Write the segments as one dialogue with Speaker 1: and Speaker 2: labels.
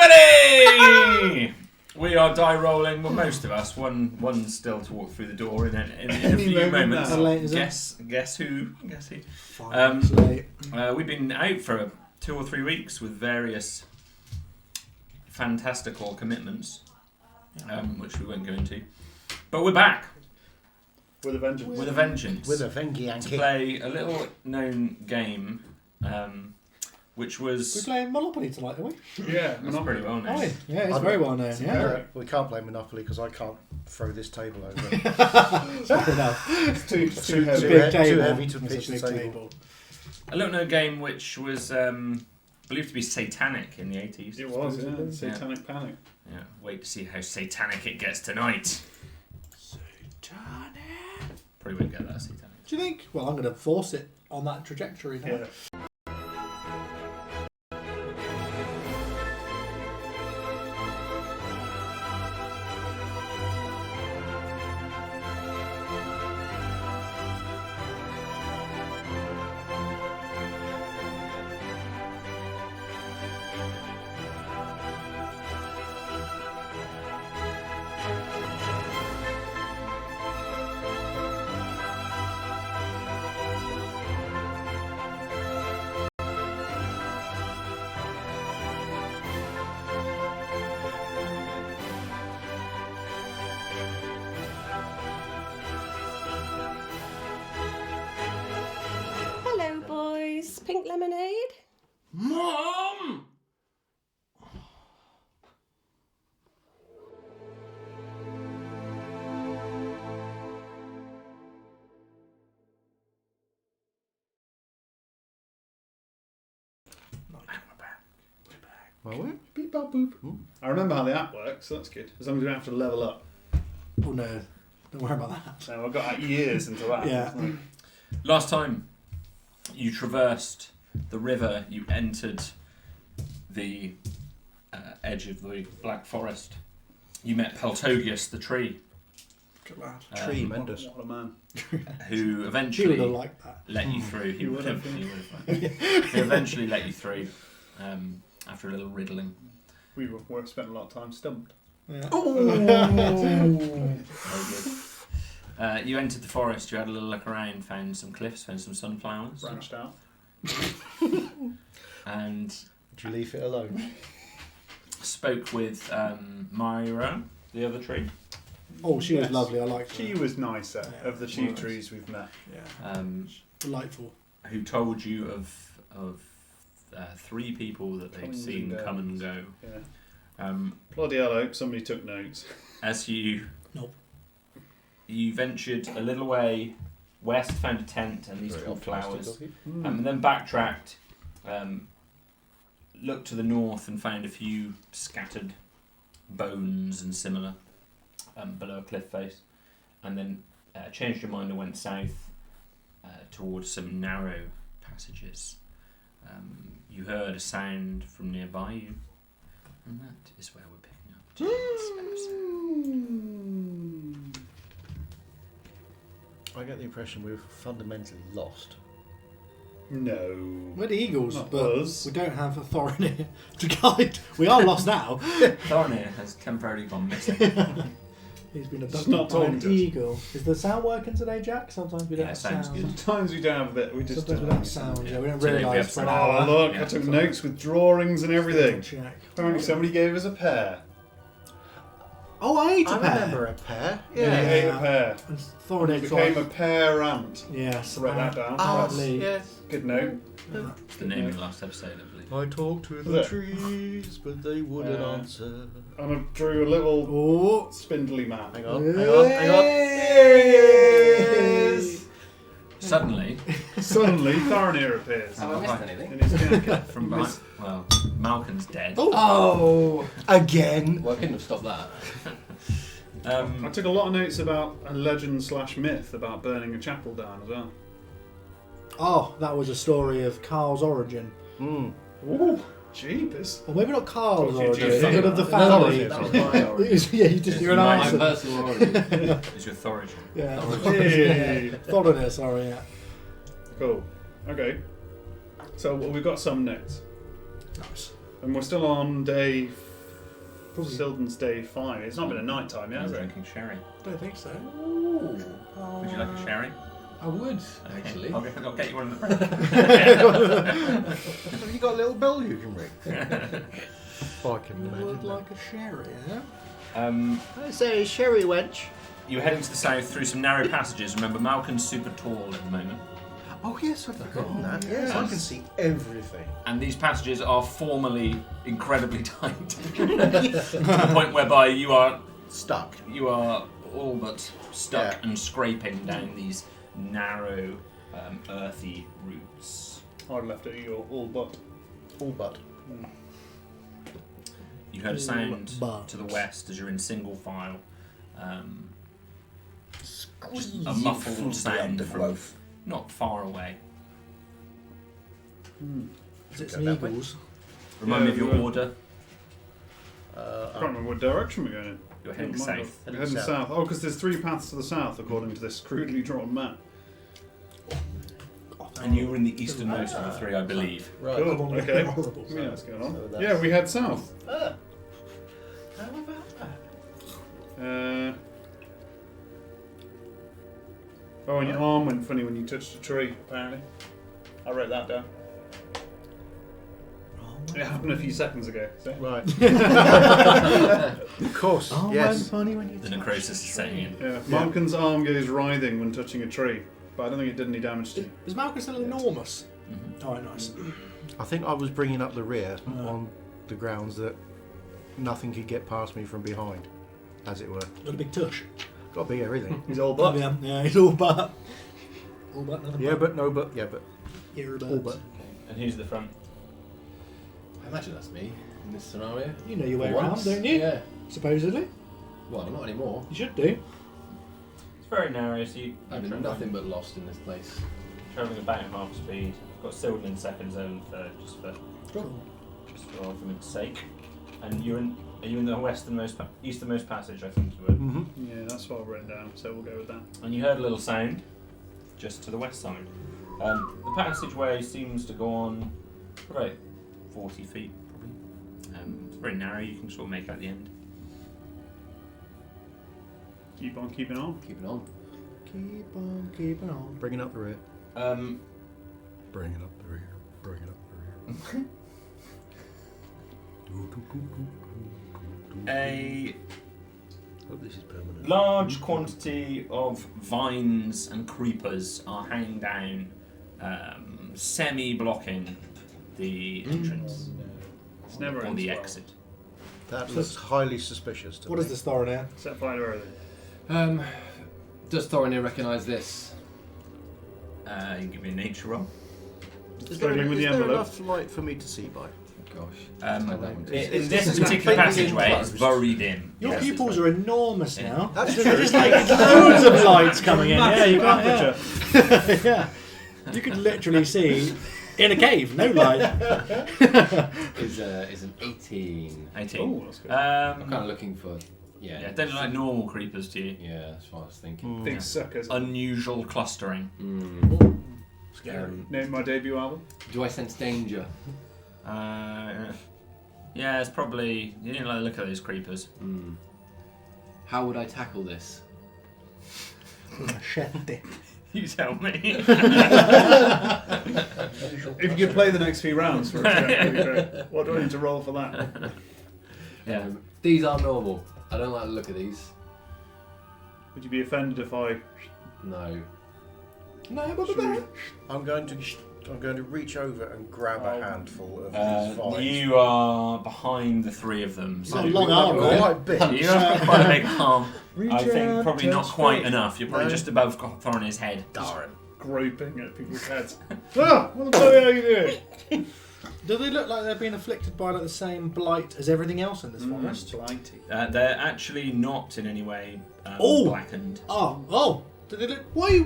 Speaker 1: everybody! We are die rolling. Well, most of us. One's still to walk through the door in a few moments. Guess who? Guess who?
Speaker 2: 5 minutes late.
Speaker 1: We've been out for 2 or 3 weeks with various fantastical commitments, which we won't go into. But we're back.
Speaker 3: With a vengeance.
Speaker 1: With a vengeance.
Speaker 4: With a vengy
Speaker 1: to play a little known game, which was...
Speaker 2: We're playing Monopoly tonight, are we?
Speaker 3: Yeah,
Speaker 1: That's pretty well known.
Speaker 2: Oh, yeah, it's very well known. Yeah.
Speaker 4: We can't play Monopoly because I can't throw this table over.
Speaker 2: Fair enough.
Speaker 3: It's too
Speaker 2: It's
Speaker 3: heavy.
Speaker 2: a big table.
Speaker 4: Too heavy to
Speaker 2: It's
Speaker 4: pitch
Speaker 2: a
Speaker 4: the
Speaker 2: big
Speaker 4: table.
Speaker 1: A little known game which was believed to be satanic in the 80s.
Speaker 3: It was, yeah. Satanic Panic.
Speaker 1: Yeah, wait to see how satanic it gets tonight.
Speaker 2: Satanic.
Speaker 1: Probably won't get that satanic.
Speaker 2: Do you think? Well, I'm going to force it on that trajectory now.
Speaker 3: Yeah.
Speaker 5: Hello, boys. Pink lemonade?
Speaker 1: Mom!
Speaker 4: Well,
Speaker 3: Beep, bop, boop. I remember how the app works, so that's good. As long as we don't have to level up.
Speaker 2: Oh, no. Don't worry about that.
Speaker 3: So I've got years into that.
Speaker 2: Yeah.
Speaker 1: Last time you traversed the river, you entered the edge of the Black Forest. You met Peltogius the tree,
Speaker 2: Good lad.
Speaker 4: tremendous.
Speaker 3: What a man.
Speaker 1: who
Speaker 2: She would
Speaker 1: eventually
Speaker 2: have liked that.
Speaker 1: let you through. He would have. He eventually let you through after a little riddling.
Speaker 3: We've spent a lot of time stumped.
Speaker 2: Yeah.
Speaker 1: Very good. You entered the forest. You had a little look around, found some cliffs, found some sunflowers,
Speaker 3: Branched out.
Speaker 1: and
Speaker 4: Did you leave it alone?
Speaker 1: spoke with Myra, the other tree.
Speaker 2: Oh, she was
Speaker 3: Yes.
Speaker 2: lovely. I liked her.
Speaker 3: She was nicer
Speaker 2: Yeah,
Speaker 3: of the
Speaker 2: she
Speaker 3: two
Speaker 2: was.
Speaker 3: trees we've met.
Speaker 2: Yeah. Delightful.
Speaker 1: Who told you of 3 people that they'd
Speaker 3: Comings
Speaker 1: seen
Speaker 3: and
Speaker 1: come and go.
Speaker 3: Yeah. Bloody hell, I hope somebody took notes.
Speaker 1: As you
Speaker 2: Nope.
Speaker 1: you ventured a little way west, found a tent and these
Speaker 4: Very
Speaker 1: tall
Speaker 4: optimistic
Speaker 1: flowers,
Speaker 4: of you.
Speaker 1: and then backtracked, looked to the north and found a few scattered bones and similar below a cliff face, and then changed your mind and went south towards some narrow passages. You heard a sound from nearby you, and that is where we're picking up today's episode.
Speaker 4: I get the impression we've fundamentally lost.
Speaker 3: No.
Speaker 2: We're the Eagles,
Speaker 3: Not
Speaker 2: but
Speaker 3: us.
Speaker 2: we don't have a Thorin to guide. We are lost now.
Speaker 1: Thornir has temporarily gone missing.
Speaker 2: He's been
Speaker 3: Just
Speaker 2: abducted
Speaker 3: not
Speaker 2: by an
Speaker 3: talking to us.
Speaker 2: eagle. Is the sound working today, Jack? Sometimes we don't
Speaker 1: Yeah,
Speaker 2: have
Speaker 1: sounds
Speaker 2: sound.
Speaker 1: good.
Speaker 3: Sometimes we don't have a bit. We just
Speaker 2: Sometimes we don't have sound. Yeah, we don't
Speaker 1: Today we
Speaker 2: realise
Speaker 1: have
Speaker 2: for an
Speaker 1: sound.
Speaker 2: hour.
Speaker 3: Oh, look,
Speaker 1: Yeah.
Speaker 3: I took notes with drawings and everything.
Speaker 2: Jack.
Speaker 3: Apparently somebody gave us a pear.
Speaker 2: Oh, I ate a
Speaker 4: I
Speaker 2: pear.
Speaker 4: remember a pear.
Speaker 3: You
Speaker 2: Yeah.
Speaker 3: ate a pear.
Speaker 2: And
Speaker 3: You
Speaker 2: Thorin
Speaker 3: became a pear ant.
Speaker 2: Yes.
Speaker 3: Write that down.
Speaker 2: Apparently.
Speaker 4: yes.
Speaker 3: Good note.
Speaker 1: It's the name of the last episode, I believe.
Speaker 4: I talked to
Speaker 3: Was
Speaker 4: the
Speaker 3: it?
Speaker 4: trees, but they wouldn't
Speaker 3: Yeah.
Speaker 4: answer.
Speaker 3: And I drew a little
Speaker 2: Oh.
Speaker 3: spindly man.
Speaker 4: Hang on, hang on, hang on.
Speaker 3: Here he is!
Speaker 1: Suddenly,
Speaker 3: Suddenly, Thorinir appears
Speaker 6: Have I missed anything?
Speaker 3: in his jacket.
Speaker 1: from behind, well, Malkin's dead.
Speaker 2: Oh.
Speaker 4: Again.
Speaker 6: Well, I couldn't have stopped that.
Speaker 3: I took a lot of notes about a legend/myth about burning a chapel down as well.
Speaker 2: Oh, that was a story of Carl's origin.
Speaker 4: Mm.
Speaker 3: Ooh, jeepers.
Speaker 2: Or maybe not Carl's
Speaker 3: Talk to you,
Speaker 2: origin,
Speaker 3: Jim.
Speaker 2: but of the
Speaker 4: No,
Speaker 2: family.
Speaker 6: That was my
Speaker 2: It
Speaker 6: origin.
Speaker 2: was- yeah, you just, you're an
Speaker 1: My
Speaker 6: My
Speaker 2: answer.
Speaker 6: personal origin.
Speaker 1: Is your Thorigin.
Speaker 2: Yeah.
Speaker 3: Hey.
Speaker 2: Thorin, sorry, yeah.
Speaker 3: Cool. Okay. So we've got some notes.
Speaker 2: Nice.
Speaker 3: And we're still on day
Speaker 2: Probably.
Speaker 3: Silden's day 5. It's not been a night time yet,
Speaker 1: I'm
Speaker 3: has it?
Speaker 1: drinking sherry.
Speaker 2: Don't think so.
Speaker 4: Ooh,
Speaker 1: Would you like a sherry?
Speaker 4: I would, actually.
Speaker 1: I'll get you one in the
Speaker 4: Have you got a little bell you can ring? If I can
Speaker 2: You
Speaker 4: imagine
Speaker 2: would
Speaker 4: that.
Speaker 2: like a sherry, yeah?
Speaker 4: I say sherry wench.
Speaker 1: You're heading to the south through some narrow passages. Remember, Malkin's super tall at the moment.
Speaker 4: Oh yes, I've forgotten that. Yes, I
Speaker 1: Yes.
Speaker 4: can see everything.
Speaker 1: And these passages are formally incredibly tight. To the point whereby you are
Speaker 4: Stuck.
Speaker 1: all but stuck
Speaker 4: Yeah.
Speaker 1: and scraping down these narrow, earthy routes.
Speaker 3: I'd left it at your all but.
Speaker 4: All but.
Speaker 1: You heard a sound
Speaker 2: But.
Speaker 1: to the west as you're in single file.
Speaker 4: Squeezing
Speaker 1: a muffled
Speaker 4: through the
Speaker 1: sound from
Speaker 4: undergrowth.
Speaker 1: not far away.
Speaker 2: Is it
Speaker 4: Go
Speaker 2: some
Speaker 4: that way.
Speaker 2: eagles?
Speaker 1: Remind me of
Speaker 3: Yeah,
Speaker 1: your
Speaker 3: we were-
Speaker 1: order.
Speaker 3: I can't remember what direction we're going in.
Speaker 1: You're heading
Speaker 3: Never mind.
Speaker 1: south.
Speaker 3: We're heading south. Oh, because there's 3 paths to the south, according to this crudely drawn map.
Speaker 1: And you were in the easternmost of the 3, I believe.
Speaker 4: Right.
Speaker 3: Cool. Okay.
Speaker 2: Horrible.
Speaker 3: Yeah, what's going
Speaker 4: So
Speaker 3: on?
Speaker 4: that's-
Speaker 3: Yeah, we head south.
Speaker 4: Ah. How about that?
Speaker 3: Oh, and your arm went funny when you touched a tree, apparently. I wrote that down. It happened a few seconds ago. So.
Speaker 4: Right. Of course.
Speaker 2: Oh,
Speaker 4: yes.
Speaker 2: funny when you
Speaker 1: The necrosis is setting in.
Speaker 3: Yeah, Malkin's arm goes writhing when touching a tree, but I don't think it did any damage to you.
Speaker 2: Is Malcolm still enormous?
Speaker 1: Mhm.
Speaker 2: Oh, nice.
Speaker 4: I think I was bringing up the rear on the grounds that nothing could get past me from behind, as it were.
Speaker 2: Got a big tush.
Speaker 4: Got to be everything.
Speaker 3: He's all but.
Speaker 2: Yeah, he's all but. All but, nothing
Speaker 4: Yeah, but no, but yeah, but
Speaker 2: Earbuds.
Speaker 4: all but.
Speaker 1: And who's the front?
Speaker 6: I imagine that's me in this scenario.
Speaker 2: You know your way
Speaker 6: For
Speaker 2: around,
Speaker 6: once.
Speaker 2: don't you?
Speaker 6: Yeah.
Speaker 2: Supposedly.
Speaker 6: Well, not anymore.
Speaker 2: You should do.
Speaker 1: It's very narrow, so you're
Speaker 6: I've been nothing but lost in this place.
Speaker 1: travelling about half speed. Got Silden in second zone third, just for argument's sake. And are you in the easternmost passage? I think you were.
Speaker 4: Mm-hmm.
Speaker 3: Yeah, that's what I've written down, so we'll go with that.
Speaker 1: And you heard a little sound just to the west side. The passageway seems to go on about 40 feet, probably. It's very narrow. You can sort of make out the end.
Speaker 3: Keep on keeping on.
Speaker 6: Keeping on.
Speaker 2: Keep on keeping on.
Speaker 4: Bringing up the rear.
Speaker 1: Um,
Speaker 4: Bringing up the rear. Bringing up the rear.
Speaker 1: a
Speaker 4: Hope this is permanent.
Speaker 1: large quantity of vines and creepers are hanging down, semi-blocking the entrance
Speaker 3: It's never
Speaker 1: or
Speaker 3: ends
Speaker 1: the
Speaker 3: well.
Speaker 1: exit.
Speaker 4: That looks highly suspicious to
Speaker 2: What
Speaker 4: me.
Speaker 2: is this Thorin?
Speaker 3: Set fire to everything.
Speaker 6: Does Thorin recognise this?
Speaker 1: You can give me a nature roll.
Speaker 4: Is there,
Speaker 3: Struggling with
Speaker 4: is
Speaker 3: the
Speaker 4: there
Speaker 3: envelope.
Speaker 4: enough light for me to see by?
Speaker 6: Gosh.
Speaker 1: Um,
Speaker 6: Like that one too.
Speaker 1: In
Speaker 4: It's
Speaker 1: this
Speaker 4: just
Speaker 1: particular
Speaker 4: completely
Speaker 1: passageway, it's
Speaker 4: enclosed.
Speaker 1: very dim.
Speaker 2: Your
Speaker 1: Yes,
Speaker 2: pupils
Speaker 1: it's
Speaker 2: are
Speaker 1: very-
Speaker 2: enormous
Speaker 1: Yeah.
Speaker 2: now.
Speaker 4: That's
Speaker 2: There's like loads of lights coming in. Yeah, you can't.
Speaker 3: Aperture.
Speaker 2: Yeah. You could literally see in a cave, no light.
Speaker 6: Is an 18.
Speaker 1: 18.
Speaker 3: Oh, that's good.
Speaker 6: I'm kind of looking for. Yeah.
Speaker 1: Yeah, they look like normal creepers to you.
Speaker 6: Yeah, that's what I was thinking.
Speaker 3: Big suckers.
Speaker 1: Unusual clustering.
Speaker 4: Scary.
Speaker 3: Name my debut album.
Speaker 6: Do I sense danger?
Speaker 1: Yeah, it's probably. You didn't like the look at those creepers.
Speaker 6: How would I tackle this?
Speaker 2: Machete.
Speaker 1: You tell me.
Speaker 3: If you could play the next few rounds for us, that'd be great. What do I need to roll for that?
Speaker 1: Yeah.
Speaker 6: These are normal. I don't like the look of these.
Speaker 3: Would you be offended if I?
Speaker 6: No.
Speaker 2: No, but the
Speaker 4: I'm going to reach over and grab a handful of these vines.
Speaker 1: You are behind the three of them.
Speaker 2: He's
Speaker 1: So
Speaker 2: got a long arm,
Speaker 4: They're
Speaker 2: right?
Speaker 4: quite big.
Speaker 1: you have quite a big arm.
Speaker 2: Reach
Speaker 1: I think
Speaker 2: out,
Speaker 1: probably not
Speaker 2: touch
Speaker 1: quite
Speaker 2: faith.
Speaker 1: enough. You're probably
Speaker 4: No.
Speaker 1: just above Thorin's head.
Speaker 4: Darn.
Speaker 3: Groping at people's heads. Ah, what the bloody hell are you doing?
Speaker 2: Do they look like they're being afflicted by like the same blight as everything else in this forest?
Speaker 3: Blighty.
Speaker 1: They're actually not in any way
Speaker 2: Oh!
Speaker 1: blackened.
Speaker 2: Oh! Do they look? Why?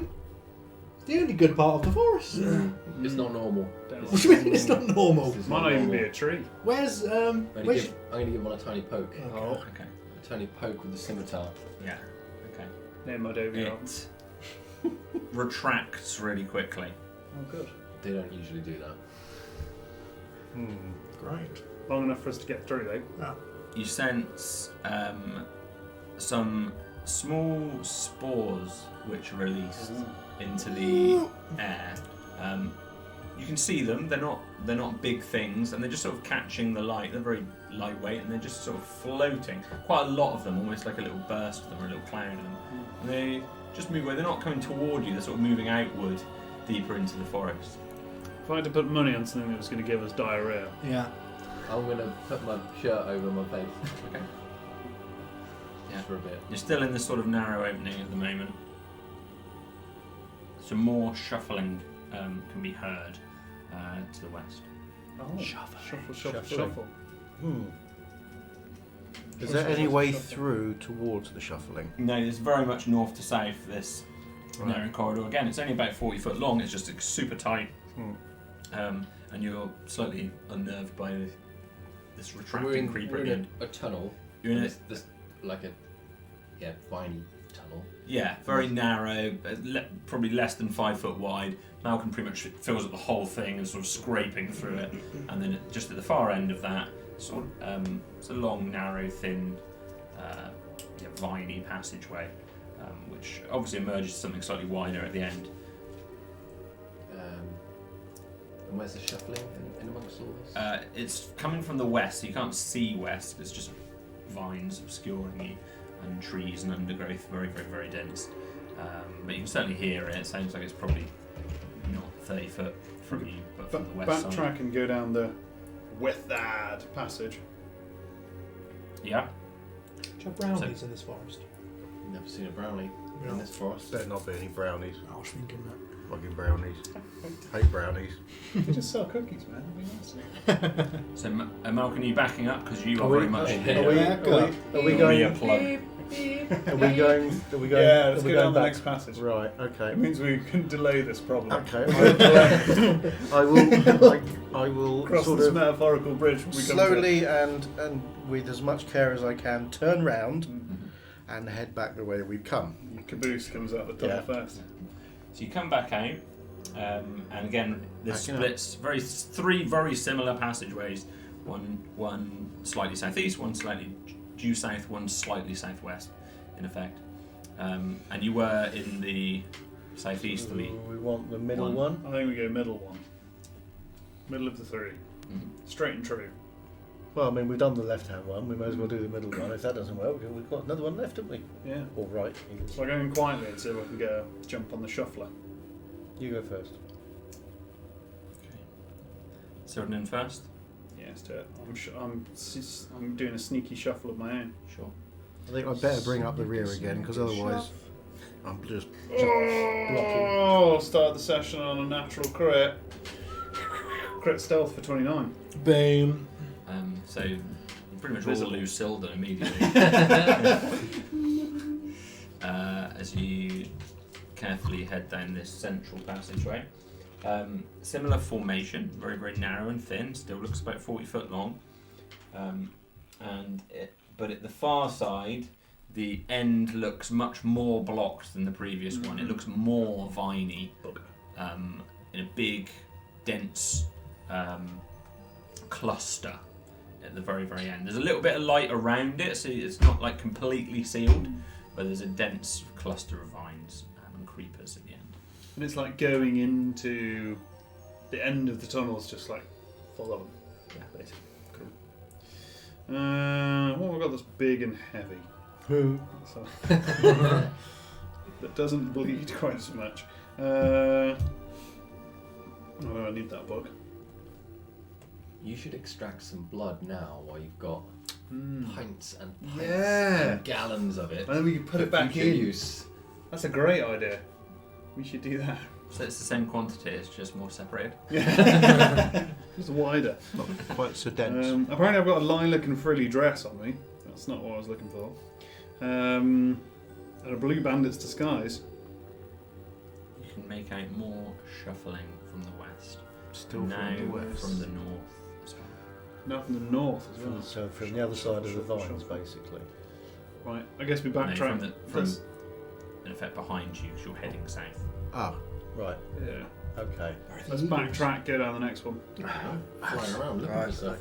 Speaker 2: The only good part of the forest.
Speaker 6: It's not normal.
Speaker 2: What do you mean it's not normal?
Speaker 6: This is
Speaker 3: Might
Speaker 6: not
Speaker 3: not even be
Speaker 6: normal.
Speaker 3: a tree.
Speaker 2: Where's
Speaker 6: I'm
Speaker 2: where's?
Speaker 6: going to give one a tiny poke.
Speaker 2: Oh.
Speaker 1: Okay.
Speaker 6: A tiny poke with the scimitar.
Speaker 1: Yeah. Okay.
Speaker 3: Name my debut album.
Speaker 1: It retracts really quickly.
Speaker 3: Oh, good.
Speaker 6: They don't usually do that.
Speaker 2: Great.
Speaker 3: Long enough for us to get through, though.
Speaker 1: you sense some small spores which are released into the air. You can see them. They're not big things, and they're just sort of catching the light. They're very lightweight, and they're just sort of floating. Quite a lot of them, almost like a little burst of them or a little cloud of them. And they just move away. They're not coming toward you. They're sort of moving outward, deeper into the forest.
Speaker 3: If I had to put money on something that was going to give us diarrhea,
Speaker 2: Yeah.
Speaker 6: I'm going to put my shirt over my face.
Speaker 1: Okay.
Speaker 6: Just for a bit.
Speaker 1: You're still in this sort of narrow opening at the moment. Some more shuffling can be heard to the west.
Speaker 3: shuffle.
Speaker 4: Is there any way through towards the shuffling?
Speaker 1: No, it's very much north to south, this
Speaker 4: Right.
Speaker 1: narrow corridor. Again, it's only about 40 foot long, it's just super tight. And you're slightly unnerved by this retracting creeper
Speaker 6: we're
Speaker 1: at the
Speaker 6: in
Speaker 1: end.
Speaker 6: a tunnel.
Speaker 1: You're in
Speaker 6: this like a viney tunnel.
Speaker 1: Yeah, very narrow, probably less than 5 foot wide. Malcolm pretty much fills up the whole thing and sort of scraping through it. And then just at the far end of that, sort of, it's a long, narrow, thin, viney passageway, which obviously emerges to something slightly wider at the end.
Speaker 6: And where's the shuffling in amongst all this?
Speaker 1: It's coming from the west, so you can't see west. It's just vines obscuring you, and trees and undergrowth, very, very, very dense. But you can certainly hear it. It sounds like it's probably not 30 foot from you, but from the west side.
Speaker 3: Backtrack and go down the withad passage.
Speaker 1: Yeah.
Speaker 2: Do you have brownies in this forest?
Speaker 6: Never seen a brownie
Speaker 2: No.
Speaker 6: in this forest.
Speaker 4: Better not be any brownies.
Speaker 2: I was thinking that.
Speaker 4: Fucking brownies. Hate brownies.
Speaker 3: They just sell cookies, man. That'd be nice.
Speaker 1: So, Malcolm, are you backing up? Because you are
Speaker 4: Are we-
Speaker 1: very much
Speaker 6: are
Speaker 1: here.
Speaker 6: we-
Speaker 4: Are we going?
Speaker 1: Rear-plug.
Speaker 4: Are we going? Are we going?
Speaker 3: Yeah,
Speaker 4: are
Speaker 3: let's
Speaker 4: we
Speaker 3: go
Speaker 4: going
Speaker 3: down the
Speaker 4: back?
Speaker 3: next passage.
Speaker 4: Right. Okay.
Speaker 3: It means we can delay this problem.
Speaker 4: Okay. I will. I will
Speaker 3: Cross
Speaker 4: sort
Speaker 3: this
Speaker 4: of
Speaker 3: metaphorical bridge when we come to
Speaker 4: slowly and with as much care as I can turn round
Speaker 3: it.
Speaker 4: and head back the way we've come.
Speaker 3: Caboose comes out the tunnel first.
Speaker 1: So you come back out, and again, this
Speaker 4: Backing up.
Speaker 1: splits three very similar passageways. One slightly southeast, one slightly due south, one slightly southwest, in effect. And you were in the southeasterly.
Speaker 4: We want the middle one.
Speaker 3: I think we go middle one. Middle of the three.
Speaker 1: Mhm.
Speaker 3: Straight and true.
Speaker 4: Well, I mean, we've done the left-hand one. We may as well do the middle one. If that doesn't work, we've got another one left, haven't we?
Speaker 3: Yeah.
Speaker 4: Or right.
Speaker 3: So I go in quietly and see if I can get a jump on the shuffler.
Speaker 4: You go first.
Speaker 1: Sildon in first.
Speaker 3: Yeah, let's do it. I'm doing a sneaky shuffle of my own.
Speaker 1: Sure.
Speaker 4: I think I'd better bring up the rear again, because otherwise I'm just blocking.
Speaker 3: Oh, start the session on a natural crit. Crit stealth for 29.
Speaker 2: Boom.
Speaker 1: So you pretty much all
Speaker 3: Visible.
Speaker 1: lose Sildon immediately. As you carefully head down this central passageway. Similar formation, very, very narrow and thin, still looks about 40 foot long. But at the far side, the end looks much more blocked than the previous one. It looks more viney, in a big, dense cluster at the very, very end. There's a little bit of light around it, so it's not like completely sealed, but there's a dense cluster of vines and creepers at the end.
Speaker 3: And it's like going into the end of the tunnel is just like full of them.
Speaker 1: Yeah, basically.
Speaker 3: What have we got that's big and heavy?
Speaker 4: Who?
Speaker 3: So, that doesn't bleed quite so much. Oh, I need that book.
Speaker 6: You should extract some blood now while you've got pints and pints
Speaker 3: Yeah.
Speaker 6: and gallons of it.
Speaker 3: And then we can put
Speaker 6: for
Speaker 3: it back
Speaker 6: future
Speaker 3: in.
Speaker 6: use.
Speaker 3: That's a great idea. We should do that.
Speaker 1: So it's the same quantity, it's just more separated.
Speaker 3: Just wider.
Speaker 4: Not quite so dense.
Speaker 3: Apparently I've got a lilac and frilly dress on me. That's not what I was looking for. And a blue bandit's disguise.
Speaker 1: You can make out more shuffling from the west.
Speaker 4: Still
Speaker 1: now
Speaker 4: from the west.
Speaker 1: from the north as well.
Speaker 3: Now from the north as well.
Speaker 4: So from the other side of the
Speaker 3: Shuffle,
Speaker 4: vines,
Speaker 3: shuffle.
Speaker 4: basically.
Speaker 3: Right, I guess we
Speaker 1: No,
Speaker 3: backtrack.
Speaker 1: from in effect behind you, because you're heading south.
Speaker 4: Ah, right.
Speaker 3: Yeah.
Speaker 4: Okay.
Speaker 3: Let's backtrack, go down the next one.
Speaker 6: Flying around looking
Speaker 4: Right.
Speaker 6: for stuff.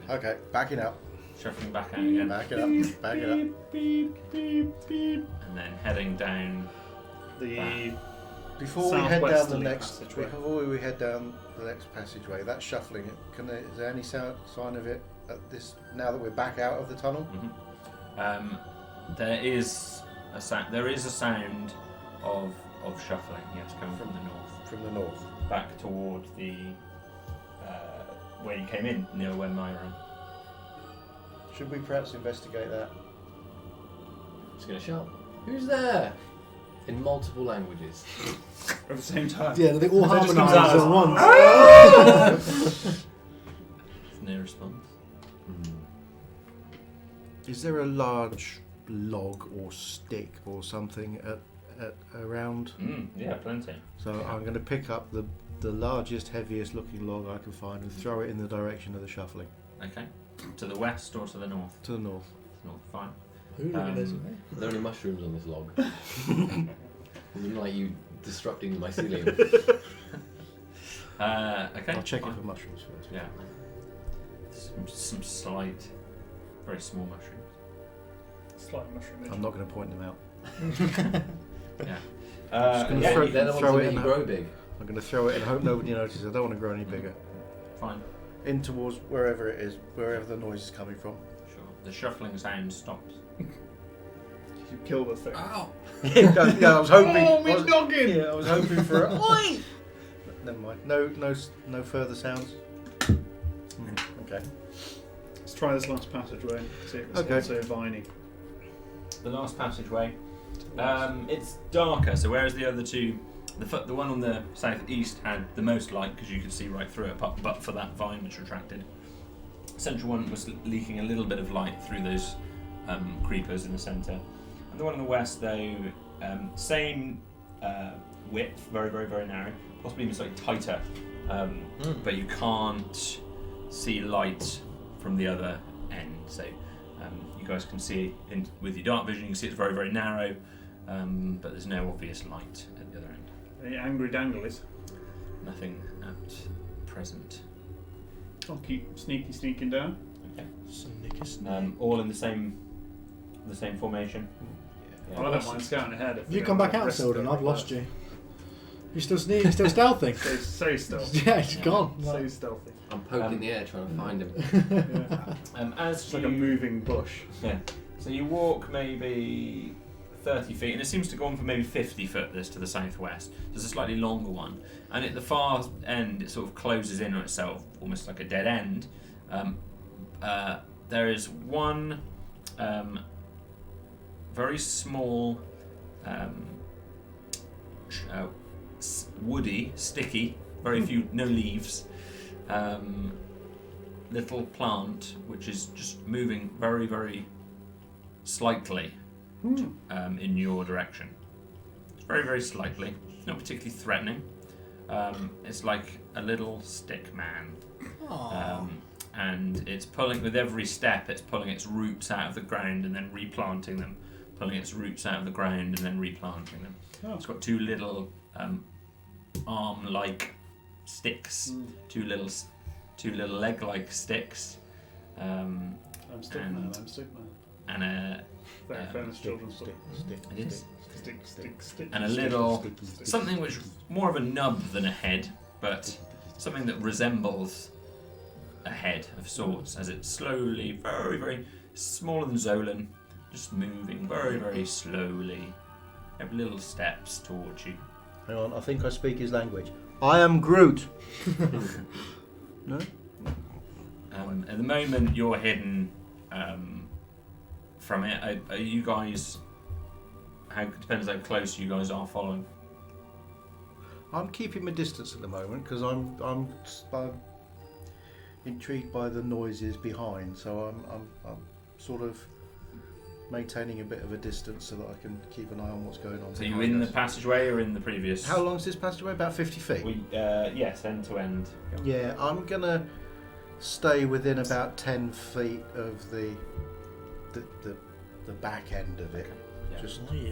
Speaker 4: Okay, backing up.
Speaker 1: Shuffling back out again.
Speaker 4: Back it up. Back it up.
Speaker 3: Beep, beep, beep.
Speaker 1: And then heading down.
Speaker 3: The
Speaker 4: Before we head down the
Speaker 3: Southwesterly
Speaker 4: next,
Speaker 3: passageway.
Speaker 4: before we head down the next passageway, that shuffling. Is there any sign of it at this? Now that we're back out of the tunnel.
Speaker 1: There is a sound. There is a sound of shuffling. Yes, coming from the north,
Speaker 4: From the north.
Speaker 1: back toward the where you came in, near where Myra.
Speaker 4: Should we perhaps investigate that?
Speaker 6: Just gonna shout, "Who's there?" in multiple languages.
Speaker 3: At the same time.
Speaker 2: Yeah, they all
Speaker 3: They just
Speaker 2: harmonise
Speaker 3: comes out
Speaker 2: at
Speaker 3: as-
Speaker 2: once.
Speaker 1: No response.
Speaker 4: Is there a large log or stick or something at around?
Speaker 1: Yeah, plenty.
Speaker 4: So I'm going to pick up the largest, heaviest looking log I can find and throw it in the direction of the shuffling.
Speaker 1: Okay. To the west or to the north?
Speaker 4: To the north.
Speaker 1: North, fine.
Speaker 6: Are there any mushrooms on this log? Wouldn't like you disrupting the mycelium.
Speaker 1: Okay.
Speaker 4: I'll check
Speaker 1: fine.
Speaker 4: it for mushrooms first.
Speaker 1: Yeah. Some slight, very small mushrooms.
Speaker 3: Slight mushroom.
Speaker 4: I'm not going to point them out.
Speaker 1: Yeah.
Speaker 4: just gonna
Speaker 1: yeah,
Speaker 4: throw-
Speaker 6: They're the ones
Speaker 4: throw
Speaker 6: that
Speaker 4: it
Speaker 6: make
Speaker 4: in
Speaker 6: you
Speaker 4: that-
Speaker 6: grow big.
Speaker 4: I'm going to throw it and hope nobody notices. I don't want to grow any bigger.
Speaker 1: fine.
Speaker 4: In towards wherever it is, wherever the noise is coming from.
Speaker 1: Sure. The shuffling sound stops.
Speaker 3: You kill the thing.
Speaker 1: Ow!
Speaker 4: Yeah, I was hoping.
Speaker 3: Oh, me noggin!
Speaker 4: Yeah, I was hoping for a. Oi! Never mind. No further sounds. Okay.
Speaker 3: Let's try this last passageway and see if it's
Speaker 4: Okay.
Speaker 3: also viney.
Speaker 1: The last passageway. It's darker, so whereas the other two, the one on the southeast had the most light because you could see right through it, but for that vine which retracted. Central one was leaking a little bit of light through those creepers in the centre. And the one in the west, though, same width, very, very, very narrow, possibly even slightly tighter, but you can't see light from the other end. So you guys can see with your dark vision, you can see it's very, very narrow, but there's no obvious light at the other end.
Speaker 3: Any angry danglies?
Speaker 1: Nothing at present.
Speaker 3: I'll keep sneaking down.
Speaker 1: Okay.
Speaker 2: Snickers.
Speaker 1: All in the same formation.
Speaker 3: I don't mind scouting ahead. If
Speaker 2: You
Speaker 3: we
Speaker 2: come
Speaker 3: don't
Speaker 2: back out,
Speaker 3: risk
Speaker 2: Silden.
Speaker 3: it
Speaker 2: I've
Speaker 3: like
Speaker 2: lost
Speaker 3: that.
Speaker 2: you. You still still stealthing?
Speaker 3: So stealthy.
Speaker 2: Yeah, it's
Speaker 1: Yeah.
Speaker 2: gone.
Speaker 3: So stealthy.
Speaker 6: I'm poking the air trying to find him.
Speaker 3: Yeah.
Speaker 1: As
Speaker 3: It's like a moving bush.
Speaker 1: Yeah. So you walk maybe 30 feet, and it seems to go on for maybe 50 foot this to the southwest. There's a slightly longer one, and at the far end, it sort of closes in on itself, almost like a dead end. There is one very small, woody, sticky, very few, no leaves. Little plant which is just moving very, very slightly in your direction. It's very, very slightly. It's not particularly threatening. It's like a little stick man. And it's pulling, with every step, it's pulling its roots out of the ground and then replanting them. Pulling its roots out of the ground and then replanting them.
Speaker 3: Oh.
Speaker 1: It's got two little arm-like sticks, two little leg-like sticks,
Speaker 3: I'm stick man.
Speaker 1: And-
Speaker 3: I'm stick man.
Speaker 1: and a
Speaker 3: Very famous children's book.
Speaker 1: it is,
Speaker 3: Stick.
Speaker 1: and a little something which more of a nub than a head, but something that resembles a head of sorts, as it slowly, very, very smaller than Zolan, just moving very, very slowly, every little steps towards you.
Speaker 4: Hang on, I think I speak his language. I am Groot. No?
Speaker 1: At the moment, you're hidden from it. Are you guys? Depends how close you guys are following.
Speaker 4: I'm keeping my distance at the moment because I'm intrigued by the noises behind, so I'm sort of maintaining a bit of a distance so that I can keep an eye on what's going on.
Speaker 1: So you
Speaker 4: behind
Speaker 1: in the
Speaker 4: us.
Speaker 1: passageway or in the previous?
Speaker 4: How long is this passageway? About 50 feet.
Speaker 1: Yes, end to end.
Speaker 4: Yeah, I'm gonna stay within about 10 feet of the back end of it,
Speaker 1: Yeah.
Speaker 4: just
Speaker 2: Oh yeah.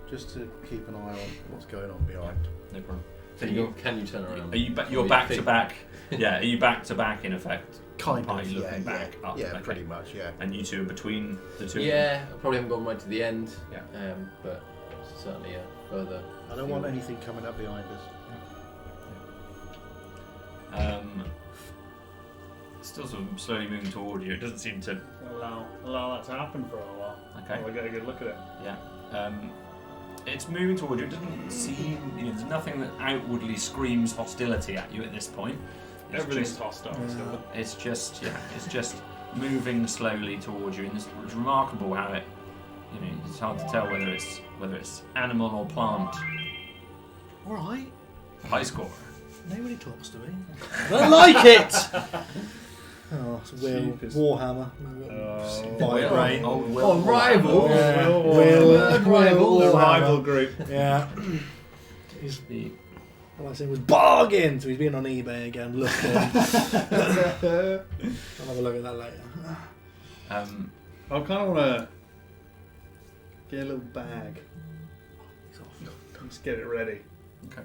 Speaker 4: just to keep an eye on what's going on behind.
Speaker 1: No problem. So
Speaker 6: Can you turn around?
Speaker 1: Are you you're back to back? Yeah. Are you back to back in effect?
Speaker 4: Kind
Speaker 1: Are
Speaker 4: of.
Speaker 1: you
Speaker 4: Yeah,
Speaker 1: looking back up?
Speaker 4: yeah,
Speaker 1: Okay.
Speaker 4: pretty much. Yeah.
Speaker 1: And you two are between the two.
Speaker 6: Yeah, I probably haven't gone right to the end.
Speaker 1: Yeah.
Speaker 6: But certainly further.
Speaker 4: I don't want anything coming up behind us.
Speaker 1: Still sort of slowly moving toward you. It doesn't seem to.
Speaker 3: Allow that to happen for a while.
Speaker 1: Okay.
Speaker 3: I'll get a good look at it.
Speaker 1: Yeah. It's moving toward you. It doesn't seem. There's nothing that outwardly screams hostility at you at this point. It's
Speaker 3: Everything's
Speaker 1: just,
Speaker 3: hostile still.
Speaker 1: it's just moving slowly towards you, and it's remarkable how it. It's hard to tell whether it's animal or plant.
Speaker 2: All right.
Speaker 1: High score.
Speaker 2: Nobody talks to me. I don't like it. Oh, it's Will
Speaker 3: Cheapest.
Speaker 2: Warhammer.
Speaker 3: Vibrate.
Speaker 1: Old Will.
Speaker 6: Oh, rival!
Speaker 2: Yeah.
Speaker 3: Will.
Speaker 2: Will
Speaker 3: The
Speaker 2: Warhammer.
Speaker 3: rival group.
Speaker 2: Yeah. He's,
Speaker 1: The-
Speaker 2: all I said was bargain. So he's been on eBay again. Looking. I'll have a look at that later.
Speaker 3: I kind of want to get a little bag. Let's get it ready.
Speaker 1: Okay.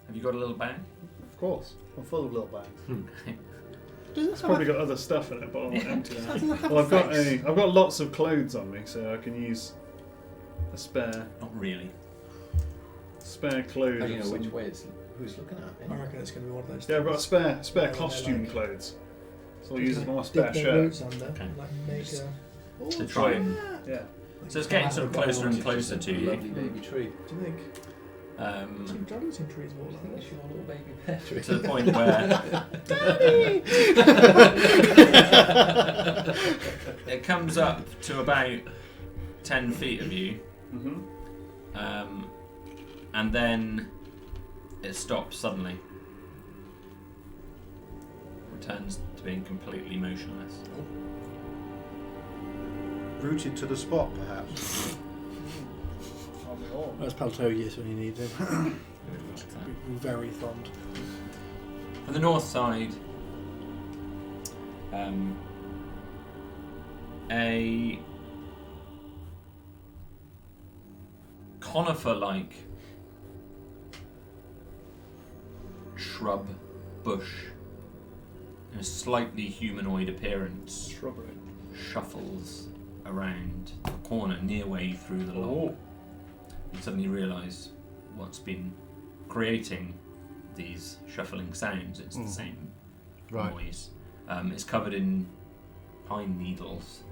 Speaker 1: Have you got a little bag?
Speaker 3: Of course. I'm full of little bags.
Speaker 2: Doesn't
Speaker 3: It's probably got other stuff in it, but I want to empty that.
Speaker 2: doesn't have
Speaker 3: Well,
Speaker 2: a face.
Speaker 3: I've got lots of clothes on me, so I can use a spare
Speaker 1: Not really.
Speaker 3: clothes.
Speaker 6: How do you
Speaker 3: of
Speaker 6: know
Speaker 3: some-
Speaker 6: which way who's looking at
Speaker 2: I
Speaker 6: me?
Speaker 2: reckon it's going to be one of those.
Speaker 3: Yeah, I've got a
Speaker 2: things.
Speaker 3: spare
Speaker 2: Yeah,
Speaker 3: costume
Speaker 2: like-
Speaker 3: clothes. So I'll
Speaker 2: Just
Speaker 3: use it
Speaker 2: like
Speaker 3: for my
Speaker 2: dip
Speaker 3: spare
Speaker 2: their
Speaker 3: shirt.
Speaker 2: roots under,
Speaker 1: Okay.
Speaker 2: like make
Speaker 1: Just
Speaker 2: a.
Speaker 1: to try and.
Speaker 3: Yeah.
Speaker 1: So it's getting sort of closer and closer to you.
Speaker 6: Lovely baby tree.
Speaker 2: Do you think? I haven't seen trees more
Speaker 6: I
Speaker 2: like
Speaker 6: think
Speaker 2: this.
Speaker 6: it's your little baby pear tree.
Speaker 1: To the point where it comes up to about 10 feet of you,
Speaker 3: Mm-hmm.
Speaker 1: and then it stops suddenly. Returns to being completely motionless.
Speaker 4: Rooted to the spot, perhaps.
Speaker 2: That's Paltogius when you need him. Be very fond.
Speaker 1: On the north side, a conifer-like shrub bush in a slightly humanoid appearance
Speaker 3: Shrubbery.
Speaker 1: shuffles around the corner near where you threw the log. You suddenly realise what's been creating these shuffling sounds. It's the same
Speaker 4: Right.
Speaker 1: noise. It's covered in pine needles,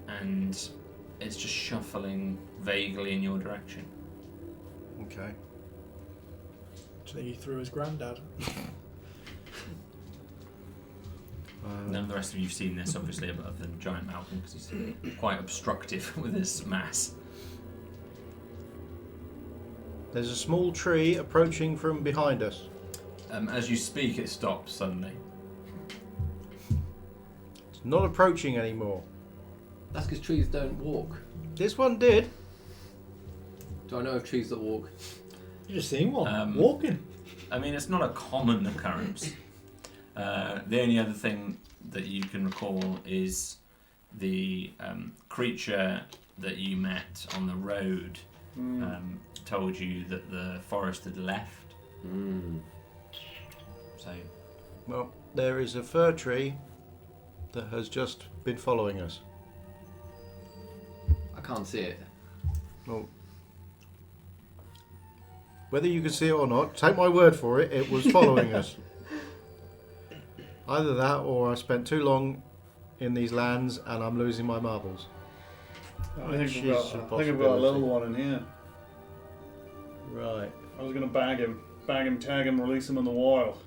Speaker 1: and it's just shuffling vaguely in your direction.
Speaker 4: Okay.
Speaker 2: Do you think he threw his granddad?
Speaker 1: None of the rest of you've seen this, obviously, other than Giant Malcolm, because he's quite obstructive with his mass.
Speaker 4: There's a small tree approaching from behind us.
Speaker 1: As you speak, it stops suddenly.
Speaker 4: It's not approaching anymore.
Speaker 6: That's because trees don't walk.
Speaker 4: This one did.
Speaker 6: Do I know of trees that walk?
Speaker 2: You just seen one
Speaker 1: Um,
Speaker 2: walking.
Speaker 1: I mean, it's not a common occurrence. The only other thing that you can recall is the creature that you met on the road told you that the forest had left. So,
Speaker 4: Well, there is a fir tree that has just been following us.
Speaker 6: I can't see it.
Speaker 4: Well, whether you can see it or not, take my word for it, it was following us. Either that or I spent too long in these lands and I'm losing my marbles.
Speaker 3: I think
Speaker 4: Which
Speaker 3: we've
Speaker 4: is
Speaker 3: got
Speaker 4: a
Speaker 3: a little one in here.
Speaker 4: Right.
Speaker 3: I was going to bag him, tag him, release him in the wild.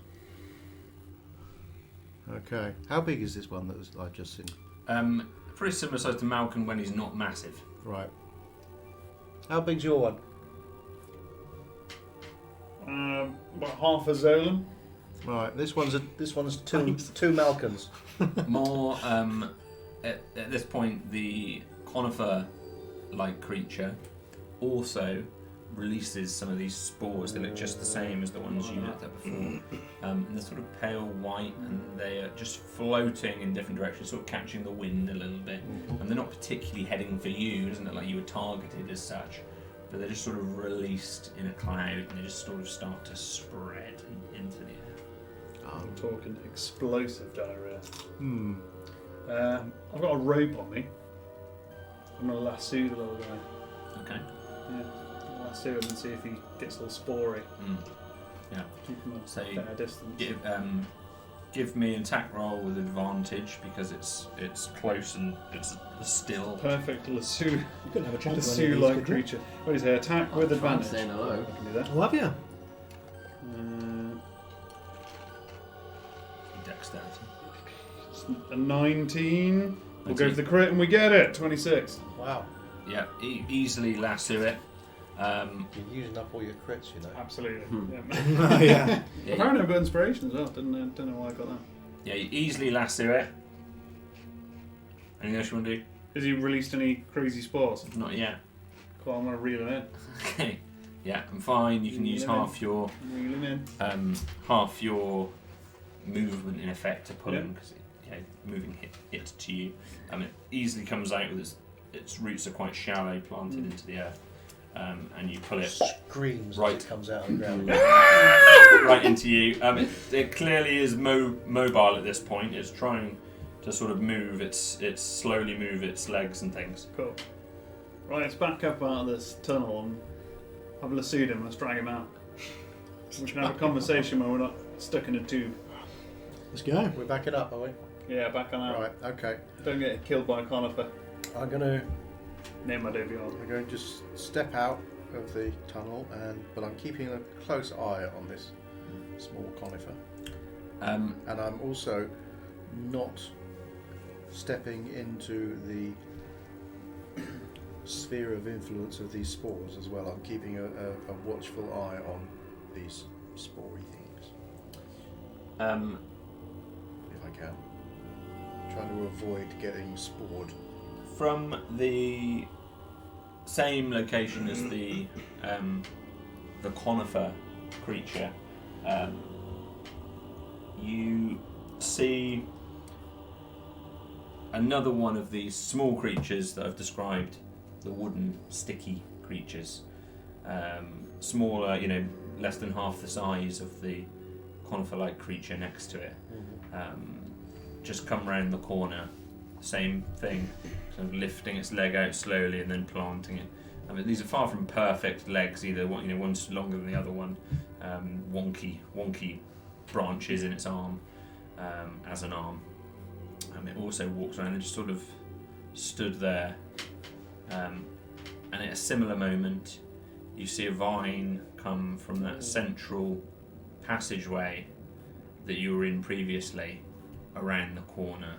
Speaker 4: Okay. How big is this one that was I've just seen?
Speaker 1: pretty similar size to Malcolm when he's not massive.
Speaker 4: Right. How big's your one?
Speaker 3: About half a Zolan.
Speaker 4: Right. This one's two Malcolms.
Speaker 1: More, at this point, the conifer-like creature also releases some of these spores that look just the same as the ones you looked at before. And they're sort of pale white, and they are just floating in different directions, sort of catching the wind a little bit. And they're not particularly heading for you. It doesn't look like you were targeted as such. but they're just sort of released in a cloud and they just sort of start to spread into the air.
Speaker 3: I'm talking explosive diarrhea.
Speaker 4: Hmm.
Speaker 3: I've got a rope on me. I'm gonna lasso the little guy.
Speaker 1: Okay.
Speaker 3: Yeah, I'll lasso him and see if he gets a little spory.
Speaker 1: Yeah.
Speaker 3: Keep him a
Speaker 1: So
Speaker 3: fair distance.
Speaker 1: give me an attack roll with advantage because it's close and it's still.
Speaker 3: Perfect lasso,
Speaker 2: You couldn't have a chance. with any of these,
Speaker 3: lasso-like
Speaker 2: could you?
Speaker 3: creature. What is it? Attack with
Speaker 6: I'm
Speaker 3: advantage.
Speaker 6: saying hello.
Speaker 3: I can do that.
Speaker 2: Oh, have you?
Speaker 1: Dexterity.
Speaker 3: A 19. We'll go
Speaker 1: 19.
Speaker 3: for the crit and we get it. 26.
Speaker 4: Wow.
Speaker 1: Yeah, easily lasso it.
Speaker 4: You're using up all your crits, you know.
Speaker 3: Absolutely. Yeah.
Speaker 2: Oh, yeah.
Speaker 1: Yeah,
Speaker 3: Apparently I've got inspiration as well. Don't know why I got that.
Speaker 1: yeah, you easily lasso it. Anything else you want to do?
Speaker 3: Has he released any crazy spores?
Speaker 1: Not yet.
Speaker 3: Cool, I'm going to reel him in.
Speaker 1: Okay. Yeah, I'm fine. You can use
Speaker 3: Reel him
Speaker 1: half your
Speaker 3: Reel him in.
Speaker 1: movement in effect to pull
Speaker 3: Yeah.
Speaker 1: him because moving it to you. It easily comes out with its roots are quite shallow, planted into the earth, and you pull it
Speaker 4: Screams
Speaker 1: Right.
Speaker 4: as it comes out of the ground.
Speaker 1: right into you. It clearly is mobile at this point. It's trying to sort of move. It's slowly move its legs and things.
Speaker 3: Cool. Right, let's back up out of this tunnel and I've lassoed him. Let's drag him out. We can have a conversation when we're not stuck in a tube.
Speaker 2: Let's go.
Speaker 4: We're backing up, are we?
Speaker 3: Yeah, back on out.
Speaker 4: Right, okay.
Speaker 3: Don't get killed by a conifer.
Speaker 4: I'm going
Speaker 3: Near
Speaker 4: to just step out of the tunnel, but I'm keeping a close eye on this small conifer. And I'm also not stepping into the sphere of influence of these spores as well. I'm keeping a watchful eye on these spory things, if I can. Trying to avoid getting spored.
Speaker 1: From the same location as the conifer creature, you see another one of these small creatures that I've described, the wooden sticky creatures. Smaller, less than half the size of the conifer-like creature next to it. Just come round the corner, same thing, sort of lifting its leg out slowly and then planting it. These are far from perfect legs either. One's longer than the other one. Wonky branches in its arm as an arm. It also walks around and just sort of stood there. And at a similar moment, you see a vine come from that central passageway that you were in previously around the corner.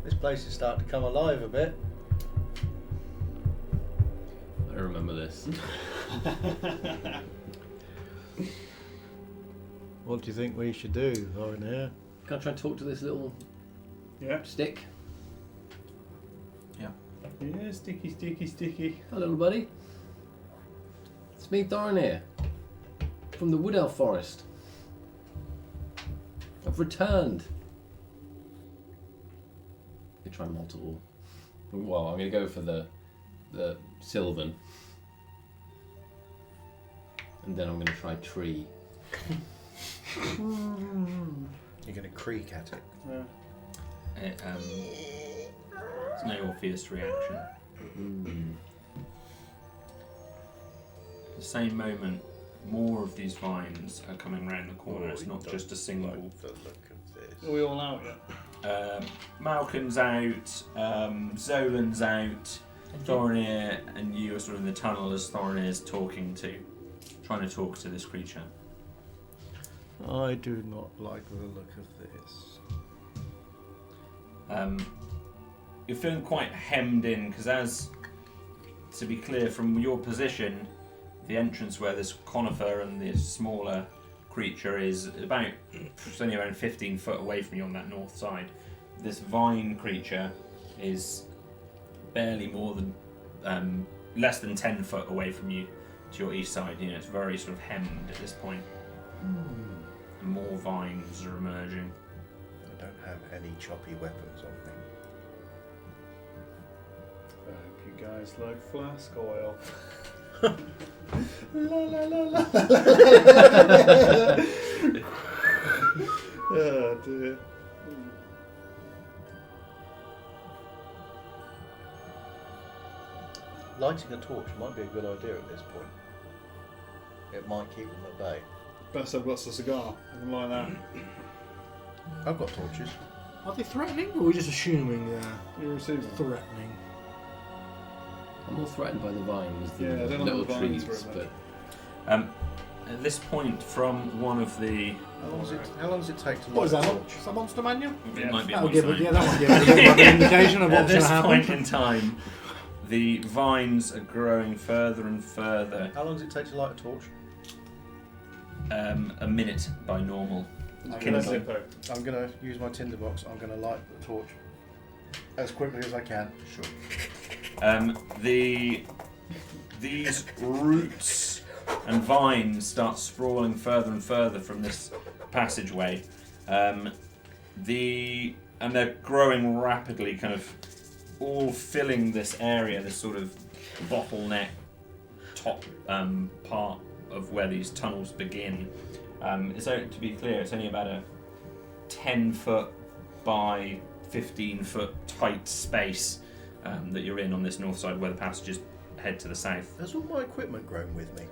Speaker 4: This place is starting to come alive a bit.
Speaker 6: I remember this.
Speaker 4: What do you think we should do, Thorin here?
Speaker 6: Can I try and talk to this little
Speaker 3: Yeah.
Speaker 6: stick?
Speaker 3: Yeah, sticky.
Speaker 6: Hello, little buddy. It's me, Thorin here. From the Wood Elf Forest. I've returned. They try multiple. Well, I'm going to go for the Sylvan. And then I'm going to try tree.
Speaker 4: You're going to creak at it.
Speaker 3: Yeah.
Speaker 1: It's no obvious reaction. The same moment, more of these vines are coming round the corner. It's not just a single.
Speaker 4: Like the look of this.
Speaker 3: Are we all out yet?
Speaker 1: Malkin's out, Zolan's out, Thorinir and you are sort of in the tunnel as Thorinir's trying to talk to this creature.
Speaker 4: I do not like the look of this.
Speaker 1: You're feeling quite hemmed in because, to be clear, from your position, the entrance where this conifer and this smaller creature is it's only around 15 foot away from you on that north side. This vine creature is barely more than less than 10 foot away from you to your east side. It's very sort of hemmed at this point. And more vines are emerging.
Speaker 4: I don't have any choppy weapons on me.
Speaker 3: hope you guys like flask oil. Oh dear.
Speaker 4: Lighting a torch might be a good idea at this point. It might keep them at bay.
Speaker 3: Best I've got a cigar. Something like that.
Speaker 4: I've got torches.
Speaker 2: Are they threatening, or are we just assuming they're
Speaker 3: You're receiving.
Speaker 2: threatening?
Speaker 6: I'm more threatened by the vines than
Speaker 3: Yeah, I
Speaker 6: the
Speaker 3: don't know
Speaker 6: little
Speaker 3: the vines
Speaker 6: trees,
Speaker 3: very
Speaker 6: but
Speaker 3: much.
Speaker 1: At this point, from one of the...
Speaker 4: How long does it take to
Speaker 2: What is
Speaker 4: light
Speaker 2: that?
Speaker 4: a torch?
Speaker 2: Is that Monster Manual?
Speaker 1: It
Speaker 3: Yeah.
Speaker 1: might be a
Speaker 2: That'll give
Speaker 1: monster
Speaker 2: it,
Speaker 1: name.
Speaker 2: that might give it a bit of an indication of
Speaker 1: At
Speaker 2: what's going
Speaker 1: this
Speaker 2: to
Speaker 1: point
Speaker 2: happen.
Speaker 1: in time, the vines are growing further and further.
Speaker 4: How long does it take to light a torch?
Speaker 1: A minute by normal.
Speaker 3: I'm
Speaker 1: Kindle.
Speaker 3: gonna Zippo.
Speaker 4: I'm going to use my tinderbox. I'm going to light the torch as quickly as I can. Sure.
Speaker 1: These roots and vines start sprawling further and further from this passageway. And they're growing rapidly, kind of all filling this area, this sort of bottleneck top part of where these tunnels begin. So to be clear, it's only about a 10-foot by 15-foot tight space that you're in on this north side where the passages head to the south.
Speaker 4: Has all my equipment grown with me?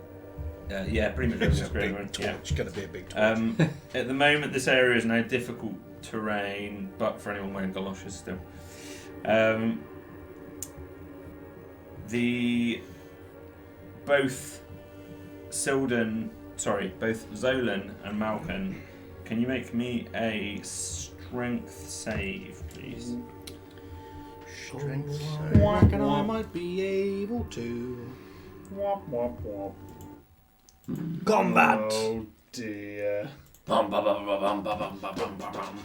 Speaker 1: Yeah, pretty much
Speaker 4: It's
Speaker 1: everything's
Speaker 4: a
Speaker 1: growing
Speaker 4: big
Speaker 1: around.
Speaker 4: torch.
Speaker 1: Yeah.
Speaker 4: It's going to be a big torch.
Speaker 1: At the moment, this area is now difficult terrain, but for anyone wearing galoshes still. Both Zolan and Malkin, can you make me a strength save, please?
Speaker 4: Strength
Speaker 2: I
Speaker 4: save.
Speaker 2: reckon I might be able to.
Speaker 3: Womp womp womp.
Speaker 2: Combat!
Speaker 3: Oh dear.
Speaker 6: bum, bum, bum, bum, bum, bum, bum, bum, bum, bum.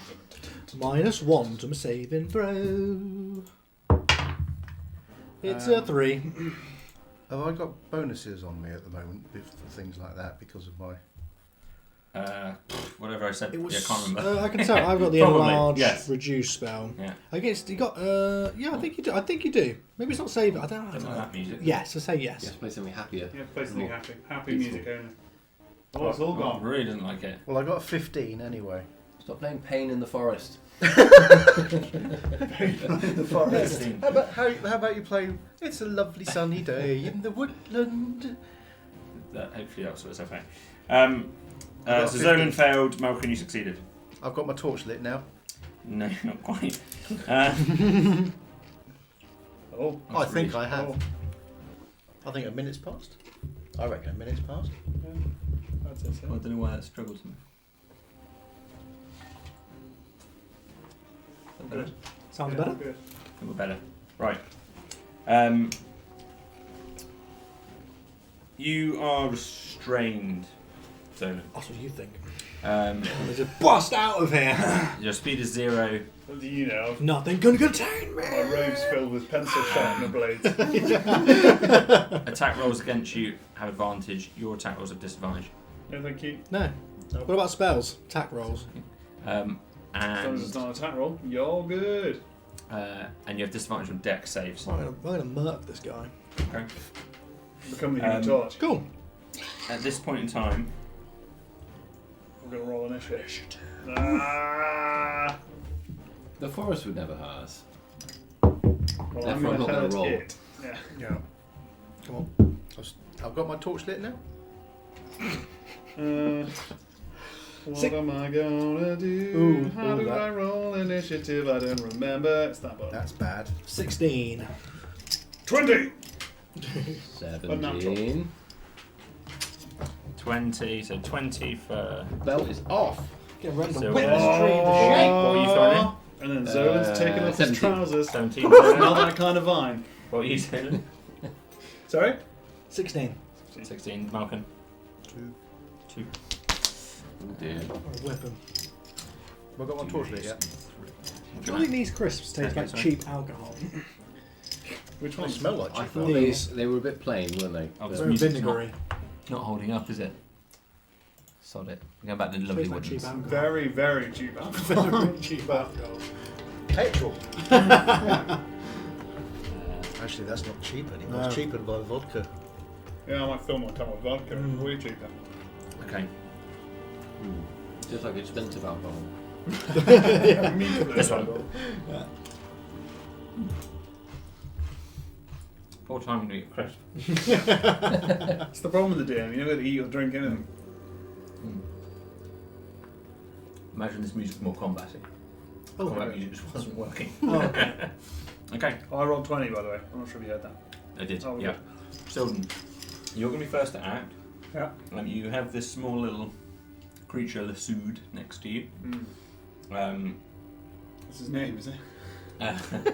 Speaker 2: -1 to my saving throw. It's a 3.
Speaker 4: Have I got bonuses on me at the moment for things like that because of my...
Speaker 1: Whatever I said,
Speaker 2: It was.
Speaker 1: yeah, I can't remember.
Speaker 2: I can tell. I've got the
Speaker 1: Probably,
Speaker 2: enlarge
Speaker 1: yes.
Speaker 2: reduce spell.
Speaker 1: Yeah.
Speaker 2: Against you got. Yeah, I think you do. I think you do. Maybe it's not save. I don't
Speaker 1: Doesn't
Speaker 2: know.
Speaker 1: that music?
Speaker 2: Yes, I say yes.
Speaker 6: Yes, play something happier.
Speaker 3: Yeah, play something
Speaker 6: More
Speaker 3: happy. Happy
Speaker 6: peaceful.
Speaker 3: music only. Oh, it's all
Speaker 1: Oh,
Speaker 3: gone.
Speaker 1: really doesn't like it.
Speaker 4: Well, I got a 15 anyway.
Speaker 6: Stop playing Pain in the Forest.
Speaker 4: The forest.
Speaker 1: 15.
Speaker 4: How about you play It's a Lovely Sunny Day in the Woodland?
Speaker 1: Hopefully that sorts itself out.
Speaker 4: got
Speaker 1: So
Speaker 4: 15.
Speaker 1: Zolan failed, Malkin, you succeeded.
Speaker 4: I've got my torch lit now.
Speaker 1: No, not quite.
Speaker 3: Oh,
Speaker 4: I think I have.
Speaker 3: oh.
Speaker 4: I think a minute's passed. I reckon a minute's passed.
Speaker 3: Yeah, that's it.
Speaker 1: I don't know why that struggled to me.
Speaker 3: Good.
Speaker 2: Sounds
Speaker 3: Yeah,
Speaker 2: better.
Speaker 3: good.
Speaker 1: We're better. Right. You are restrained, Zolan.
Speaker 2: That's what you think.
Speaker 1: Your
Speaker 2: Just bust out of here.
Speaker 1: speed is 0.
Speaker 3: What do you know?
Speaker 2: Nothing can contain me.
Speaker 3: My robe's filled with pencil sharpener blades.
Speaker 1: Attack rolls against you have advantage. Your attack rolls have disadvantage.
Speaker 3: Yeah, thank you.
Speaker 2: No. What about spells? Attack rolls.
Speaker 3: As long as it's not an attack roll, you're good.
Speaker 1: And you have disadvantage on deck saves.
Speaker 2: I'm gonna murk this guy.
Speaker 1: Okay.
Speaker 3: Become the human
Speaker 1: Um,
Speaker 3: torch.
Speaker 2: Cool.
Speaker 1: At this point in time,
Speaker 3: I'm gonna roll initiative. Ah!
Speaker 6: The forest would never hurt us.
Speaker 3: Well,
Speaker 6: Therefore,
Speaker 3: I'm
Speaker 6: I'm
Speaker 3: gonna
Speaker 6: not gonna
Speaker 3: hurt
Speaker 6: roll.
Speaker 3: it. Yeah.
Speaker 4: Yeah.
Speaker 2: Come on.
Speaker 4: I've got my torch lit now.
Speaker 3: What am I gonna do?
Speaker 4: Ooh,
Speaker 3: How do
Speaker 4: that-
Speaker 3: I roll initiative? I don't remember. It's that button.
Speaker 4: That's bad.
Speaker 2: 16.
Speaker 3: 20!
Speaker 6: 17.
Speaker 1: 20. So 20 for.
Speaker 6: Belt is off.
Speaker 2: Get ready to
Speaker 1: So,
Speaker 2: whip
Speaker 1: uh,
Speaker 2: this tree into shape.
Speaker 1: What were you throwing in?
Speaker 3: And then Zolan's taking off his
Speaker 6: 17.
Speaker 3: trousers.
Speaker 1: 17.
Speaker 3: Not
Speaker 1: Zolan.
Speaker 3: that kind of vine.
Speaker 1: What were you saying?
Speaker 3: Sorry?
Speaker 2: 16.
Speaker 1: 16. Malkin. 2.
Speaker 6: Oh dear.
Speaker 2: I'll whip him.
Speaker 4: Have I got my torch lit yet?
Speaker 2: Surely these crisps taste
Speaker 1: Okay,
Speaker 2: like
Speaker 1: sorry.
Speaker 2: cheap alcohol.
Speaker 3: Which
Speaker 4: They
Speaker 3: one?
Speaker 4: smell like
Speaker 6: I
Speaker 4: cheap.
Speaker 6: thought
Speaker 2: These.
Speaker 6: they were a bit plain, weren't they?
Speaker 1: Oh,
Speaker 6: The-
Speaker 2: Very
Speaker 1: music's
Speaker 2: vinegary.
Speaker 1: Not holding up, is it? Sod it. We're going back to the lovely
Speaker 2: Tastes like cheap
Speaker 1: woodlands.
Speaker 2: alcohol.
Speaker 3: Very, very cheap alcohol.
Speaker 2: Very cheap alcohol.
Speaker 4: Petrol.
Speaker 7: Actually, that's not cheap anymore.
Speaker 2: No.
Speaker 7: It's cheaper to buy vodka.
Speaker 3: Yeah, I might fill my time with vodka. It's way cheaper.
Speaker 1: Okay.
Speaker 6: Just like expensive alcohol.
Speaker 1: This one. Poor time to eat a crisp.
Speaker 3: That's the problem with the DM. You never eat or drink anything.
Speaker 1: Imagine this music's more combaty.
Speaker 2: Oh,
Speaker 1: Combat music just wasn't working.
Speaker 2: Oh, okay.
Speaker 1: Okay,
Speaker 3: I rolled 20, by the way. I'm not sure if you heard that.
Speaker 1: I did.
Speaker 3: Oh,
Speaker 1: Yeah. Silden, you're going to be first to act.
Speaker 3: Yeah.
Speaker 1: You have this small little creature, Lesude, next to you. Um,
Speaker 3: That's his name, is it?
Speaker 1: and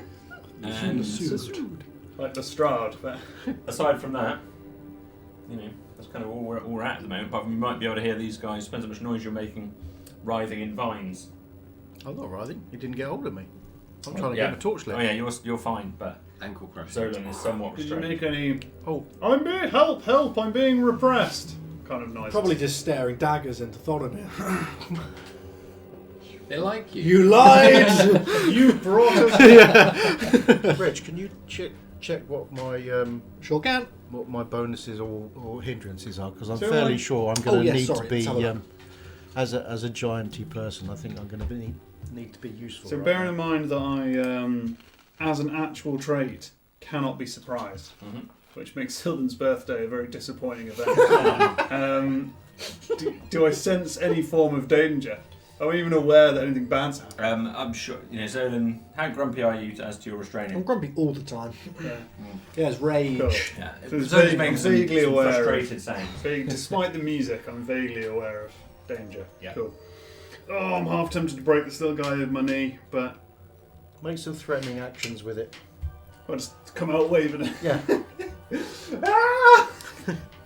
Speaker 3: Like Lestrade, but
Speaker 1: aside from that, that's kind of all we're at the moment. But you might be able to hear these guys. Depends how much noise you're making, writhing in vines.
Speaker 7: I'm not writhing. You didn't get hold of me. I'm trying to
Speaker 1: Yeah.
Speaker 7: get my torch lit.
Speaker 1: Oh yeah, you're fine, but
Speaker 6: Ankle crush.
Speaker 1: Zolan is somewhat
Speaker 3: did you
Speaker 1: restrained.
Speaker 3: make any
Speaker 7: Oh,
Speaker 3: help, I'm being repressed kind of noise?
Speaker 2: Probably just staring daggers into Thorinir.
Speaker 6: They like you.
Speaker 2: You lied!
Speaker 3: You brought us.
Speaker 7: Rich, can you check what my
Speaker 2: Sure can.
Speaker 7: what my bonuses or hindrances are? Because I'm
Speaker 3: So,
Speaker 7: fairly
Speaker 3: like-
Speaker 7: sure I'm going to
Speaker 2: yeah,
Speaker 7: need
Speaker 2: sorry,
Speaker 7: to be
Speaker 2: let's have a look.
Speaker 7: as a gianty person. I think I'm going to need to be useful.
Speaker 3: So
Speaker 7: right
Speaker 3: bearing
Speaker 7: now.
Speaker 3: in mind that I, as an actual trait, cannot be surprised, which makes Silden's birthday a very disappointing event. Do I sense any form of danger? Am I even aware that anything bad's happened?
Speaker 1: I'm sure, Zolan, how grumpy are you as to your
Speaker 2: I'm
Speaker 1: restraining?
Speaker 2: grumpy all the time.
Speaker 3: Yeah.
Speaker 2: Yeah, it's rage.
Speaker 3: Cool.
Speaker 1: Yeah,
Speaker 3: So it's
Speaker 1: Zolan's
Speaker 3: vague-
Speaker 1: making
Speaker 3: I'm
Speaker 1: some
Speaker 3: vaguely aware of-
Speaker 1: frustrated sounds.
Speaker 3: Despite the music, I'm vaguely aware of danger.
Speaker 1: Yeah.
Speaker 3: Cool. Oh, I'm half tempted to break the still guy with my knee, but
Speaker 7: Make some threatening actions with it.
Speaker 3: I'll just come out waving it.
Speaker 7: Yeah.
Speaker 3: Ah!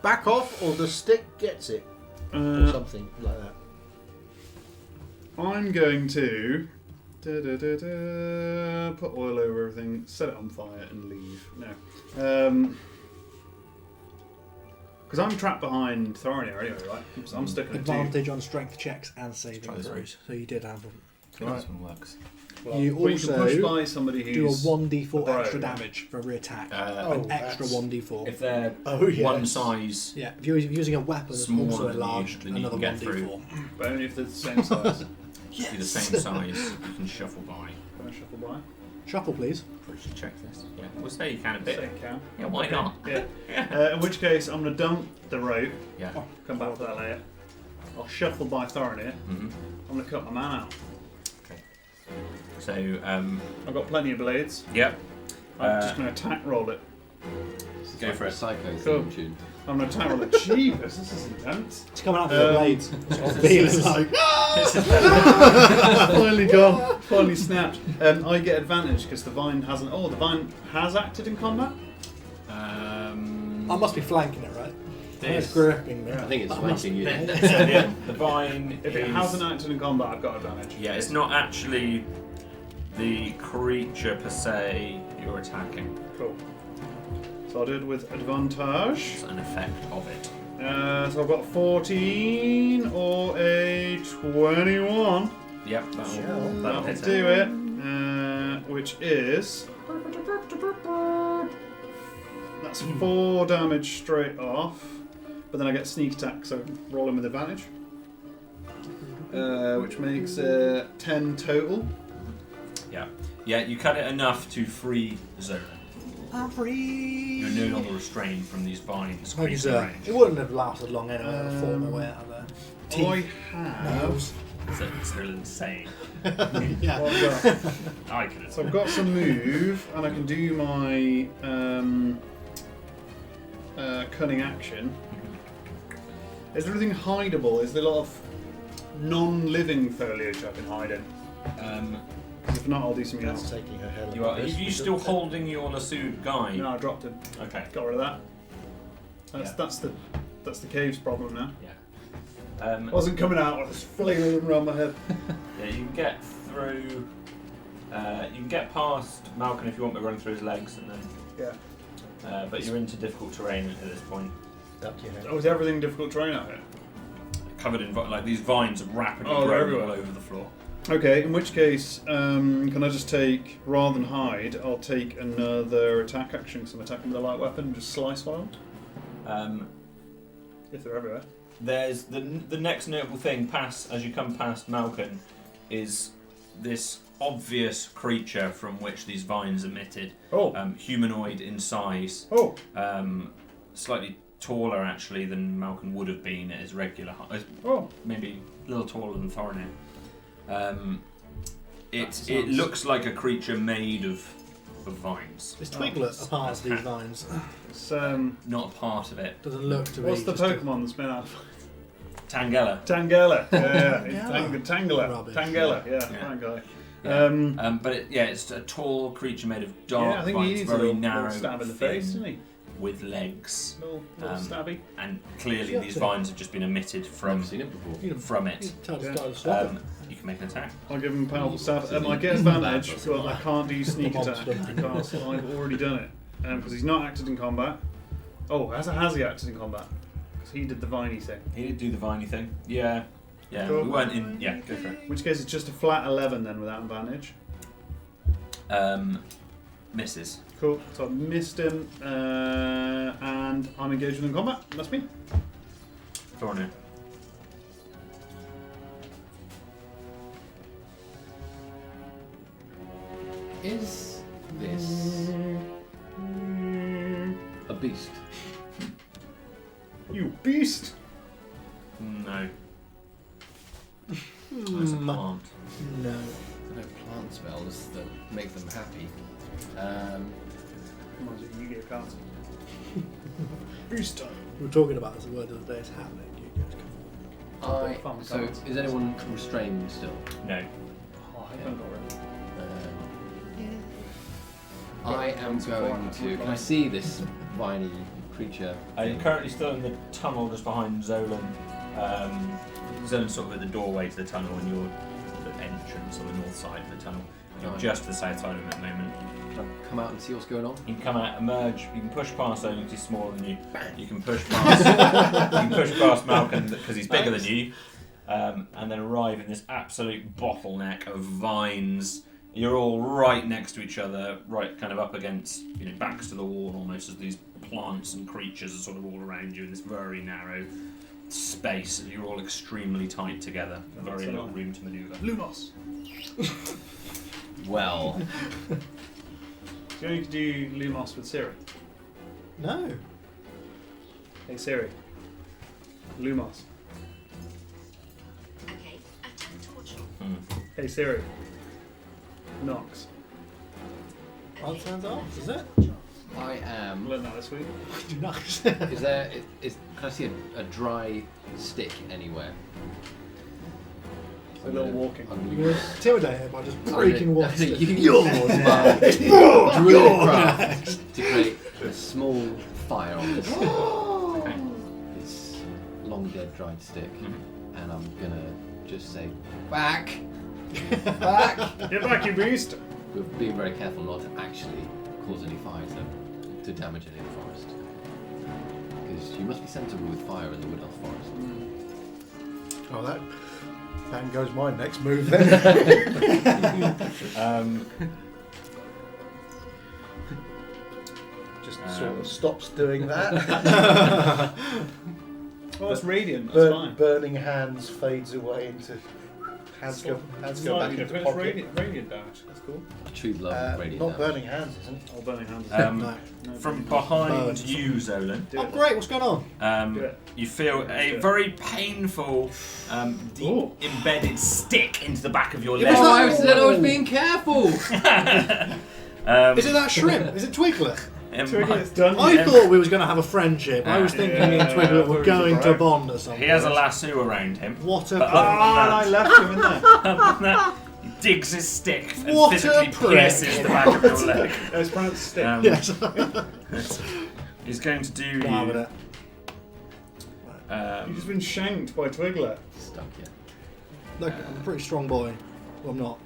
Speaker 7: Back off, or the stick gets it, or
Speaker 3: Uh,
Speaker 7: something like that.
Speaker 3: I'm going to put oil over everything, set it on fire, and leave. No. Because I'm trapped behind Thorinir anyway, right? So I'm stuck in a tube.
Speaker 2: Advantage on strength checks and saving
Speaker 1: Try this
Speaker 2: throws. So you did have them.
Speaker 1: Right. This one works.
Speaker 3: Well,
Speaker 2: You
Speaker 3: but can push
Speaker 2: also
Speaker 3: by somebody
Speaker 2: do a
Speaker 3: who's
Speaker 2: 1d4
Speaker 3: a
Speaker 2: extra
Speaker 3: bro.
Speaker 2: damage for every attack.
Speaker 1: Oh,
Speaker 2: An extra
Speaker 7: that's-
Speaker 2: 1d4.
Speaker 1: If they're
Speaker 7: Oh yeah.
Speaker 1: one size,
Speaker 2: Yeah, if you're using a weapon that's
Speaker 1: Smaller
Speaker 2: also
Speaker 1: than you,
Speaker 2: enlarged,
Speaker 1: then you
Speaker 2: another
Speaker 1: can get
Speaker 2: 1d4.
Speaker 3: but only if they're the same size.
Speaker 1: be the same size, you can shuffle by.
Speaker 3: Can I shuffle by?
Speaker 2: Shuffle, please.
Speaker 1: We should check this. Yeah, we'll say you can a bit.
Speaker 3: Say can.
Speaker 1: Yeah, why not?
Speaker 3: Yeah. In which case, I'm going to dump the rope.
Speaker 1: Yeah.
Speaker 3: Come back for that later. I'll shuffle by Thorinir.
Speaker 1: Mm-hmm.
Speaker 3: I'm going to cut my man out.
Speaker 1: So,
Speaker 3: I've got plenty of blades.
Speaker 1: yep.
Speaker 3: I'm just going to attack roll it.
Speaker 1: Go for it.
Speaker 6: Psycho
Speaker 3: Cool.
Speaker 6: theme tune.
Speaker 3: I'm going to attack roll it. Jeepers, this is intense.
Speaker 2: It's coming out with the blades. It's feeling like.
Speaker 3: Finally gone. Finally snapped. I get advantage because the vine hasn't. Oh, the vine has acted in combat?
Speaker 2: I must be flanking it, right?
Speaker 1: This-
Speaker 2: It's gripping me.
Speaker 6: I think it's flanking you.
Speaker 1: The vine
Speaker 3: If it
Speaker 1: is-
Speaker 3: hasn't acted in combat, I've got advantage.
Speaker 1: Yeah, it's not actually the creature per se you're attacking.
Speaker 3: Cool. So I'll do it with advantage.
Speaker 1: It's an effect of it.
Speaker 3: So I've got 14 or a 21.
Speaker 1: Yep, that'll
Speaker 3: That'll
Speaker 1: hit it.
Speaker 3: do it. Which is. That's 4 damage straight off. But then I get sneak attack, so rolling with advantage. Which makes 10 total.
Speaker 1: Yeah. Yeah, you cut it enough to free Zolan.
Speaker 2: I'm free.
Speaker 1: You're no longer restrained from these vines
Speaker 2: Thank you,
Speaker 1: creeping
Speaker 2: sir.
Speaker 1: range.
Speaker 2: It wouldn't have lasted long anyway. I'd have fought my way out of there.
Speaker 3: I have.
Speaker 1: So it's still insane.
Speaker 2: Yeah.
Speaker 3: Well, I've got-
Speaker 1: I could have.
Speaker 3: So I've got some move, and I can do my cunning action. Is there anything hideable? Is there a lot of non-living foliage I've been hiding? 'Cause if not, I'll do something
Speaker 7: That's
Speaker 3: else.
Speaker 7: taking her hell.
Speaker 1: You are you still holding your Lassud guy?
Speaker 3: No, I dropped him.
Speaker 1: Okay.
Speaker 3: Got rid of that.
Speaker 1: Yeah.
Speaker 3: That's the cave's problem now.
Speaker 1: Yeah.
Speaker 3: Wasn't coming out with this flailing around my head.
Speaker 1: Yeah, you can get through. You can get past Malcolm if you want to run through his legs, and then.
Speaker 3: Yeah.
Speaker 1: But you're into difficult terrain at this point.
Speaker 7: Duck your head.
Speaker 3: Oh, is everything difficult terrain out here?
Speaker 1: Covered in like these vines are rapidly
Speaker 3: Oh, they're
Speaker 1: growing
Speaker 3: everywhere.
Speaker 1: all over the floor.
Speaker 3: Okay, in which case, can I just take, rather than hide, I'll take another attack action because I'm attacking with a light weapon and just slice one. If they're everywhere.
Speaker 1: There's the next notable thing as you come past Malkin is this obvious creature from which these vines emitted. Humanoid in size. Slightly taller actually than Malkin would have been at his regular height. Maybe a little taller than Thorinir. It looks like a creature made of vines.
Speaker 2: Is Twiglet a part of these vines?
Speaker 3: It's
Speaker 1: not a part of it.
Speaker 2: Doesn't look to be.
Speaker 3: what's the Pokemon that's been out?
Speaker 1: Tangela.
Speaker 3: Tangela. Yeah.
Speaker 2: Tangela.
Speaker 3: Tangela. Yeah. That guy.
Speaker 1: But it's a tall creature made of dark
Speaker 3: I think
Speaker 1: vines,
Speaker 3: he needs
Speaker 1: very
Speaker 3: a
Speaker 1: narrow,
Speaker 3: little stab in the
Speaker 1: thin,
Speaker 3: face, doesn't he?
Speaker 1: with legs.
Speaker 3: Little stabby.
Speaker 1: And clearly these vines have just been emitted from
Speaker 6: I've seen it before.
Speaker 1: from it. You can make an attack.
Speaker 3: I'll give him a powerful stab. I get advantage, but I can't do sneak attack because I've already done it. Because he's not acted in combat. Oh, has he acted in combat? Because he did the viney thing.
Speaker 1: He did do the viney thing. Yeah.
Speaker 3: Cool.
Speaker 1: We weren't in. Yeah, go for it.
Speaker 3: In which case it's just a flat 11 then without advantage.
Speaker 1: Misses.
Speaker 3: Cool. So I've missed him, and I'm engaged with him in combat. That's me.
Speaker 1: Thorinir.
Speaker 6: Is this a beast?
Speaker 3: You beast!
Speaker 1: No. It's a plant.
Speaker 2: No.
Speaker 6: There are no plant spells that make them happy.
Speaker 3: You get a card. Beast time.
Speaker 2: We were talking about this word the other day. It's happening.
Speaker 6: So, is anyone restrained still?
Speaker 1: No.
Speaker 3: Oh, I haven't got rid.
Speaker 6: I am going to. Can I see this viney creature?
Speaker 1: You're currently still in the tunnel just behind Zolan. Zolan's sort of at the doorway to the tunnel, and you're at the entrance on the north side of the tunnel. You're just to the south side of him at the moment.
Speaker 6: Can I come out and see what's going on?
Speaker 1: You can come out, emerge. You can push past Zolan because he's smaller than you. You can push past Malcolm because he's bigger than you, and then arrive in this absolute bottleneck of vines. You're all right next to each other, right kind of up against, backs to the wall almost, as these plants and creatures are sort of all around you in this very narrow space. You're all extremely tight together. Very little room to manoeuvre.
Speaker 3: Lumos!
Speaker 6: Well.
Speaker 3: Do you do Lumos with Siri?
Speaker 2: No.
Speaker 3: Hey Siri. Lumos.
Speaker 5: Okay, attempt torture.
Speaker 3: Hey Siri. Nox.
Speaker 2: That sounds off, is it?
Speaker 6: I am.
Speaker 3: Learned that this week.
Speaker 2: Nice.
Speaker 6: Can I see a dry stick anywhere?
Speaker 3: A little walking.
Speaker 2: You're going to intimidate him by just breaking one stick.
Speaker 6: You can use my druid craft to create a small fire on this this long dead dried stick, and I'm gonna just say back.
Speaker 3: Get back, you beast!
Speaker 6: We're being very careful not to actually cause any fire to damage any of the forest. Because you must be sensible with fire in the Wood Elf Forest.
Speaker 4: Oh, that goes my next move then. Just sort of stops doing that.
Speaker 3: Oh, it's radiant, that's fine.
Speaker 4: Burning hands fades away into... Hands go back into the pocket.
Speaker 3: Radiant damage, that's cool.
Speaker 6: I truly love radiant
Speaker 4: Not
Speaker 6: damage.
Speaker 4: burning hands, isn't it?
Speaker 3: Oh, burning hands.
Speaker 2: No.
Speaker 1: From behind you, Zolan,
Speaker 2: Oh, great, what's going on?
Speaker 1: you feel a very painful, deep embedded stick into the back of your leg.
Speaker 6: Oh, I said I was being careful!
Speaker 2: Is it that shrimp? Is it Twiglet?
Speaker 3: Twiglet's done.
Speaker 2: I thought we was going to have a friendship. I was thinking me and Twiglet were going to bond or something.
Speaker 1: He has a lasso around him.
Speaker 2: What a
Speaker 1: But
Speaker 2: prick.
Speaker 3: I left him in there.
Speaker 1: Other than that, he digs his stick and
Speaker 2: What a
Speaker 1: physically
Speaker 2: prick.
Speaker 1: pierces the back of your leg.
Speaker 3: It's pronounced stick.
Speaker 2: Yes.
Speaker 1: He's going to do
Speaker 2: Nah, with it.
Speaker 3: You've just been shanked by Twiglet.
Speaker 6: Stuck, yeah.
Speaker 2: Look, I'm a pretty strong boy. Well, I'm not.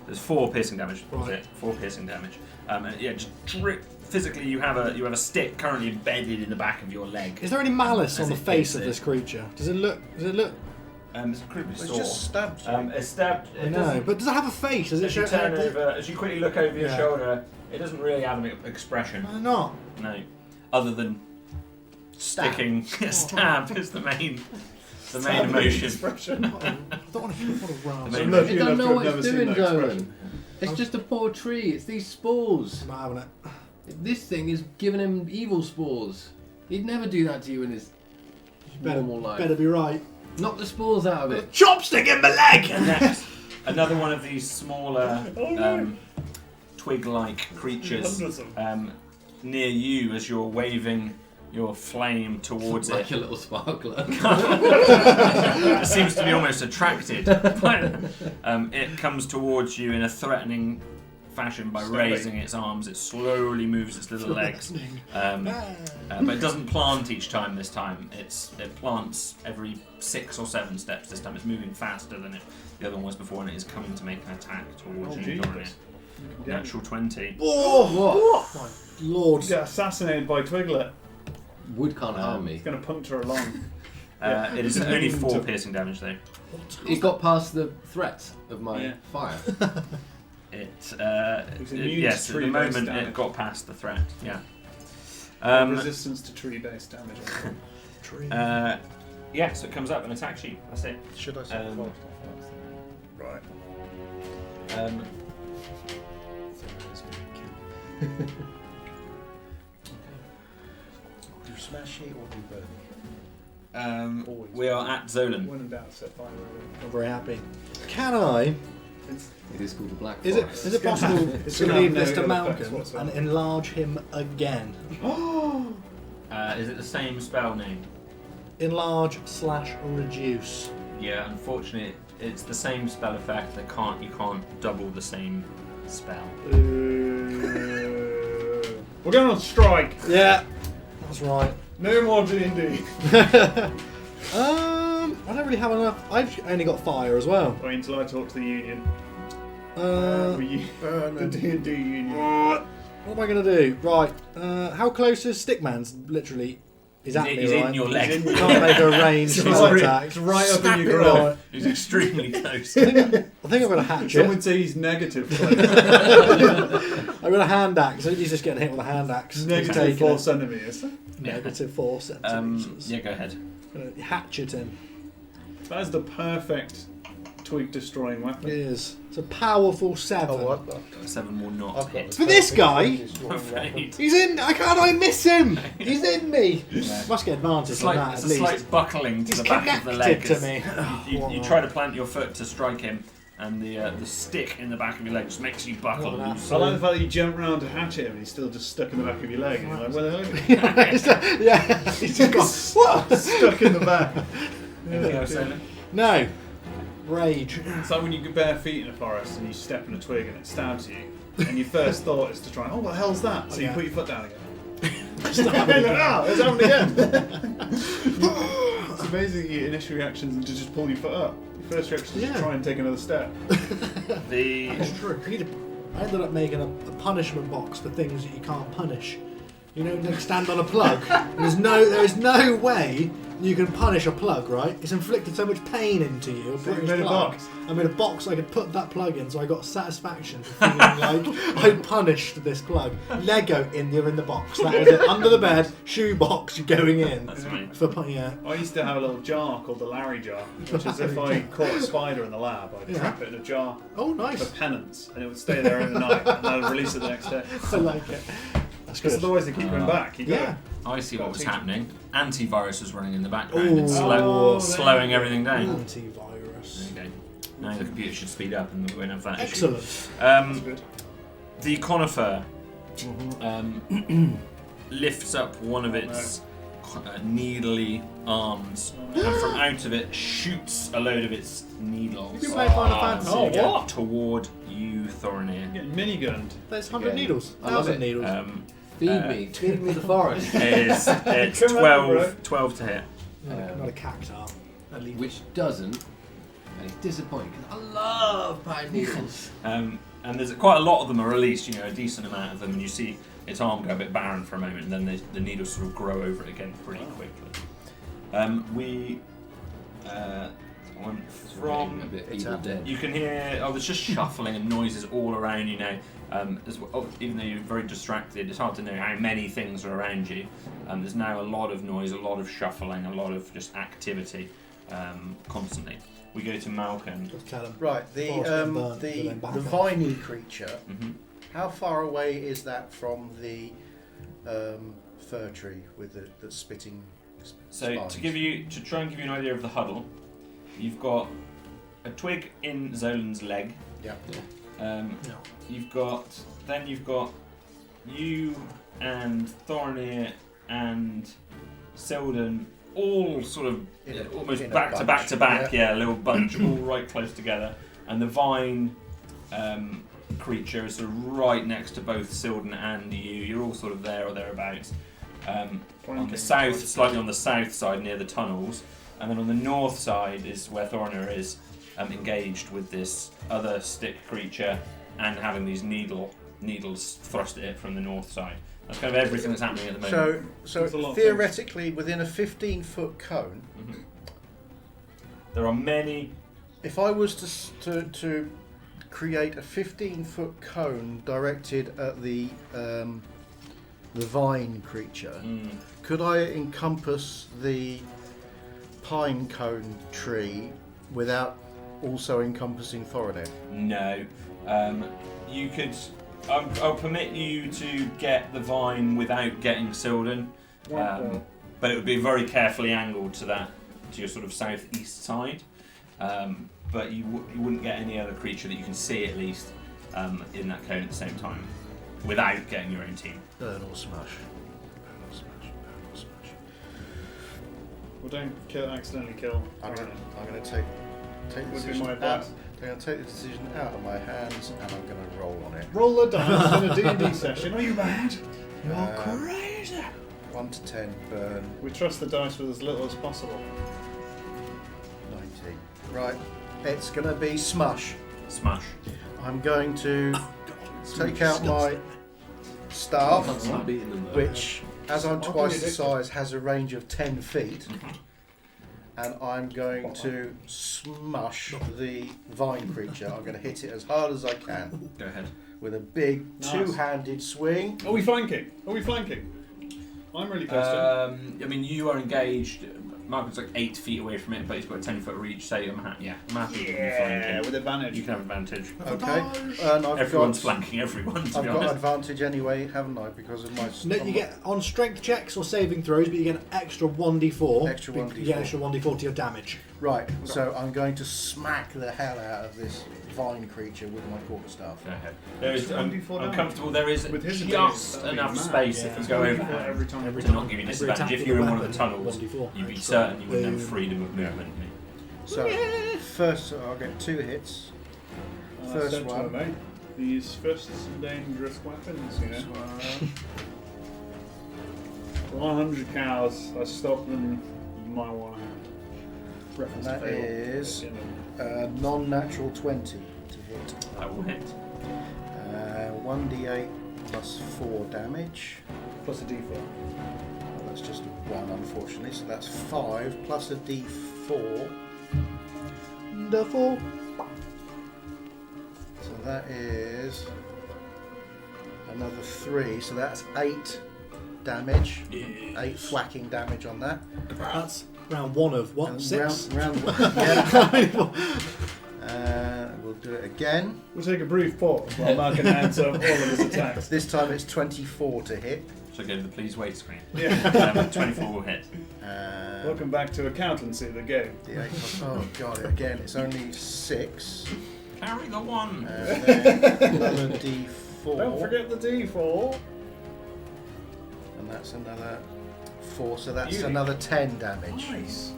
Speaker 1: There's 4 piercing damage. That's
Speaker 2: Right.
Speaker 1: it. 4 piercing damage. Just physically, you have a stick currently embedded in the back of your leg.
Speaker 2: Is there any malice
Speaker 1: As
Speaker 2: on the
Speaker 1: it
Speaker 2: face
Speaker 1: hits
Speaker 2: of
Speaker 1: it.
Speaker 2: this creature? Does it look
Speaker 1: It's incredibly
Speaker 4: It's
Speaker 1: sore.
Speaker 4: just stabbed you.
Speaker 1: It's stabbed.
Speaker 2: I know, but does it have a face? Does it
Speaker 1: As you
Speaker 2: show?
Speaker 1: turn over, as you quickly look over your
Speaker 2: Yeah.
Speaker 1: shoulder, it doesn't really have an expression.
Speaker 2: Why not?
Speaker 1: No, other than sticking. Stab is the main emotion.
Speaker 3: Expression.
Speaker 2: I don't want to put a
Speaker 1: The
Speaker 2: rasp.
Speaker 1: main
Speaker 3: I'm lucky
Speaker 6: You don't
Speaker 3: enough
Speaker 6: know
Speaker 3: to
Speaker 6: what
Speaker 3: have
Speaker 6: it's
Speaker 3: never
Speaker 6: doing,
Speaker 3: seen that
Speaker 6: Dolan.
Speaker 3: expression.
Speaker 6: It's just a poor tree. It's these spores.
Speaker 2: I'm not having it.
Speaker 6: This thing is giving him evil spores. He'd never do that to you in his normal life.
Speaker 2: Better be right.
Speaker 6: Knock the spores out of it.
Speaker 2: Chopstick in my leg!
Speaker 1: Next, another one of these smaller twig-like creatures
Speaker 3: Hundreds of them.
Speaker 1: near you as you're waving your flame towards
Speaker 6: Like
Speaker 1: it.
Speaker 6: a little sparkler.
Speaker 1: It seems to be almost attracted. It comes towards you in a threatening fashion by
Speaker 3: Stepping.
Speaker 1: raising its arms. It slowly moves its little legs, but it doesn't plant each time. This time, it plants every 6 or 7 steps. This time, it's moving faster than the other one was before, and it is coming to make an attack towards
Speaker 3: Oh,
Speaker 1: you.
Speaker 3: Jesus.
Speaker 1: Doran. Natural 20.
Speaker 2: Oh, my lord.
Speaker 3: You get assassinated by Twiglet.
Speaker 6: Wood can't harm me.
Speaker 3: It's going to puncture along.
Speaker 1: It is only 4 piercing damage though.
Speaker 6: It got past the threat of my
Speaker 3: Yeah.
Speaker 6: fire.
Speaker 1: Yes,
Speaker 3: immune
Speaker 1: at
Speaker 3: to
Speaker 1: the
Speaker 3: tree-based
Speaker 1: moment
Speaker 3: damage.
Speaker 1: it got past the threat. Yeah.
Speaker 3: Resistance to tree-based damage.
Speaker 2: Tree.
Speaker 1: Yeah, so it comes up and attacks you. That's it.
Speaker 4: Should I say
Speaker 3: Right.
Speaker 4: Do smashy or do burning? Always.
Speaker 1: We are at Zolan.
Speaker 3: When in doubt, set fire.
Speaker 2: I'm very happy. Can I?
Speaker 6: It is called the Black
Speaker 2: Is it
Speaker 6: Forest.
Speaker 2: is it possible
Speaker 3: it's
Speaker 2: to
Speaker 3: gonna
Speaker 2: leave
Speaker 3: have no
Speaker 2: Mr.
Speaker 3: ill
Speaker 2: Malcolm
Speaker 3: effects whatsoever.
Speaker 2: and enlarge him again?
Speaker 1: Is it the same spell name?
Speaker 2: Enlarge/reduce.
Speaker 1: Yeah, unfortunately, it's the same spell effect. You can't double the same spell.
Speaker 3: We're going on strike.
Speaker 2: Yeah, that's right.
Speaker 3: No more D&D.
Speaker 2: I don't really have enough. I've only got fire as well.
Speaker 3: Wait until I talk to the union.
Speaker 2: Uh,
Speaker 3: The D&D union.
Speaker 2: what am I going to do? Right. How close is Stickman's? Literally, he's at me,
Speaker 1: He's
Speaker 2: right?
Speaker 1: in your leg.
Speaker 3: He's in-
Speaker 2: Can't make a ranged
Speaker 3: It's right-
Speaker 2: attack.
Speaker 3: it's right up in
Speaker 2: Snap
Speaker 3: your
Speaker 2: it
Speaker 3: grill.
Speaker 2: right.
Speaker 1: He's extremely close.
Speaker 2: I think I'm going to hatchet.
Speaker 3: Some would say he's negative.
Speaker 2: I've got a hand axe. He's just getting hit with a hand axe. He's
Speaker 3: Negative
Speaker 2: taking
Speaker 3: 4
Speaker 2: it.
Speaker 3: centimetres.
Speaker 2: Negative 4 centimeters.
Speaker 1: Yeah, go ahead.
Speaker 2: Gonna hatchet him.
Speaker 3: That is the perfect twig destroying
Speaker 2: It
Speaker 3: weapon.
Speaker 2: is. It's a powerful 7.
Speaker 4: Oh, I've got,
Speaker 1: 7 will not
Speaker 4: I've got
Speaker 1: hit.
Speaker 4: the
Speaker 2: For this
Speaker 4: perfect
Speaker 2: guy?
Speaker 4: destroying
Speaker 1: I'm afraid.
Speaker 4: weapon.
Speaker 2: He's in. I miss him. He's in me.
Speaker 1: Yeah.
Speaker 2: Must get advantage
Speaker 1: It's
Speaker 2: from
Speaker 1: like
Speaker 2: that
Speaker 1: it's
Speaker 2: at
Speaker 1: a
Speaker 2: least.
Speaker 1: slight buckling to
Speaker 2: He's
Speaker 1: the back of the leg.
Speaker 2: connected to
Speaker 1: as
Speaker 2: me.
Speaker 1: You try to plant your foot to strike him, and the stick in the back of your leg just makes you buckle.
Speaker 2: What an
Speaker 1: loose.
Speaker 3: I like the fact that you jump round to hatch him and he's still just stuck in the back of your leg. And you're like, where the hell?
Speaker 2: Yeah, he's just got what?
Speaker 3: Stuck in the back.
Speaker 1: Anything else, Sailor?
Speaker 2: No. Rage.
Speaker 3: It's like when you get bare feet in a forest and you step on a twig and it stabs you, and your first thought is to try, oh, what the hell's that? So you
Speaker 2: Yeah.
Speaker 3: put your foot down again.
Speaker 2: Stop
Speaker 3: And
Speaker 2: it.
Speaker 3: then, ah, it's happened again. It's amazing that your initial reaction is to just pull your foot up. Your first reaction is
Speaker 2: Yeah.
Speaker 3: to try and take another step.
Speaker 1: The
Speaker 2: It's true. I ended up making a punishment box for things that you can't punish. You know, like stand on a plug. There is no way you can punish a plug, right? It's inflicted so much pain into you. A
Speaker 3: So you
Speaker 2: British
Speaker 3: made a
Speaker 2: plug.
Speaker 3: box.
Speaker 2: I made a box so I could put that plug in, so I got satisfaction for feeling like I punished this plug. Lego you're in the box. That was it. Under the bed, shoe box, you're going in.
Speaker 1: that's me.
Speaker 2: Yeah.
Speaker 3: I used to have a little jar called the Larry jar, which is if I caught a spider in the lab, I'd
Speaker 2: Yeah.
Speaker 3: trap it in a jar
Speaker 2: Oh,
Speaker 3: for
Speaker 2: nice.
Speaker 3: penance, and it would stay there overnight, and I'd release it the next day.
Speaker 2: I like it. That's
Speaker 3: Because
Speaker 2: good.
Speaker 3: otherwise they keep coming back. You
Speaker 2: Yeah.
Speaker 1: I see what was
Speaker 3: Teach 'em.
Speaker 1: happening. Antivirus was running in the background and
Speaker 2: Ooh.
Speaker 3: Oh,
Speaker 1: slowing everything down.
Speaker 2: Antivirus.
Speaker 1: There you go. Now the computer should speed up and we won't have that issue.
Speaker 2: Excellent.
Speaker 3: That's good.
Speaker 1: The conifer lifts up one of its needly arms, and from out of it shoots a load of its needles
Speaker 2: You can play Final Fantasy
Speaker 3: Oh,
Speaker 2: again.
Speaker 3: what?
Speaker 1: toward you, Thorinir.
Speaker 3: Getting minigunned.
Speaker 2: There's 100
Speaker 6: Again.
Speaker 2: needles.
Speaker 6: I love
Speaker 2: 1,000
Speaker 6: it.
Speaker 2: needles.
Speaker 6: Feed me the forest.
Speaker 1: It's
Speaker 3: Come on, bro.
Speaker 1: 12 to hit.
Speaker 2: Not a cactar. At least.
Speaker 6: Which doesn't, and it's disappointing because I love pine needles.
Speaker 1: And there's quite a lot of them are released, a decent amount of them, and you see its arm go a bit barren for a moment, and then the needles sort of grow over it again pretty quickly. one
Speaker 6: It's
Speaker 1: from.
Speaker 6: getting a bit
Speaker 4: It's
Speaker 6: Evil
Speaker 4: happening.
Speaker 6: Dead.
Speaker 1: You can hear, there's just shuffling and noises all around you now. Even though you're very distracted, it's hard to know how many things are around you. There's now a lot of noise, a lot of shuffling, a lot of just activity constantly. We go to Malcolm.
Speaker 2: Just tell them.
Speaker 4: Right,
Speaker 2: Forest and burnt, but then back
Speaker 4: the
Speaker 2: up.
Speaker 4: viney creature.
Speaker 1: Mm-hmm.
Speaker 4: How far away is that from the fir tree with the spitting?
Speaker 1: So
Speaker 4: spines?
Speaker 1: to try and give you an idea of the huddle, you've got a twig in Zolan's leg.
Speaker 4: Yeah.
Speaker 1: You've got you and Thornir and Selden all sort of almost
Speaker 4: in a
Speaker 1: back to
Speaker 4: bunch.
Speaker 1: back to back,
Speaker 4: Yeah.
Speaker 1: a little bunch, all right close together, and the vine creature is sort of right next to both Selden and you. You're all sort of there or thereabouts. On the south, slightly on the south side near the tunnels, and then on the north side is where Thornir is engaged with this other stick creature and having these needles thrust at it from the north side. That's kind of everything that's happening at the moment.
Speaker 4: So
Speaker 3: There's a lot of
Speaker 4: theoretically, within a 15-foot cone,
Speaker 1: Mhm. There are many.
Speaker 4: if I was to create a 15-foot cone directed at the vine creature, could I encompass the pine cone tree without also encompassing Thorinir?
Speaker 1: No. You could. I'll permit you to get the vine without getting Selden, but it would be very carefully angled to your sort of southeast side. But you wouldn't get any other creature that you can see at least in that cone at the same time, without getting your own team.
Speaker 4: Burn or smash. Burn or smash. Burn or smash.
Speaker 3: Well, don't accidentally kill.
Speaker 4: I'm going to take the
Speaker 3: Would be
Speaker 4: decision
Speaker 3: my
Speaker 4: out.
Speaker 3: advice.
Speaker 4: I'm going to take the decision out of my hands and I'm going to roll on it.
Speaker 3: Roll the dice in a D&D session. Are you mad?
Speaker 2: You're crazy.
Speaker 4: 1 to 10, burn,
Speaker 3: We trust the dice with as little as possible.
Speaker 4: 19. Right, it's going to be smush.
Speaker 1: Smash.
Speaker 4: I'm going to take out my staff,
Speaker 6: Can't stop beating them though.
Speaker 4: which, as I'm
Speaker 3: I'll
Speaker 4: twice
Speaker 3: do
Speaker 4: the
Speaker 3: it.
Speaker 4: size, has a range of 10 feet. And I'm going to smush the vine creature. I'm going to hit it as hard as I can
Speaker 1: Go ahead.
Speaker 4: with a big
Speaker 3: Nice.
Speaker 4: two-handed swing.
Speaker 3: Are we flanking? I'm really close to him.
Speaker 1: I mean, you are engaged. Margaret's like 8 feet away from it, but he's got a 10-foot reach. So I'm happy with you flanking.
Speaker 3: With advantage.
Speaker 1: You can have advantage.
Speaker 4: Okay, and I've
Speaker 1: Everyone's
Speaker 4: got
Speaker 1: flanking everyone, to
Speaker 4: I've
Speaker 1: be
Speaker 4: got
Speaker 1: honest.
Speaker 4: advantage anyway, haven't I? Because of my.
Speaker 2: No, you get on strength checks or saving throws, but you get an extra 1d4.
Speaker 4: Extra
Speaker 2: You
Speaker 4: 1d4.
Speaker 2: get an extra 1d4 to your damage.
Speaker 4: Right, so I'm going to smack the hell out of this vine creature with my quarterstaff.
Speaker 1: Go ahead. There is,
Speaker 3: It's 1d4
Speaker 1: I'm
Speaker 3: damage.
Speaker 1: comfortable. There is
Speaker 3: With his
Speaker 1: just
Speaker 3: advantage, that'd be
Speaker 1: enough
Speaker 3: mad.
Speaker 1: space
Speaker 2: Yeah.
Speaker 1: if you go over
Speaker 3: Every
Speaker 1: every
Speaker 3: time.
Speaker 2: Every
Speaker 1: to
Speaker 2: time.
Speaker 1: not give you
Speaker 2: Every
Speaker 1: disadvantage.
Speaker 2: attack
Speaker 1: If
Speaker 2: with
Speaker 1: you're
Speaker 2: a
Speaker 1: in one of the
Speaker 2: weapon,
Speaker 1: tunnels,
Speaker 2: 1d4.
Speaker 1: you'd be
Speaker 4: Right.
Speaker 1: certain you wouldn't have
Speaker 2: Boom.
Speaker 1: freedom of movement.
Speaker 4: So first, I'll get 2 hits. First
Speaker 3: Said to
Speaker 4: one.
Speaker 3: him, mate, these fists are dangerous weapons, you know.
Speaker 4: This one.
Speaker 3: 100 cows. I stop them. You might want to. Reference
Speaker 4: That
Speaker 3: to Fable.
Speaker 4: is
Speaker 3: You know.
Speaker 4: a non-natural 20 to hit.
Speaker 1: That will hit.
Speaker 4: 1d8 plus 4 damage.
Speaker 3: Plus a d4.
Speaker 4: Well, that's just a 1, unfortunately. So that's 5 plus a d4.
Speaker 2: Wonderful.
Speaker 4: So that is another 3. So that's 8 damage. 8 thwacking damage on that.
Speaker 2: That's round 1 of what?
Speaker 4: And
Speaker 2: 6?
Speaker 4: Round 1. Yeah. We'll do it again.
Speaker 3: We'll take a brief pause while Mark can answer all of his attacks.
Speaker 4: This time it's 24 to hit.
Speaker 1: So go to the please wait screen.
Speaker 3: Yeah.
Speaker 1: 24 will hit.
Speaker 3: Welcome back to accountancy, the game.
Speaker 4: D8 plus, oh god, again it's only 6.
Speaker 1: Carry the 1.
Speaker 4: And then another d4.
Speaker 3: Don't forget the d4.
Speaker 4: And that's another 4, so that's
Speaker 3: Beauty.
Speaker 4: another 10 damage.
Speaker 3: Nice.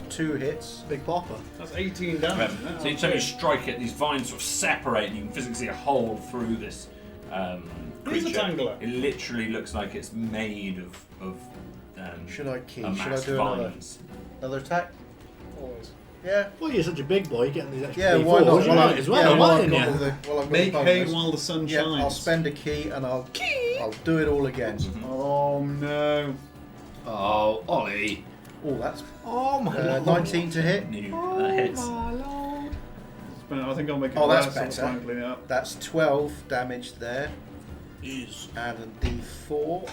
Speaker 4: 2 hits.
Speaker 2: Big popper.
Speaker 3: That's 18 damage.
Speaker 1: So each time you strike it, these vines sort of separate, and you can physically see a hole through this
Speaker 3: He's a
Speaker 1: creature.
Speaker 3: tangler.
Speaker 1: It literally looks like it's made of
Speaker 4: Should I key? Should I
Speaker 1: amassed
Speaker 4: do
Speaker 1: vines.
Speaker 4: another attack?
Speaker 3: Always.
Speaker 4: Yeah.
Speaker 2: Well, you're such a big boy, getting these extra
Speaker 4: Yeah,
Speaker 2: D4s.
Speaker 4: why not?
Speaker 2: You might as well,
Speaker 4: while I've
Speaker 2: mightn't
Speaker 4: got
Speaker 2: you?
Speaker 4: all the, while I've got
Speaker 3: Make
Speaker 4: the
Speaker 3: hay
Speaker 4: bonus.
Speaker 3: while the sun
Speaker 4: Yeah,
Speaker 3: shines.
Speaker 4: I'll spend a key and I'll do it all again.
Speaker 3: Oh no.
Speaker 6: Oh, Ollie.
Speaker 4: Oh, that's
Speaker 2: Oh my lord.
Speaker 4: 19 to hit.
Speaker 1: That hits.
Speaker 2: my lord.
Speaker 3: I think I'll make it
Speaker 4: Oh, that's
Speaker 3: worse. I'll
Speaker 4: better.
Speaker 3: try and clean it up.
Speaker 4: That's 12 damage there.
Speaker 2: Is.
Speaker 4: And a D4.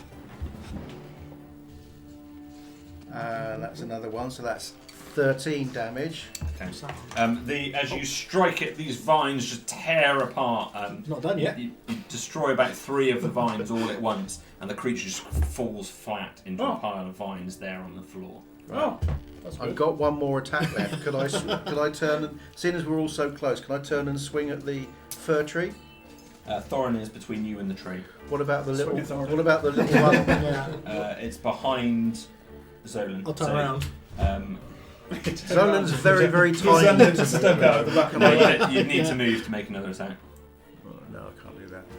Speaker 4: And that's another one, so that's 13 damage.
Speaker 1: Okay. As you strike it, these vines just tear apart.
Speaker 2: Not done yet.
Speaker 1: You destroy about 3 of the vines all at once, and the creature just falls flat into a pile of vines there on the floor.
Speaker 3: Oh, that's
Speaker 4: I've
Speaker 3: good.
Speaker 4: got one more attack left. Could I turn and, seeing as we're all so close, can I turn and swing at the fir tree?
Speaker 1: Thorin is between you and the tree.
Speaker 4: What about the little?
Speaker 3: Swing at Thorin.
Speaker 4: What about the little one?
Speaker 2: Yeah.
Speaker 1: It's behind Zolan.
Speaker 2: I'll turn around.
Speaker 4: Zolan's very, very tiny.
Speaker 3: Zolan's just stuck out at the back of my head.
Speaker 1: No, you need to move to make another attack.
Speaker 4: Oh, no, I can't do that.
Speaker 3: I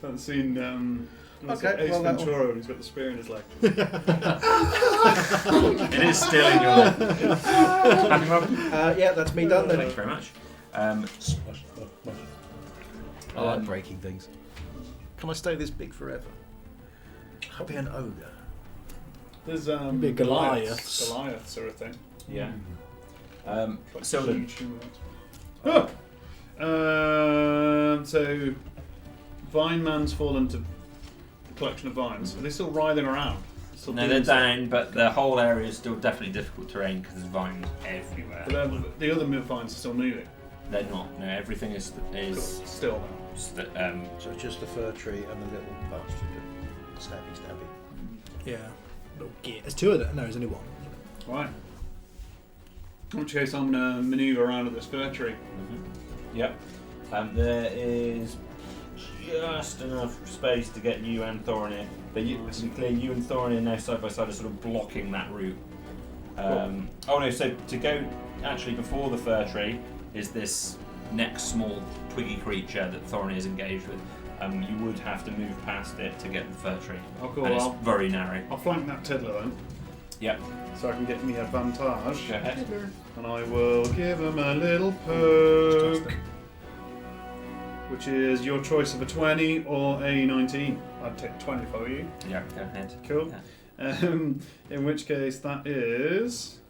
Speaker 3: haven't seen
Speaker 4: Okay,
Speaker 3: Ace
Speaker 4: well, that
Speaker 3: Ventura when he's got the spear in his leg.
Speaker 1: It is still in your leg. Happy, Rob?
Speaker 4: Yeah, that's me done
Speaker 1: Thank
Speaker 4: then.
Speaker 1: you very much.
Speaker 7: I like breaking things. Can I stay this big forever? I'll be an ogre.
Speaker 3: There's
Speaker 2: Be a Goliaths.
Speaker 3: Goliath sort of thing.
Speaker 1: Yeah.
Speaker 3: Like
Speaker 1: Sildon.
Speaker 3: huge humanoids. So Vine Man's fallen to a collection of vines. Are they still writhing around? Still
Speaker 1: No,
Speaker 3: doing
Speaker 1: they're
Speaker 3: stuff?
Speaker 1: down, but the whole area is still definitely difficult terrain because there's vines everywhere.
Speaker 3: But the other vines are still moving.
Speaker 1: They're not. No, everything is
Speaker 3: Still.
Speaker 4: So it's just the fir tree and the little bastard. Stabby.
Speaker 2: Yeah. Little gear. There's 2 of them. No, there's only 1.
Speaker 3: Right. In which case I'm going to manoeuvre around at this fir tree.
Speaker 1: Yep. There is just enough space to get you and Thorin in. But to be clear, you and Thorin are now side by side are sort of blocking that route. Oh no, so to go actually before the fir tree is this next small twiggy creature that Thorin is engaged with. You would have to move past it to get the fir tree.
Speaker 3: Oh, cool.
Speaker 1: And it's very narrow.
Speaker 3: I'll flank that Tiddler then,
Speaker 1: Yep.
Speaker 3: so I can get me advantage.
Speaker 1: Go ahead.
Speaker 3: And I will give him a little poke, which is your choice of a 20 or a 19. I'd take 20 if I were you.
Speaker 1: Yeah, go ahead.
Speaker 3: Cool. In which case that is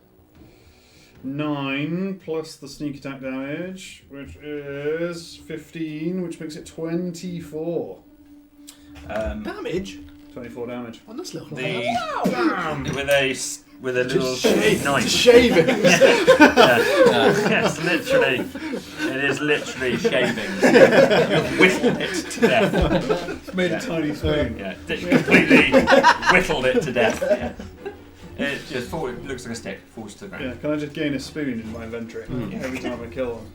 Speaker 3: 9 plus the sneak attack damage, which is 15, which makes it 24.
Speaker 2: Damage?
Speaker 3: 24 damage.
Speaker 2: On this little
Speaker 1: With a little knife.
Speaker 2: Shaving.
Speaker 1: Yes, literally. It is literally shaving. You've whittled it to death.
Speaker 3: Made a tiny spoon.
Speaker 1: Yeah, completely whittled it to death. Yeah. It just it looks like a stick, falls to the ground.
Speaker 3: Yeah, can I just gain a spoon in my inventory every time I kill one?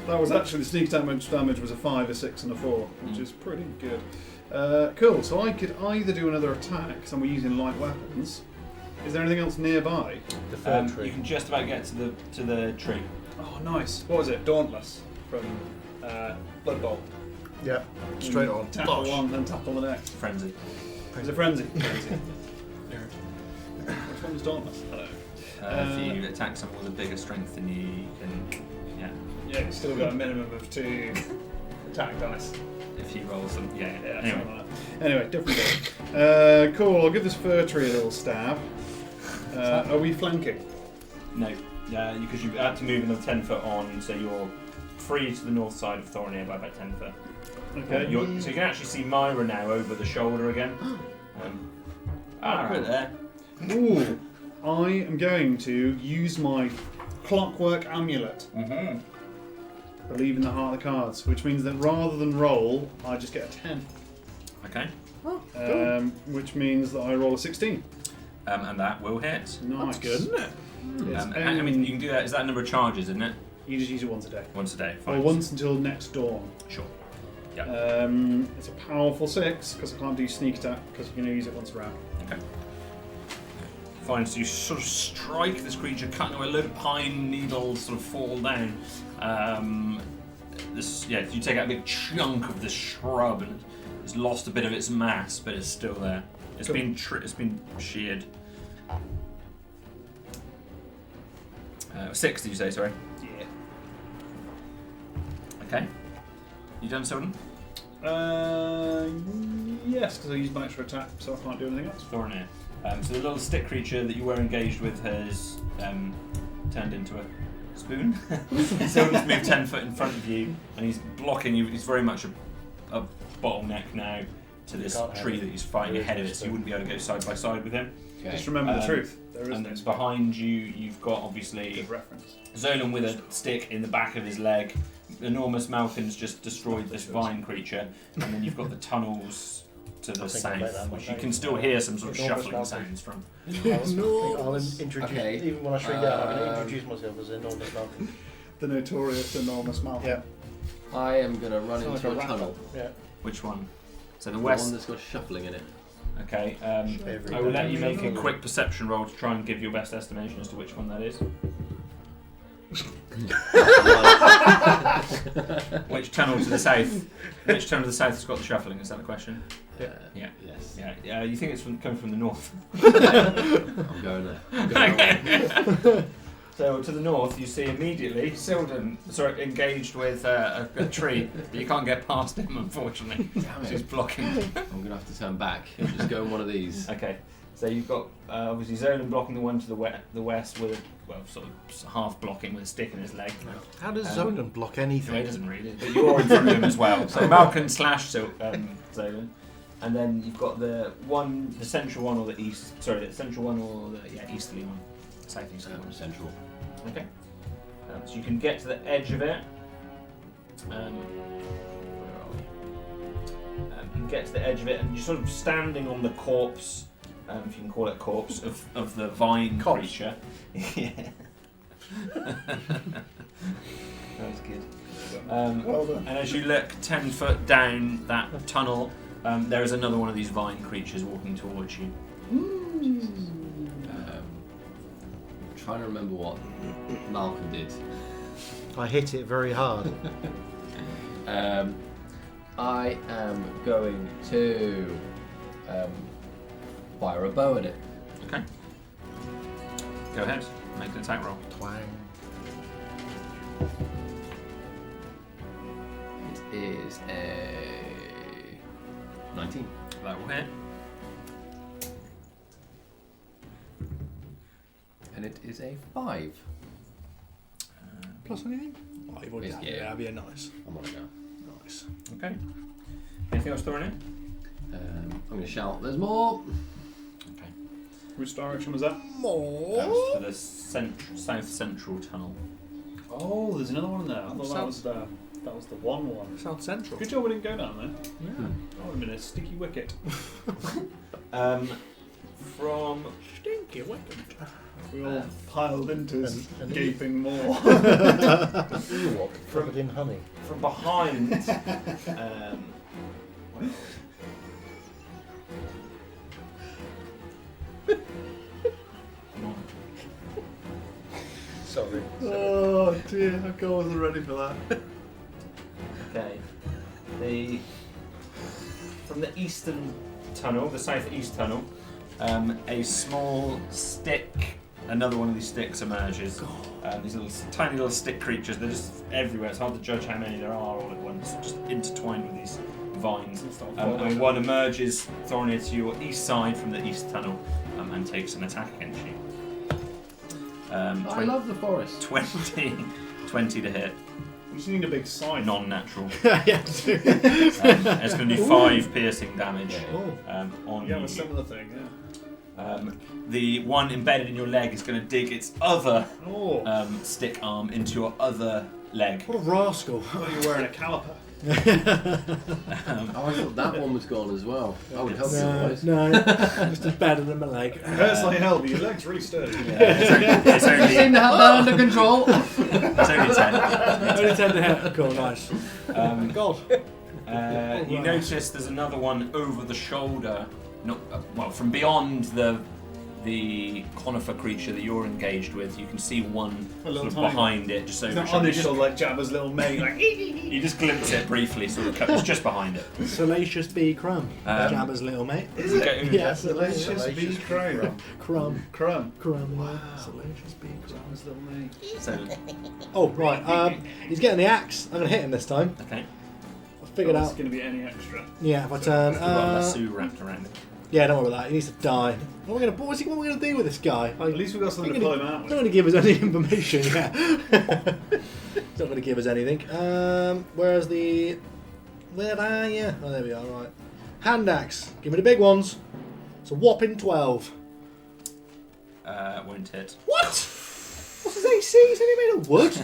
Speaker 3: That was actually the sneak damage was a 5, a 6, and a 4, which is pretty good. Cool. So I could either do another attack, because I'm using light weapons. Is there anything else nearby?
Speaker 4: The fir tree.
Speaker 1: You can just about get to the tree.
Speaker 3: Oh, nice. What was it? Dauntless from Blood Bowl.
Speaker 4: Yeah, straight on.
Speaker 3: Tackle one, then tackle the next.
Speaker 1: Frenzy.
Speaker 3: Is it Frenzy? Which one was Dauntless? I don't know.
Speaker 1: If you attack someone with a bigger strength than you can,
Speaker 3: Yeah, you've still got a minimum of 2 attack dice.
Speaker 1: if you roll some,
Speaker 3: Yeah,
Speaker 1: Anyway,
Speaker 3: something like that. Anyway, different game. Cool, I'll give this fir tree a little stab. Are we flanking?
Speaker 1: no, because you had to move another 10 foot on, so you're free to the north side of Thornia by about 10 foot.
Speaker 3: Okay.
Speaker 1: So you can actually see Myra now over the shoulder again. Right there.
Speaker 3: Ooh, I am going to use my clockwork amulet.
Speaker 1: Mm-hmm.
Speaker 3: Believe in the heart of the cards, which means that rather than roll, I just get a 10.
Speaker 1: Okay.
Speaker 3: Which means that I roll a 16.
Speaker 1: And that will hit.
Speaker 3: Nice.
Speaker 2: That's good, isn't it?
Speaker 1: I mean, you can do that. Is that a number of charges, isn't it?
Speaker 3: You just use it once a day.
Speaker 1: Once a day.
Speaker 3: Or
Speaker 1: Fine.
Speaker 3: once until next dawn.
Speaker 1: Sure. Yeah.
Speaker 3: It's a powerful 6 because I can't do sneak attack because you can only use it once a round.
Speaker 1: Okay. Fine. So you sort of strike this creature, cutting away a load of pine needles, sort of fall down. You take out a big chunk of this shrub, and it's lost a bit of its mass, but it's still there. It's
Speaker 3: Cool.
Speaker 1: been sheared. 6, did you say? Sorry.
Speaker 3: Yeah.
Speaker 1: Okay. You done, Sildon?
Speaker 3: Yes, because I used my extra attack, so I can't do anything else.
Speaker 1: Thornair. So the little stick creature that you were engaged with has turned into a spoon. So he's moved 10 foot in front of you, and he's blocking you. He's very much a bottleneck now to this tree that he's fighting ahead of it, so you wouldn't be able to go side by side with him.
Speaker 3: Okay. Just remember the truth. There is
Speaker 1: and
Speaker 3: no
Speaker 1: then behind you, you've got obviously Zolan with a stick in the back of his leg. Enormous Malkin's just destroyed this vine creature, and then you've got the tunnels to the south, which you can still hear some sort of shuffling sounds from.
Speaker 4: I'll introduce, even when I shrink down, I'm going to introduce myself as Enormous Malkin.
Speaker 3: The notorious Enormous Malkin.
Speaker 4: Yeah.
Speaker 6: I am going to run into a tunnel.
Speaker 4: Yeah.
Speaker 1: Which one? So the
Speaker 6: one
Speaker 1: west.
Speaker 6: that's got shuffling in it.
Speaker 1: Okay. I will let you make a quick perception roll to try and give your best estimation as to which one that is. Which tunnel to the south? Which tunnel to the south has got the shuffling? Is that the question?
Speaker 6: Yeah.
Speaker 1: Yes. Yeah. You think it's coming from the north?
Speaker 6: I'm going there. I'm going
Speaker 1: okay. So to the north, you see immediately Sildon, engaged with a tree, but you can't get past him, unfortunately.
Speaker 6: Damn it.
Speaker 1: He's blocking.
Speaker 6: I'm going to have to turn back and just go in one of these.
Speaker 1: Okay. So you've got obviously Zolan blocking the one to the west with sort of half blocking with a stick in his leg.
Speaker 7: How does Zolan block anything?
Speaker 1: No, he doesn't really, but you're in front of him as well. So Malkin / Zolan, and then you've got the central one or the east. Sorry, the central one or the easterly one, southeasterly one.
Speaker 6: Central.
Speaker 1: Okay. So you can get to the edge of it. Where are we? You can get to the edge of it, and you're sort of standing on the corpse. If you can call it a corpse, of the vine creature. Yeah. That was good.
Speaker 3: Well done.
Speaker 1: And as you look 10 foot down that tunnel, there is another one of these vine creatures walking towards you.
Speaker 6: Trying to remember what Malcolm did.
Speaker 7: I hit it very hard.
Speaker 6: I am going to fire a bow at it.
Speaker 1: Okay. Go ahead. Make an attack roll.
Speaker 7: Twang.
Speaker 6: It is a 19.
Speaker 1: That will hit.
Speaker 6: And it is a 5.
Speaker 2: Plus anything? Oh, you've already done it.
Speaker 6: Yeah.
Speaker 2: That'd be a nice.
Speaker 6: I'm on it now.
Speaker 2: Nice.
Speaker 1: Okay. Anything else thrown in?
Speaker 6: I'm going to shout, there's more!
Speaker 1: Okay.
Speaker 3: Which direction was that?
Speaker 1: That was for the south central tunnel.
Speaker 3: Oh, there's another one in there. I thought that was the one.
Speaker 2: South Central.
Speaker 3: Good job we didn't go down there.
Speaker 1: Yeah.
Speaker 3: That would have been a sticky wicket.
Speaker 1: From
Speaker 2: Stinky wicked.
Speaker 3: We all piled into his
Speaker 4: And
Speaker 3: gaping maw.
Speaker 4: Ewok covered in honey.
Speaker 1: from behind.
Speaker 4: Sorry.
Speaker 7: Oh dear, I wasn't ready for that.
Speaker 1: Okay. From the eastern tunnel, the southeast tunnel, a small stick, another one of these sticks emerges. These tiny little stick creatures, they're just everywhere. It's hard to judge how many there are all at once, just intertwined with these vines. And one emerges, Thorinir, to your east side from the east tunnel, and takes an attack against you.
Speaker 6: I love the forest.
Speaker 1: 20 to hit.
Speaker 3: We just need a big sign.
Speaker 1: Non-natural.
Speaker 2: Yes.
Speaker 1: It's going to do 5 piercing damage on
Speaker 3: You have
Speaker 1: you.
Speaker 3: a similar thing, yeah.
Speaker 1: The one embedded in your leg is going to dig its other
Speaker 3: Oh,
Speaker 1: stick arm into your other leg.
Speaker 2: What a rascal.
Speaker 3: I thought you were wearing a caliper.
Speaker 6: Oh, I thought that one was gone as well. I would help you otherwise.
Speaker 2: No, just as bad as my leg.
Speaker 3: It hurts like hell, but your leg's really sturdy.
Speaker 1: It's
Speaker 6: You
Speaker 1: only
Speaker 6: seem to have that under control.
Speaker 1: it's only 10.
Speaker 2: Only 10 to hit. Cool, nice. God.
Speaker 1: You notice there's another one over the shoulder, from beyond the conifer creature that you're engaged with. You can see one sort of
Speaker 3: tiny
Speaker 1: behind it, just over
Speaker 3: It's
Speaker 1: your
Speaker 3: not
Speaker 1: shoulder.
Speaker 3: unusual like Jabba's little mate. Like,
Speaker 1: You just glimpse it briefly, sort of. It's just behind it.
Speaker 2: Salacious Bee Crumb. Jabba's little mate.
Speaker 3: is it?
Speaker 1: Okay,
Speaker 2: Yeah,
Speaker 3: Salacious Bee Crumb.
Speaker 2: Crumb.
Speaker 3: Crumb.
Speaker 2: Crumb. Wow. Salacious Bee Crumb.
Speaker 3: Jabba's little mate.
Speaker 1: So,
Speaker 2: Oh, right. He's getting the axe. I'm going to hit him this time.
Speaker 1: okay.
Speaker 2: I figured
Speaker 3: It's
Speaker 2: out.
Speaker 3: going to be any extra.
Speaker 2: Yeah, if I turn.
Speaker 1: We've got a lasso wrapped around it.
Speaker 2: Yeah, don't worry about that. He needs to die. What are we gonna do with this guy?
Speaker 3: At least we've got something to pull him out
Speaker 2: He's
Speaker 3: with.
Speaker 2: not going to give us any information. Yeah. He's not going to give us anything. Where are you? Oh, there we are. Right. Hand axe. Give me the big ones. It's a whopping 12.
Speaker 1: Won't hit.
Speaker 2: What? What's his AC? He's only made of wood.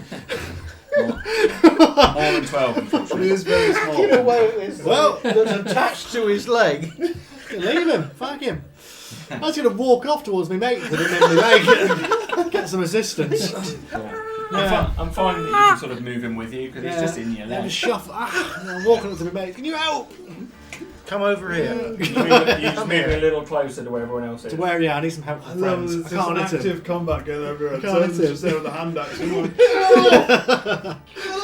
Speaker 1: More than 12, unfortunately.
Speaker 3: It is very small.
Speaker 4: Give away with this.
Speaker 2: Well-
Speaker 4: That's attached to his leg.
Speaker 2: Leave him. Fuck him. I was going to walk off towards my mate to my leg and get some assistance.
Speaker 1: I'm fine that you can sort of move him with you because he's just in your
Speaker 2: And
Speaker 1: leg.
Speaker 2: just shuffle. I'm walking up to my mate. Can you help?
Speaker 4: Come over here.
Speaker 1: You just move a little closer to where everyone else is.
Speaker 2: To where? Yeah, I need some help from friends. I can't hit him.
Speaker 3: active combat going everywhere.
Speaker 2: I can't hit him.
Speaker 3: Just there with the hand axe.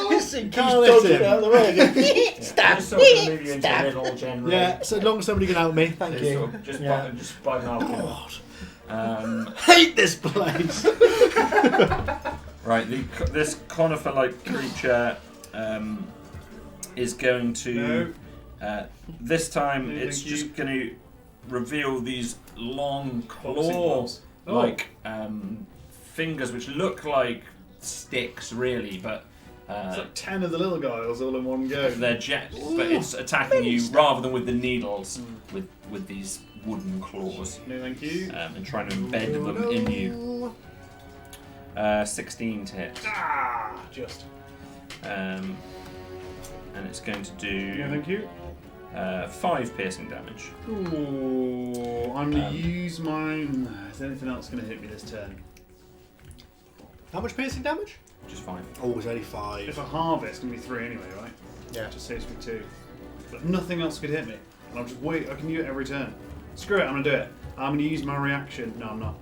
Speaker 4: Listen,
Speaker 2: Can't let him.
Speaker 4: out of the way.
Speaker 1: Stab! Just sort of move you into the middle generally.
Speaker 2: Yeah, so long as somebody can help me. Thank
Speaker 1: It's
Speaker 2: you.
Speaker 1: sort of just
Speaker 2: Yeah.
Speaker 1: by Malcolm.
Speaker 2: God. Hate this place.
Speaker 1: Right, this conifer-like creature is going to. This time,
Speaker 3: No,
Speaker 1: it's
Speaker 3: thank
Speaker 1: just
Speaker 3: you.
Speaker 1: going to reveal these long
Speaker 3: Boxing gloves.
Speaker 1: claw-like fingers, which look like sticks, really, but
Speaker 3: It's like 10 of the little guys all in one go.
Speaker 1: they're jets. But it's attacking you rather than with the needles, with these wooden claws,
Speaker 3: No, thank you.
Speaker 1: and trying to embed them in you. 16 to hit.
Speaker 3: Just.
Speaker 1: And it's going to
Speaker 3: No,
Speaker 1: do
Speaker 3: thank you.
Speaker 1: 5 piercing damage.
Speaker 3: Ooh, I'm going to use mine. Is anything else going to hit me this turn?
Speaker 2: How much piercing damage?
Speaker 1: Just 5.
Speaker 2: Oh, it's only 5.
Speaker 3: If I halve it, it's going to be 3 anyway, right?
Speaker 4: Yeah.
Speaker 3: It just saves me 2. But nothing else could hit me. And I'll just wait. I can use it every turn. Screw it, I'm going to do it. I'm going to use my reaction. No, I'm not.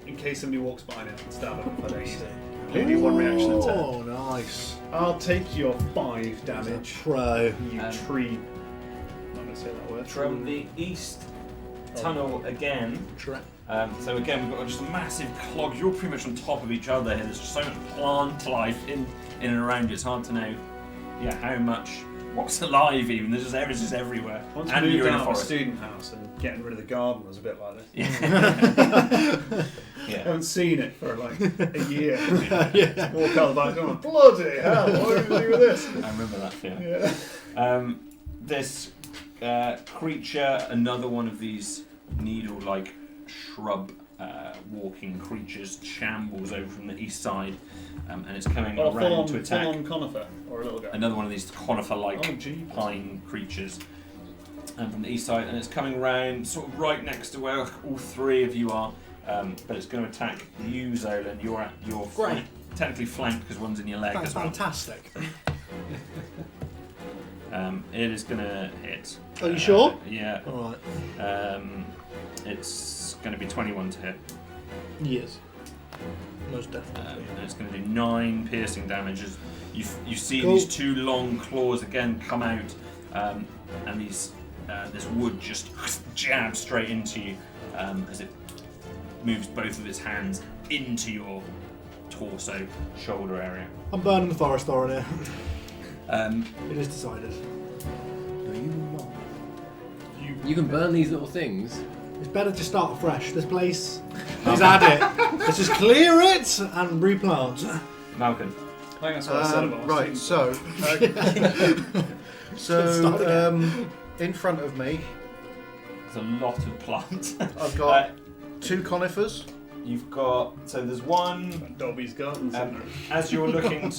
Speaker 3: In case somebody walks by me, I can stab them if I don't use it. I only do 1 reaction a turn.
Speaker 2: Oh, nice.
Speaker 3: I'll take your 5 damage.
Speaker 2: Pro.
Speaker 3: You tree. I'm not going to say that word.
Speaker 1: From the east tunnel again. So again, we've got just a massive clog. You're pretty much on top of each other here. There's just so much plant life in and around you. It's hard to know, how much. What's alive even? There's just everywhere.
Speaker 3: Once
Speaker 1: And
Speaker 3: we moved
Speaker 1: you're in a
Speaker 3: out of a
Speaker 1: forest.
Speaker 3: student house and getting rid of the garden was a bit like this.
Speaker 1: Yeah.
Speaker 3: I haven't seen it for like a year.
Speaker 2: Yeah.
Speaker 3: Walk out the back door, bloody hell, what are we going to do with this?
Speaker 1: I remember that feeling.
Speaker 3: Yeah.
Speaker 1: This creature, another one of these needle-like shrub walking creatures, shambles over from the east side, and it's coming around to attack.
Speaker 3: Full-on conifer or a little guy.
Speaker 1: Another one of these conifer-like
Speaker 3: Oh, gee.
Speaker 1: pine creatures, from the east side, and it's coming round, sort of right next to where all 3 of you are. But it's going to attack you, Zolan. You're
Speaker 2: Great.
Speaker 1: technically flanked because one's in your leg
Speaker 2: That's
Speaker 1: as well.
Speaker 2: fantastic.
Speaker 1: It is going to hit.
Speaker 2: Are you sure?
Speaker 1: Yeah.
Speaker 2: Alright.
Speaker 1: It's going to be 21 to hit.
Speaker 2: Yes. Most definitely.
Speaker 1: And it's going to do 9 piercing damage. As you see
Speaker 2: Cool.
Speaker 1: these 2 long claws again come out, and these this wood just jabs straight into you as it moves both of its hands into your torso, shoulder area.
Speaker 2: I'm burning the forest thorn here.
Speaker 1: Um,
Speaker 2: It is decided.
Speaker 6: You can burn these little things.
Speaker 2: It's better to start afresh. This place is at it. Let's just clear it and replant.
Speaker 1: Malcolm.
Speaker 3: I think that's what I said about
Speaker 4: Right, so in front of me,
Speaker 1: There's a lot of plant.
Speaker 4: I've got 2 conifers.
Speaker 1: You've got there's one.
Speaker 3: Dobby's Garden Centre.
Speaker 1: As you're looking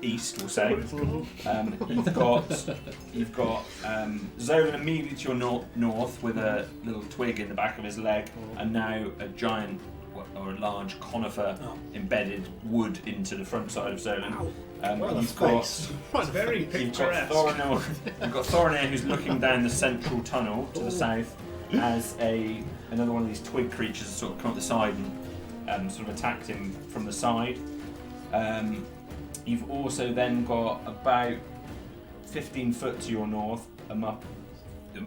Speaker 1: east, we'll say. You've got Zolan immediately to your north with a little twig in the back of his leg, and now a giant or a large conifer embedded wood into the front side of Zolan. You've got
Speaker 3: Very
Speaker 1: You've got
Speaker 3: picturesque.
Speaker 1: Thorinir who's looking down the central tunnel to the south as another one of these twig creatures has sort of come up the side and sort of attacked him from the side. You've also then got about 15 foot to your north,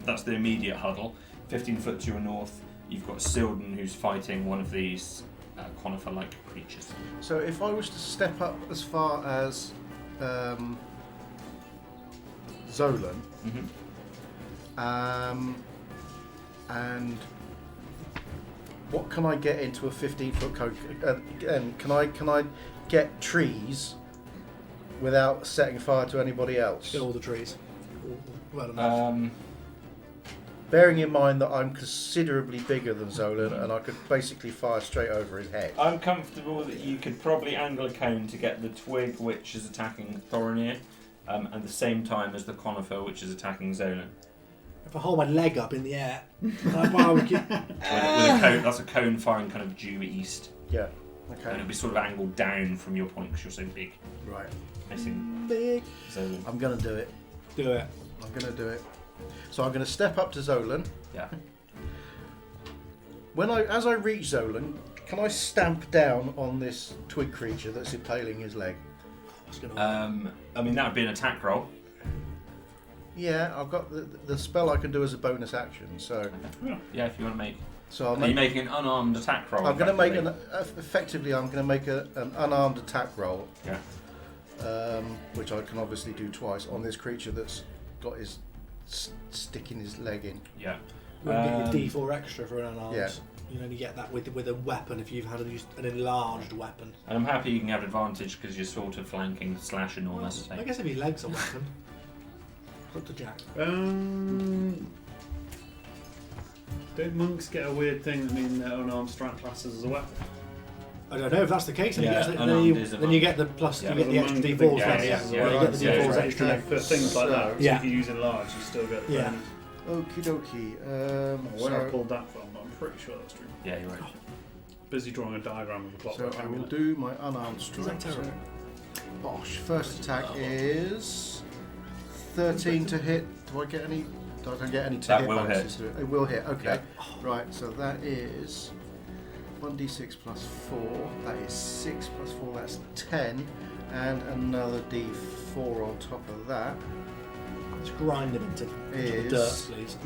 Speaker 1: that's the immediate huddle. 15 foot to your north, you've got Silden who's fighting one of these conifer-like creatures.
Speaker 4: So if I was to step up as far as Zolan, And what can I get into a 15-foot cone? And can I get trees without setting fire to anybody else?
Speaker 2: Get all the trees. Well enough.
Speaker 4: Bearing in mind that I'm considerably bigger than Zolan, and I could basically fire straight over his head.
Speaker 1: I'm comfortable that you could probably angle a cone to get the twig which is attacking Thorinir, at the same time as the conifer which is attacking Zolan.
Speaker 2: If I hold my leg up in the air, I barbecue.
Speaker 1: With a cone, that's a cone firing kind of due east.
Speaker 4: Yeah.
Speaker 1: And
Speaker 4: Okay.
Speaker 1: it'll be sort of angled down from your point because you're so big.
Speaker 4: Right.
Speaker 1: Facing
Speaker 2: Big.
Speaker 1: Zolan.
Speaker 4: I'm gonna do it.
Speaker 2: Do it.
Speaker 4: I'm gonna do it. So I'm gonna step up to Zolan.
Speaker 1: Yeah.
Speaker 4: As I reach Zolan, can I stamp down on this twig creature that's impaling his leg?
Speaker 1: I mean, that would be an attack roll.
Speaker 4: Yeah, I've got the spell I can do as a bonus action. So
Speaker 1: Yeah, if you want to make.
Speaker 4: I'll
Speaker 1: Are you making an unarmed attack roll?
Speaker 4: I'm going to make
Speaker 1: effectively?
Speaker 4: I'm going to make an unarmed attack roll.
Speaker 1: Yeah.
Speaker 4: Which I can obviously do twice on this creature that's got his sticking his leg in.
Speaker 1: Yeah.
Speaker 2: You can get your D4 extra for an unarmed.
Speaker 4: Yeah.
Speaker 2: You only get that with a weapon if you've had used an enlarged weapon.
Speaker 1: And I'm happy you can have advantage because you're sort of flanking / enormous.
Speaker 2: I guess if your leg's a weapon. Up to Jack.
Speaker 3: Don't monks get a weird thing that means their unarmed strike classes as a weapon?
Speaker 2: I don't know if that's the case. Then,
Speaker 1: Yeah,
Speaker 2: you, get,
Speaker 1: unarmed
Speaker 2: then,
Speaker 1: is a
Speaker 2: you
Speaker 1: monk.
Speaker 2: get the plus.
Speaker 1: Yeah,
Speaker 2: you get the extra
Speaker 3: monk,
Speaker 2: D4s.
Speaker 1: yeah,
Speaker 2: then,
Speaker 1: yeah,
Speaker 2: So
Speaker 1: yeah,
Speaker 2: you get the
Speaker 1: yeah,
Speaker 2: D4s
Speaker 1: right.
Speaker 2: extra.
Speaker 3: For things like that,
Speaker 2: Yeah.
Speaker 3: if you use enlarge, you still get the
Speaker 2: Yeah.
Speaker 3: bonus.
Speaker 4: Okie dokie.
Speaker 3: Where I pulled that from, but I'm pretty sure that's true.
Speaker 1: Yeah, you're right.
Speaker 3: Busy drawing a diagram of the clock.
Speaker 4: So I will do my unarmed strike.
Speaker 2: terrible?
Speaker 4: Bosh. First attack is 13 to hit. Do I get any? I don't get any to
Speaker 1: That
Speaker 4: hit
Speaker 1: will
Speaker 4: bonuses.
Speaker 1: hit.
Speaker 4: It will hit. Okay.
Speaker 1: Yeah.
Speaker 4: Right. So that is 1d6 plus 4. That is 6 plus 4. That's 10, and another d4 on top of that.
Speaker 2: Let's grind them into
Speaker 4: Is
Speaker 2: dirt, please.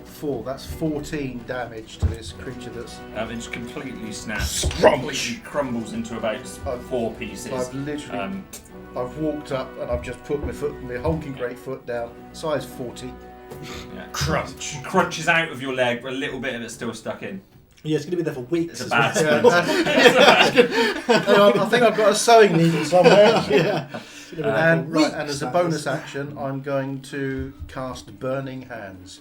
Speaker 4: 4. That's 14 damage to this creature that's.
Speaker 1: It just completely snaps.
Speaker 4: Scrunch.
Speaker 1: Completely crumbles into about 4 pieces.
Speaker 4: I've literally. I've walked up and I've just put my honking great foot down, size 40.
Speaker 1: Yeah.
Speaker 4: Crunch.
Speaker 1: Crunches out of your leg, but a little bit of it's still stuck in.
Speaker 2: Yeah, it's going to be there for weeks.
Speaker 1: It's a
Speaker 2: as
Speaker 1: bad
Speaker 2: well.
Speaker 4: Hang on, I think I've got a sewing needle somewhere.
Speaker 2: Yeah.
Speaker 4: And as a bonus action, I'm going to cast Burning Hands.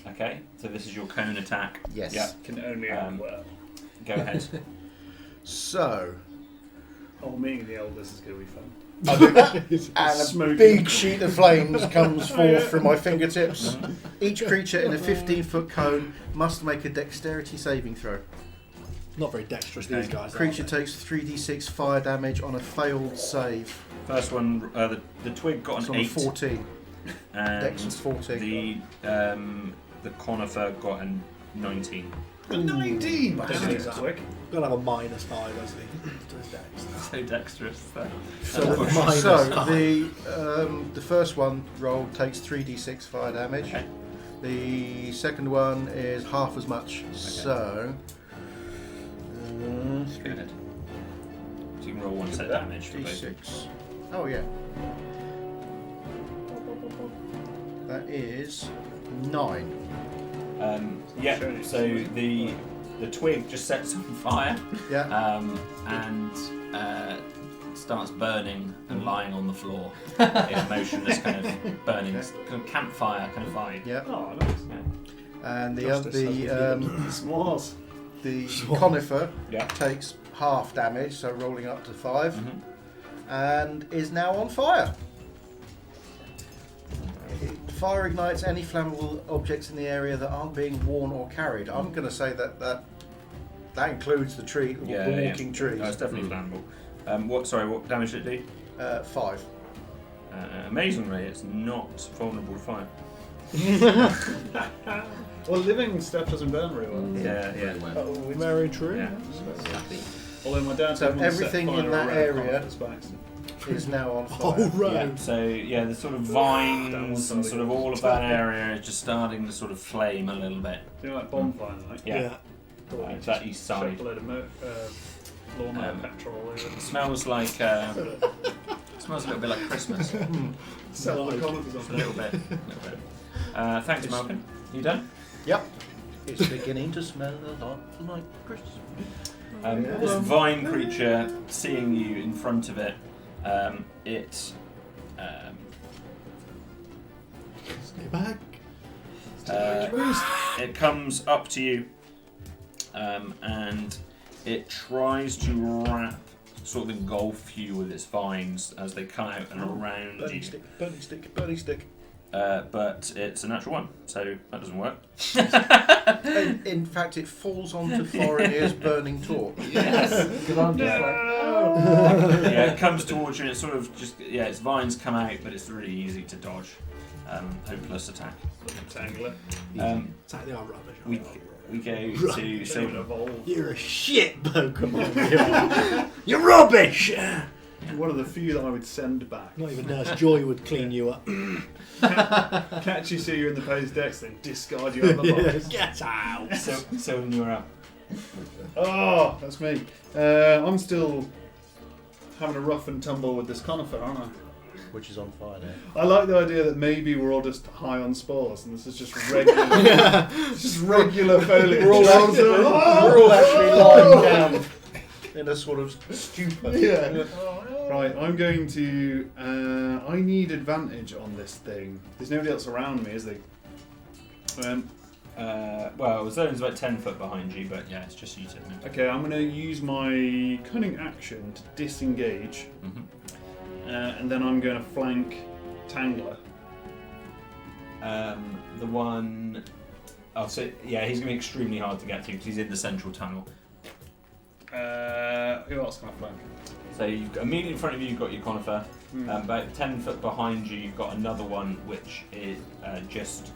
Speaker 1: Okay, so this is your cone attack.
Speaker 4: Yes.
Speaker 1: Yeah.
Speaker 3: Can only work.
Speaker 1: Go ahead.
Speaker 4: So,
Speaker 3: Meeting the elders is going to be fun.
Speaker 4: and a
Speaker 3: Smoking.
Speaker 4: big sheet of flames comes forth from my fingertips. Each creature in a 15-foot cone must make a dexterity saving throw.
Speaker 2: Not very dexterous, these guys.
Speaker 4: Creature takes 3d6 fire damage on a failed save.
Speaker 1: First one, the twig got
Speaker 4: It's
Speaker 1: an
Speaker 4: on a
Speaker 1: 8.
Speaker 4: 14.
Speaker 1: And
Speaker 4: Dex is 14.
Speaker 1: the conifer got a 19.
Speaker 3: 19!
Speaker 2: Don't
Speaker 3: Don't
Speaker 2: do
Speaker 3: use
Speaker 2: that.
Speaker 3: quick.
Speaker 2: Got to have a -5, doesn't he? To his dex.
Speaker 1: So dexterous. Though.
Speaker 4: The first one roll takes 3d6 fire damage.
Speaker 1: Okay.
Speaker 4: The second one is half as much. So,
Speaker 1: Go ahead. So you can roll 1 set damage for both.
Speaker 4: d6. Oh yeah. That is 9.
Speaker 1: Yeah. So the twig just sets on fire.
Speaker 4: Yeah.
Speaker 1: And starts burning and lying on the floor in a motionless kind of burning, kind of campfire kind of vibe.
Speaker 4: Yeah.
Speaker 3: Oh, nice.
Speaker 4: And the
Speaker 3: S'mores.
Speaker 4: the conifer
Speaker 1: Yeah.
Speaker 4: takes half damage, so rolling up to 5,
Speaker 1: Mhm.
Speaker 4: and is now on fire. Fire ignites any flammable objects in the area that aren't being worn or carried. I'm going to say that includes the tree, the walking trees.
Speaker 1: No, it's definitely flammable. What damage did it do?
Speaker 4: 5.
Speaker 1: Amazingly, it's not vulnerable to fire.
Speaker 3: Well, living stuff doesn't burn very well.
Speaker 1: Yeah.
Speaker 2: Very true.
Speaker 1: Yeah.
Speaker 3: Although my dad
Speaker 4: So
Speaker 3: said once set
Speaker 4: everything
Speaker 3: fire
Speaker 4: in that
Speaker 3: around
Speaker 4: area-
Speaker 3: Conifers by accident.
Speaker 4: Is now on fire.
Speaker 2: Oh, right.
Speaker 1: Yeah, so the sort of vines and sort of all of that area is just starting to sort of flame a little bit.
Speaker 3: You know, like bonfire night?
Speaker 1: Yeah. That east side.
Speaker 3: Chuck a load of lawnmower petrol all over.
Speaker 1: It smells like smells a little bit like Christmas.
Speaker 3: Sell the conifers
Speaker 1: Just
Speaker 3: on
Speaker 1: a little bit. Thanks, Malcolm. You done?
Speaker 4: Yep. It's beginning to smell a lot like Christmas.
Speaker 1: This vine creature, seeing you in front of it, it
Speaker 2: Stay back.
Speaker 1: it comes up to you, and it tries to wrap, sort of engulf you with its vines as they come out and around you.
Speaker 4: Burning stick.
Speaker 1: But it's a natural one, so that doesn't work.
Speaker 4: In fact, it falls onto Thorinir's burning torch.
Speaker 6: Yes. Because I'm just like,
Speaker 1: Yeah, it comes towards you and it sort of just, its vines come out, but it's really easy to dodge. Hopeless attack.
Speaker 3: Tangler.
Speaker 2: It's like they are rubbish.
Speaker 1: We go to...
Speaker 3: So evolve.
Speaker 2: You're a shit Pokemon. You're rubbish.
Speaker 3: One of the few that I would send back.
Speaker 2: Not even Nurse Joy would clean you up.
Speaker 3: Catch you, see you're in the Pokédex, then discard you out of the box.
Speaker 2: Get out.
Speaker 1: So when you're up.
Speaker 3: Oh, that's me. I'm still having a rough and tumble with this conifer, aren't I?
Speaker 4: Which is on fire now.
Speaker 3: I like the idea that maybe we're all just high on spores and this is just regular, just regular foliage.
Speaker 4: We're all actually lying down in a sort of stupor.
Speaker 3: Yeah. Right, I'm going to... I need advantage on this thing. There's nobody else around me, is there?
Speaker 1: Well, the zone's about 10 foot behind you, but yeah, it's just you two.
Speaker 3: Okay, I'm going to use my cunning action to disengage.
Speaker 1: Mm-hmm.
Speaker 3: And then I'm going to flank Tangler.
Speaker 1: The one... Oh, so, yeah, he's going to be extremely hard to get to because he's in the central tunnel.
Speaker 3: Who else can I flank?
Speaker 1: So you've got, immediately in front of you, you've got your conifer. About 10 foot behind you, you've got another one which is just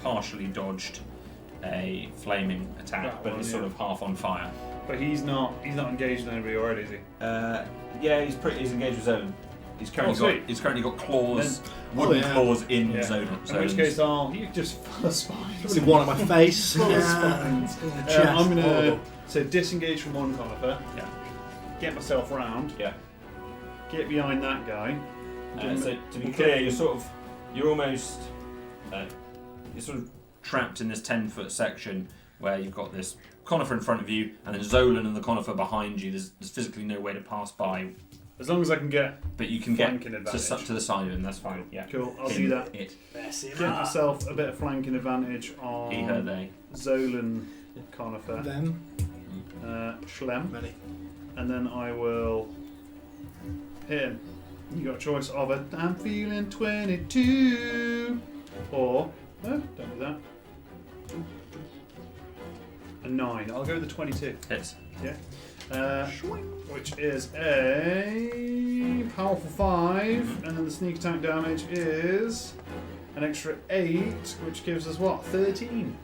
Speaker 1: partially dodged a flaming attack,
Speaker 3: That
Speaker 1: but
Speaker 3: one,
Speaker 1: it's
Speaker 3: yeah.
Speaker 1: sort of half on fire.
Speaker 3: But he's not engaged with anybody already, is he?
Speaker 1: Yeah, he's engaged with Zolan. He's currently got claws, wooden claws in Zolan.
Speaker 3: In which case, you just full of spines.
Speaker 2: Probably one on my face.
Speaker 3: Full of spines.
Speaker 2: Chest.
Speaker 3: I'm going to
Speaker 2: Horrible.
Speaker 3: disengage from one conifer.
Speaker 1: Yeah.
Speaker 3: Get myself round.
Speaker 1: Yeah.
Speaker 3: Get behind that guy.
Speaker 1: So to be clear, you're sort of trapped in this 10-foot section where you've got this conifer in front of you, and then Zolan and the conifer behind you. There's physically no way to pass by.
Speaker 3: As long as I can get,
Speaker 1: but you can get
Speaker 3: flanking advantage
Speaker 1: to the side of him. That's fine. Yeah.
Speaker 3: Cool. I'll do that.
Speaker 1: It.
Speaker 3: Get myself a bit of flanking advantage on
Speaker 1: He, her, they.
Speaker 3: Zolan, conifer,
Speaker 2: Them.
Speaker 3: Schlem,
Speaker 2: Many.
Speaker 3: and then I will hit him. You got a choice of a I'm feeling 22 or no, don't do that. A 9. I'll go with the 22.
Speaker 1: Hits.
Speaker 3: Yeah. Which is a powerful 5, and then the sneak attack damage is an extra 8, which gives us what? 13.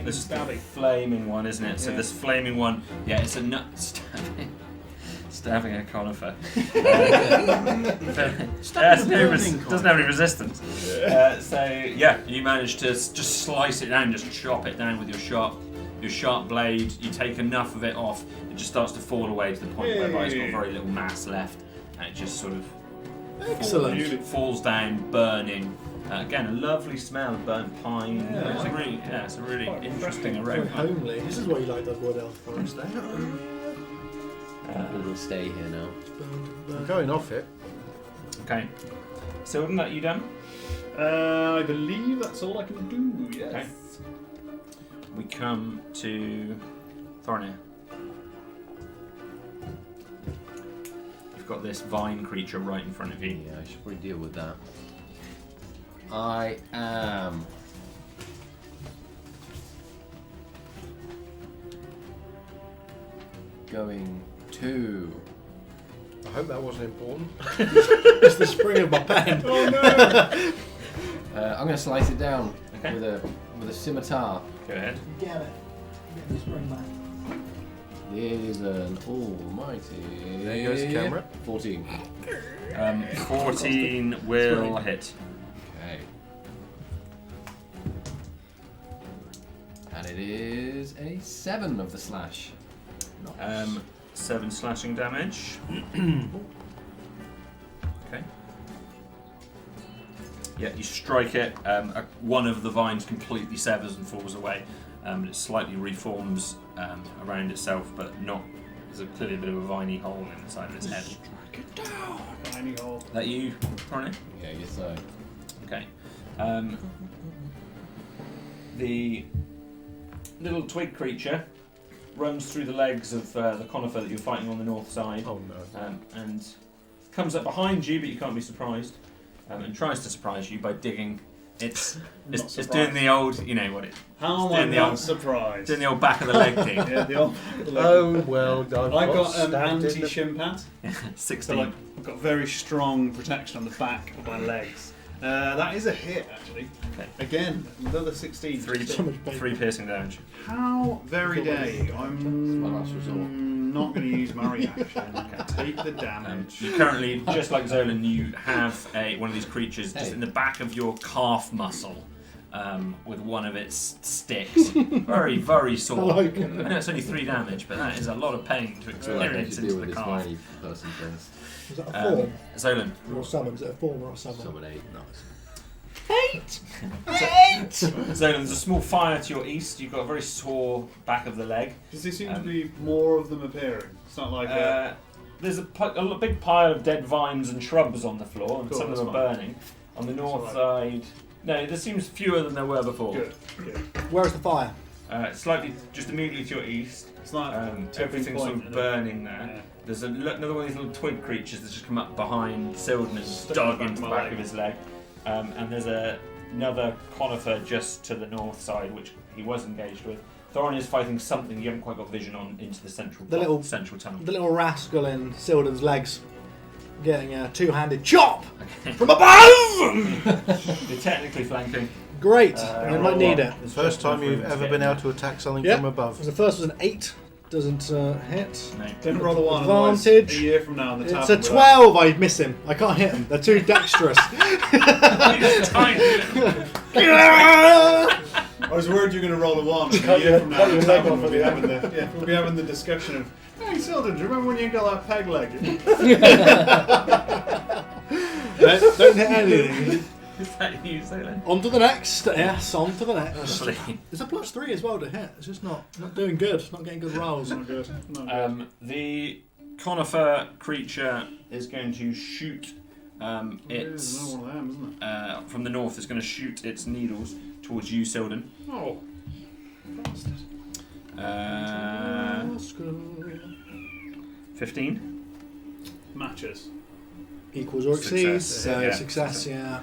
Speaker 1: This is the flaming one, isn't it? So
Speaker 3: Yeah.
Speaker 1: this flaming one, it's a nut stabbing a conifer. Doesn't have any resistance. You manage to just slice it down, just chop it down with your sharp blade. You take enough of it off, it just starts to fall away to the point whereby it's got very little mass left, and it just sort of falls down, burning. Again, a lovely smell of burnt pine. It's a really interesting
Speaker 2: Very
Speaker 1: aroma.
Speaker 2: homely. This is why you like Wood Elf Forest, eh?
Speaker 6: we'll stay here now.
Speaker 4: I'm going off it.
Speaker 1: Okay. So, isn't that you done?
Speaker 3: I believe that's all I can do. Yes.
Speaker 1: Okay. We come to Thorinir. You've got this vine creature right in front of you.
Speaker 6: Yeah, I should probably deal with that. I am going to...
Speaker 4: I hope that wasn't important.
Speaker 2: It's the spring of my pen.
Speaker 3: Oh no!
Speaker 6: I'm going to slice it down
Speaker 1: Okay.
Speaker 6: with a scimitar.
Speaker 1: Go ahead.
Speaker 2: Get it. Get the spring back.
Speaker 6: It is an almighty...
Speaker 4: There goes the camera.
Speaker 6: 14.
Speaker 1: 14 will hit.
Speaker 6: Okay. And it is a 7 of the slash.
Speaker 1: 7 slashing damage. Okay. Yeah, you strike it. One of the vines completely severs and falls away. It slightly reforms around itself, but not. There's clearly a bit of a viney hole in the side of its head.
Speaker 3: Strike it down. Viney hole.
Speaker 1: That you, Ronnie?
Speaker 6: Yeah, I guess so.
Speaker 1: Okay. The little twig creature runs through the legs of the conifer that you're fighting on the north side.
Speaker 7: Oh no.
Speaker 1: And comes up behind you, but you can't be surprised. And tries to surprise you by digging. It's doing the old, you know what it.
Speaker 3: How am I
Speaker 1: doing the
Speaker 3: not
Speaker 1: old,
Speaker 3: surprised?
Speaker 1: Doing the old back of the leg thing.
Speaker 3: Yeah, the old back of the leg.
Speaker 7: Oh well done.
Speaker 3: I got
Speaker 7: stabbed in the-
Speaker 3: anti-shin pad.
Speaker 1: 16.
Speaker 3: So I've got very strong protection on the back of my legs. That is a hit, actually.
Speaker 1: Okay.
Speaker 3: Again, another 16.
Speaker 1: Three piercing damage.
Speaker 3: How very dare you? I'm
Speaker 6: my last resort.
Speaker 3: not going to use my reaction. Take the damage.
Speaker 1: You currently, just like Zolan, you have one of these creatures just in the back of your calf muscle with one of its sticks. Very, very sore. I know it's only 3 damage, but that is a lot of pain to
Speaker 6: So I need
Speaker 1: experience
Speaker 6: to
Speaker 1: into
Speaker 6: deal with
Speaker 1: the
Speaker 6: this
Speaker 1: calf.
Speaker 6: tiny person first.
Speaker 2: Is that a form
Speaker 1: Zolan.
Speaker 2: or a summon? Is it a form or a summon?
Speaker 6: Summon 8.
Speaker 1: Zolan, there's a small fire to your east. You've got a very sore back of the leg.
Speaker 3: Does there seem to be more of them appearing? It's not like
Speaker 1: There's a big pile of dead vines and shrubs on the floor, and
Speaker 3: Cool,
Speaker 1: some of them are
Speaker 3: that's
Speaker 1: burning. On the north
Speaker 3: That's
Speaker 1: side, no, there seems fewer than there were before.
Speaker 3: good.
Speaker 2: Where is the fire?
Speaker 1: Slightly, just immediately to your east.
Speaker 3: It's like
Speaker 1: Everything's sort of burning there.
Speaker 3: Yeah.
Speaker 1: There's another one of these little twig creatures that's just come up behind Silden and
Speaker 3: Stuck
Speaker 1: dug
Speaker 3: in the
Speaker 1: into the
Speaker 3: back of
Speaker 1: back
Speaker 3: my
Speaker 1: of his leg. And there's another conifer just to the north side, which he was engaged with. Thorin is fighting something you haven't quite got vision on into the central central tunnel.
Speaker 2: The little rascal in Silden's legs getting a two-handed chop from above!
Speaker 1: You're technically flanking.
Speaker 2: Great, I might need it.
Speaker 7: The first time you've ever been able to attack something
Speaker 2: Yep.
Speaker 7: from above.
Speaker 2: The first was an 8, doesn't hit.
Speaker 1: No.
Speaker 3: Don't roll the one. otherwise
Speaker 2: Advantage.
Speaker 3: A year from now, on the
Speaker 2: It's
Speaker 3: tavern
Speaker 2: a 12, I miss him. I can't hit him, they're too dexterous.
Speaker 3: I was worried you were going to roll a 1. A year from now, on the tavern, we'll be having the discussion of, hey, Silden, do you remember when you got that peg leg?
Speaker 2: Don't hit anything.
Speaker 1: Is that you, Zolan?
Speaker 2: On to the next. Yes, on to the next.
Speaker 1: Actually.
Speaker 2: It's a +3 as well to hit. It's just not doing good. Not getting good rolls.
Speaker 3: Not good. Not good.
Speaker 1: The conifer creature is going to shoot
Speaker 3: It's
Speaker 1: its
Speaker 3: another one of them, isn't it?
Speaker 1: from the north. Is going to shoot its needles towards you, Silden.
Speaker 3: Oh, bastard.
Speaker 1: 15.
Speaker 3: Matches.
Speaker 2: Equals or
Speaker 1: Success,
Speaker 2: exceeds. So
Speaker 1: yeah.
Speaker 2: success, yeah.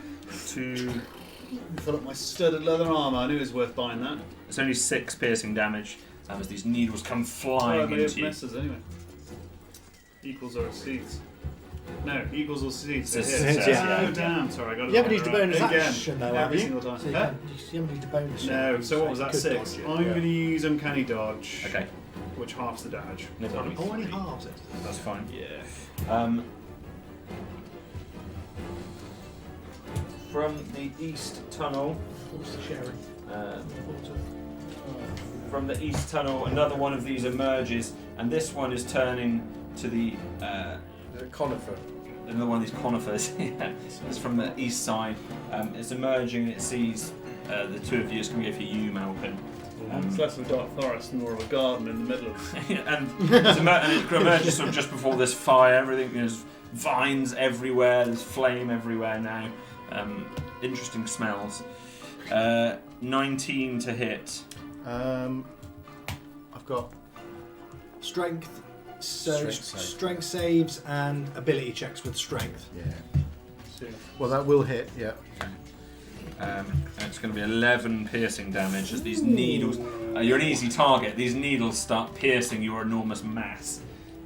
Speaker 1: 2.
Speaker 3: Fill up my studded leather armour. I knew it was worth buying that.
Speaker 1: It's only 6 piercing damage as these needles come
Speaker 3: Oh,
Speaker 1: flying
Speaker 3: but it
Speaker 1: into you.
Speaker 3: misses anyway. Equals or exceeds. No, equals or exceeds.
Speaker 1: It's
Speaker 3: It
Speaker 1: a
Speaker 3: hits.
Speaker 1: success,
Speaker 3: Oh,
Speaker 1: yeah.
Speaker 3: damn, sorry, I got it
Speaker 2: You haven't
Speaker 3: wrong.
Speaker 2: used a bonus
Speaker 3: Again,
Speaker 2: action though, have
Speaker 3: every
Speaker 2: you?
Speaker 3: single time.
Speaker 2: So you,
Speaker 3: Huh?
Speaker 2: you haven't used a bonus.
Speaker 3: No, so what was that?
Speaker 2: You could
Speaker 3: 6.
Speaker 2: dodge it,
Speaker 3: I'm
Speaker 2: yeah.
Speaker 3: going to use Uncanny Dodge,
Speaker 1: Okay,
Speaker 3: which halves the damage.
Speaker 1: no problem.
Speaker 2: Oh, only halves it.
Speaker 1: That's fine.
Speaker 3: Yeah.
Speaker 1: From the east tunnel,
Speaker 2: What's the sherry?
Speaker 1: from the east tunnel, another one of these emerges, and this one is turning to the
Speaker 4: Conifer.
Speaker 1: another one of these conifers. Yeah, it's from the east side. It's emerging, and it sees the two of you. It's going to go for you, Malcolm.
Speaker 3: It's less of a dark forest and more of a garden in the middle of
Speaker 1: and it emerges sort of just before this fire. Everything, there's vines everywhere. There's flame everywhere now. Interesting smells. 19 to hit.
Speaker 7: I've got
Speaker 2: Strength. So
Speaker 7: Strength save.
Speaker 2: strength saves and ability checks with strength.
Speaker 7: yeah. Well, that will hit. Yeah.
Speaker 1: And it's going to be 11 piercing damage as these needles. You're an easy target. These needles start piercing your enormous mass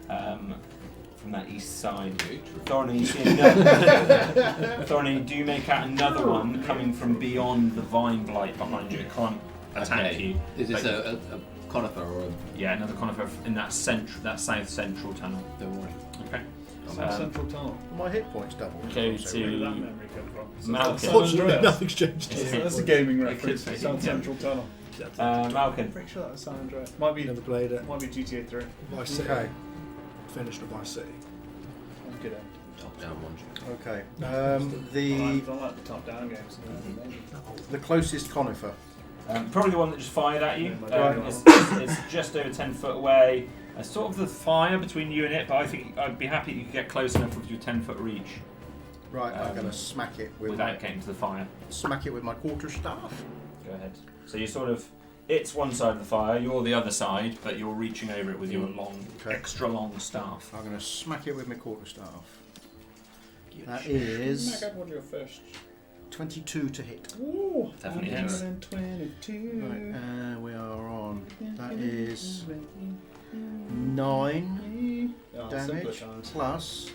Speaker 1: from that east side. Thorny, you see another. Thorny, do you make out another one coming from beyond the vine blight behind you? It can't attack you.
Speaker 6: Is this
Speaker 1: but
Speaker 6: a conifer or a...
Speaker 1: yeah, another conifer in that south central tunnel.
Speaker 6: Don't worry.
Speaker 1: Okay.
Speaker 3: central tunnel.
Speaker 4: My hit points double.
Speaker 1: Go
Speaker 3: Where did that
Speaker 1: to
Speaker 3: memory come from?
Speaker 1: Malcolm.
Speaker 3: San
Speaker 2: Unfortunately,
Speaker 3: Andreas.
Speaker 2: nothing's changed
Speaker 1: Yeah.
Speaker 2: here.
Speaker 3: That's a gaming
Speaker 1: It
Speaker 3: reference.
Speaker 1: could be,
Speaker 3: South
Speaker 1: yeah.
Speaker 3: Central Tunnel.
Speaker 1: Malcolm.
Speaker 3: Pretty sure that was San Andreas. Might be
Speaker 2: Never played it.
Speaker 3: GTA 3.
Speaker 2: Vice City.
Speaker 4: Okay.
Speaker 2: Finished at Vice City.
Speaker 3: I'm good at
Speaker 6: Top-down one.
Speaker 4: Okay.
Speaker 3: I like the top-down games.
Speaker 4: The closest conifer.
Speaker 1: Probably the one that just fired at you.
Speaker 3: Right.
Speaker 1: It's just over 10 foot away. Sort of the fire between you and it, but I think I'd be happy if you could get close enough with your 10-foot reach
Speaker 4: Right, I'm going to smack it with
Speaker 1: without getting to the fire.
Speaker 4: my quarterstaff.
Speaker 1: Go ahead. So you're sort of, it's one side of the fire, you're the other side, but you're reaching over it with your long, extra long staff.
Speaker 4: I'm going to smack it with my quarterstaff. That is
Speaker 3: Smack up on your fist.
Speaker 4: 22 to hit.
Speaker 3: Ooh,
Speaker 1: Definitely hits.
Speaker 3: 122.
Speaker 4: Right, we are on. That is 9 damage plus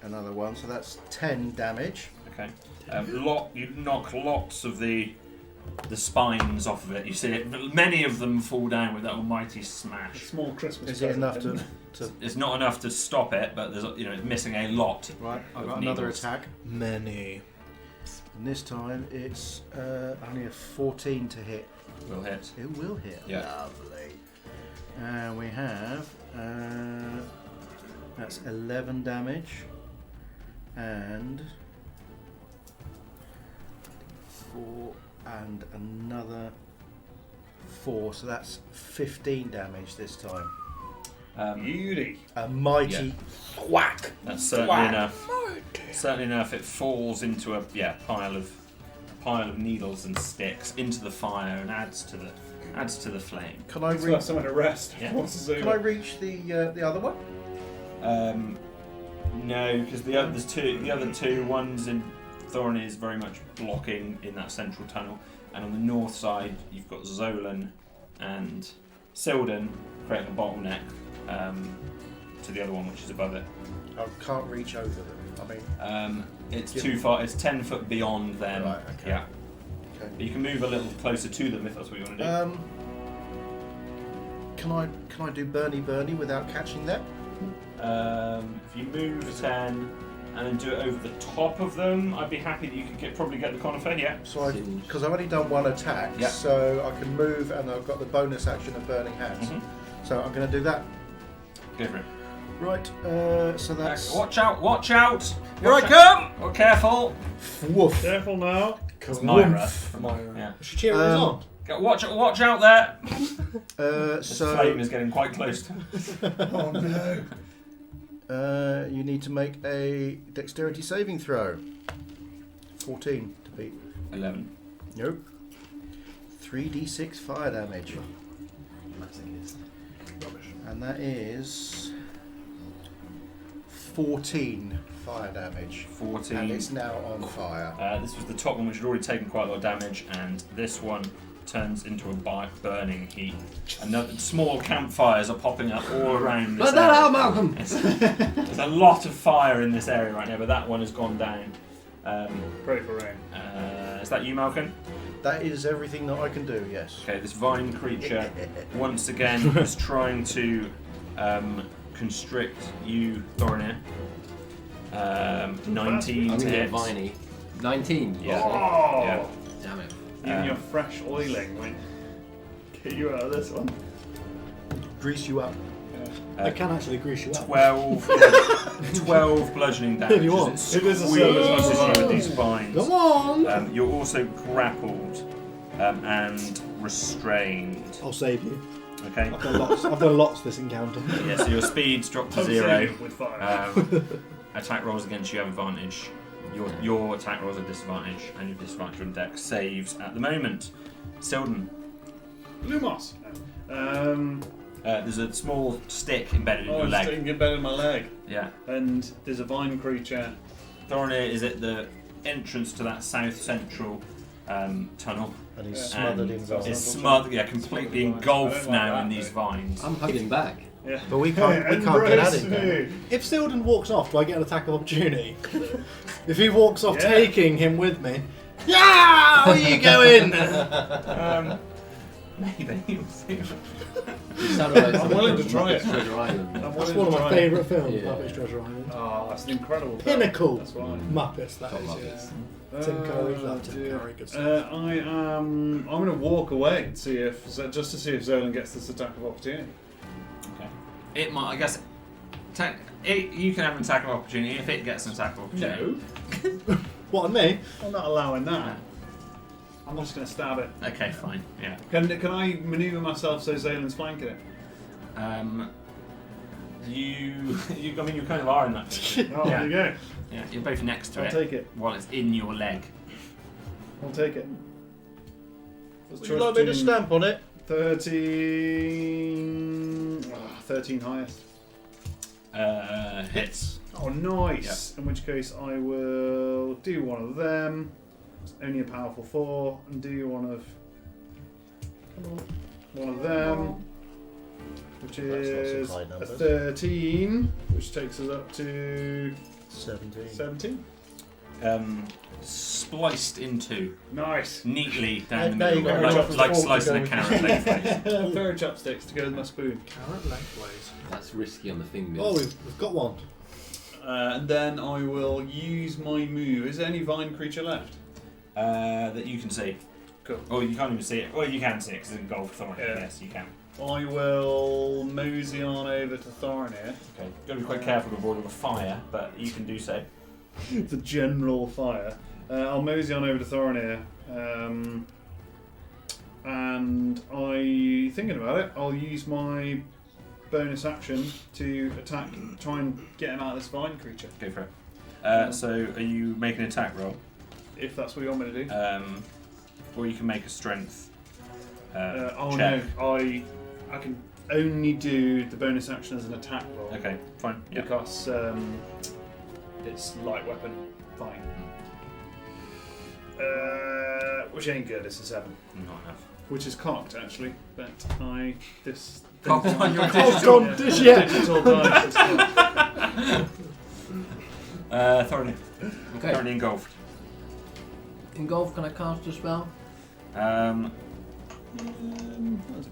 Speaker 4: another one, so that's 10 damage.
Speaker 1: Okay. You knock lots of the spines off of it. You see it. Many of them fall down with that almighty smash.
Speaker 3: A small Christmas
Speaker 4: Is it enough
Speaker 3: present.
Speaker 4: to?
Speaker 1: It's not enough to stop it, but there's it's missing a lot.
Speaker 4: Right, I've
Speaker 1: of
Speaker 4: got another
Speaker 1: needles.
Speaker 4: attack.
Speaker 2: Many.
Speaker 4: And this time it's only a 14 to hit.
Speaker 1: Will hit.
Speaker 4: It will hit.
Speaker 1: Yeah.
Speaker 4: Lovely. And we have that's 11 damage and 4 and another 4, so that's 15 damage this time.
Speaker 3: Beauty.
Speaker 4: A mighty whack.
Speaker 1: That's certainly enough. Certainly enough. It falls into a pile of needles and sticks into the fire and adds to the flame.
Speaker 4: Can I
Speaker 3: It's
Speaker 4: reach?
Speaker 3: got somewhere to rest.
Speaker 1: Yeah.
Speaker 4: Can I reach the other one?
Speaker 1: No, because the other two ones in Thorin is very much blocking in that central tunnel, and on the north side you've got Zolan and Silden creating a bottleneck to the other one which is above it.
Speaker 4: I can't reach over them. I mean,
Speaker 1: It's too far. It's 10 foot beyond them.
Speaker 4: Right, okay.
Speaker 1: Yeah.
Speaker 4: Okay.
Speaker 1: But you can move a little closer to them if that's what you want to do.
Speaker 4: Can I do Bernie without catching them?
Speaker 1: If you move 10 and then do it over the top of them, I'd be happy that you could probably get the conifer. Yeah.
Speaker 4: So because I've only done one attack,
Speaker 1: Yeah.
Speaker 4: so I can move and I've got the bonus action of Burning Hands. So I'm going to do that.
Speaker 1: Go for it.
Speaker 4: Right. So that's.
Speaker 1: Watch out! Watch out!
Speaker 4: Here I
Speaker 1: come! Oh, careful!
Speaker 4: Woof.
Speaker 3: Careful now.
Speaker 1: It's Myra.
Speaker 2: Myra.
Speaker 1: Yeah.
Speaker 2: Should cheer us on.
Speaker 1: Watch out there! The
Speaker 4: So
Speaker 1: flame is getting quite close.
Speaker 3: Oh no.
Speaker 4: you need to make a dexterity saving throw. 14 to beat.
Speaker 1: 11.
Speaker 4: Nope. 3d6 fire damage. And that is 14 fire damage.
Speaker 1: 14.
Speaker 4: And it's now on fire.
Speaker 1: This was the top one which had already taken quite a lot of damage, and this one turns into a burning heap. Another small campfires are popping up all around this
Speaker 6: Let that
Speaker 1: area.
Speaker 6: out, Malcolm!
Speaker 1: There's a lot of fire in this area right now, but that one has gone down.
Speaker 3: Pray for rain.
Speaker 1: Is that you, Malcolm?
Speaker 4: That is everything that I can do, yes.
Speaker 1: Okay, this vine creature once again is trying to constrict you, Thorinir. 19
Speaker 6: I'm
Speaker 1: to
Speaker 6: going to
Speaker 1: hit.
Speaker 6: get Viney. 19.
Speaker 1: Yeah.
Speaker 3: Oh!
Speaker 1: Yeah.
Speaker 6: Damn it.
Speaker 3: Even your fresh oiling might get you out of this one.
Speaker 4: Grease you up.
Speaker 2: I can actually grease you up.
Speaker 1: 12 bludgeoning damage.
Speaker 2: If you want.
Speaker 1: as
Speaker 3: It is a
Speaker 1: squeezes
Speaker 3: service
Speaker 1: you with
Speaker 3: weapon.
Speaker 1: these vines.
Speaker 2: Come on!
Speaker 1: You're also grappled and restrained.
Speaker 2: I'll save you.
Speaker 1: Okay.
Speaker 2: I've done lots this encounter.
Speaker 1: Yeah, so your speed's dropped to
Speaker 3: Don't
Speaker 1: 0.
Speaker 3: save it with fire.
Speaker 1: Attack rolls against you have advantage. Your attack rolls are disadvantage, and your disadvantage on dex saves at the moment. Silden,
Speaker 3: Lumos.
Speaker 1: there's a small stick embedded in your
Speaker 3: It's
Speaker 1: leg.
Speaker 3: getting better in my leg.
Speaker 1: Yeah.
Speaker 3: And there's a vine creature.
Speaker 1: Thorinir is at the entrance to that south central tunnel.
Speaker 4: And he's
Speaker 3: Yeah.
Speaker 4: smothered
Speaker 1: And
Speaker 4: in vines.
Speaker 1: is completely
Speaker 3: Smothered vines.
Speaker 1: engulfed
Speaker 3: I don't like
Speaker 1: now
Speaker 3: that
Speaker 1: in these
Speaker 3: bit.
Speaker 1: vines.
Speaker 6: I'm hugging back.
Speaker 3: Yeah.
Speaker 4: But we can't get at it then.
Speaker 2: If Silden walks off, do I get an attack of opportunity? If he walks off
Speaker 3: Yeah.
Speaker 2: taking him with me, yeah, where are you going?
Speaker 1: Maybe we'll see.
Speaker 6: You sounded like
Speaker 3: I'm
Speaker 6: something
Speaker 3: willing to
Speaker 6: from
Speaker 3: try it.
Speaker 6: Muppets Treasure Island.
Speaker 2: That's one of my favourite films,
Speaker 6: Yeah.
Speaker 2: Muppets Treasure Island.
Speaker 3: Oh, that's an incredible film.
Speaker 2: Pinnacle
Speaker 3: That's why.
Speaker 2: Muppets, that
Speaker 6: Top
Speaker 2: is,
Speaker 6: Muppets.
Speaker 2: yeah. Tim Curry, love Tim
Speaker 3: dear.
Speaker 2: Curry, good stuff.
Speaker 3: I'm going to walk away and see if Zolan gets this attack of opportunity.
Speaker 1: Okay. It might. I guess You can have an attack of opportunity if it gets an attack of opportunity.
Speaker 3: No,
Speaker 2: What, on me?
Speaker 3: I'm not allowing that. I'm just going to stab it.
Speaker 1: Okay, fine. Yeah.
Speaker 3: Can I manoeuvre myself so Zalen's flanking it?
Speaker 1: You kind of are in that position.
Speaker 3: Oh,
Speaker 1: yeah.
Speaker 3: there you go.
Speaker 1: Yeah, you're both next to
Speaker 3: I'll
Speaker 1: it
Speaker 3: take it.
Speaker 1: while it's in your leg.
Speaker 3: I'll take it.
Speaker 4: Would you like me to stamp on it?
Speaker 3: 13 highest.
Speaker 1: Hits.
Speaker 3: Oh, nice. In which case I will do one of them. It's only a powerful 4, and do one of them, which is
Speaker 4: high
Speaker 3: a
Speaker 4: numbers.
Speaker 3: 13, which takes us up to
Speaker 4: 17.
Speaker 1: Spliced into
Speaker 3: Nice.
Speaker 1: neatly down the
Speaker 4: There you
Speaker 1: middle,
Speaker 4: go.
Speaker 1: like
Speaker 4: Fork to
Speaker 1: slicing
Speaker 4: go
Speaker 1: a
Speaker 4: with.
Speaker 1: carrot lengthways.
Speaker 3: A pair of chopsticks to go with my spoon.
Speaker 2: Carrot lengthways.
Speaker 6: That's risky on the fingers.
Speaker 2: Oh, we've got one.
Speaker 3: And then I will use my move. Is there any vine creature left?
Speaker 1: That you can see.
Speaker 3: Cool.
Speaker 1: Or you can't even see it. Well, you can see it because it's engulfed Thorin.
Speaker 3: Yeah.
Speaker 1: Yes, you can.
Speaker 3: I will mosey on over to Thorinir.
Speaker 1: Okay. You've got to be quite careful to avoid all the fire, but you can do so.
Speaker 3: The general fire. I'll mosey on over to Thorinir. And thinking about it, I'll use my bonus action to attack, try and get him out of this vine creature.
Speaker 1: Go for it. So, are you making an attack roll?
Speaker 3: If that's what you want me to do.
Speaker 1: Or you can make a strength
Speaker 3: Oh
Speaker 1: check.
Speaker 3: no, I can only do the bonus action as an attack roll.
Speaker 1: Okay, fine. Yeah.
Speaker 3: Because it's light weapon fine. Which ain't good, it's a 7.
Speaker 1: Not enough.
Speaker 3: Which is cocked actually, but this
Speaker 1: Cocked on your
Speaker 3: digital,
Speaker 2: digital
Speaker 3: dice is cocked.
Speaker 1: Thorin.
Speaker 6: Okay.
Speaker 1: Thorin engulfed.
Speaker 6: Engulf, can I cast a spell?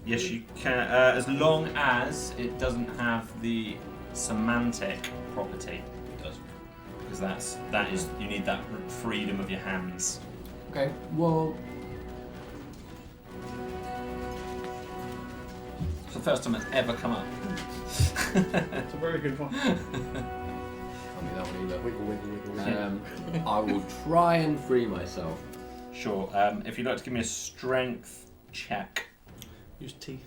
Speaker 1: Yes, you can. As long as it doesn't have the semantic property. It does. Because that is you need that freedom of your hands.
Speaker 6: Okay, well,
Speaker 1: It's the first time it's ever come up.
Speaker 3: It's a very good point.
Speaker 6: I'll do that one either.
Speaker 4: Wiggle, wiggle, wiggle, wiggle.
Speaker 6: I will try and free myself.
Speaker 1: Sure. If you'd like to give me a strength check.
Speaker 2: Use teeth.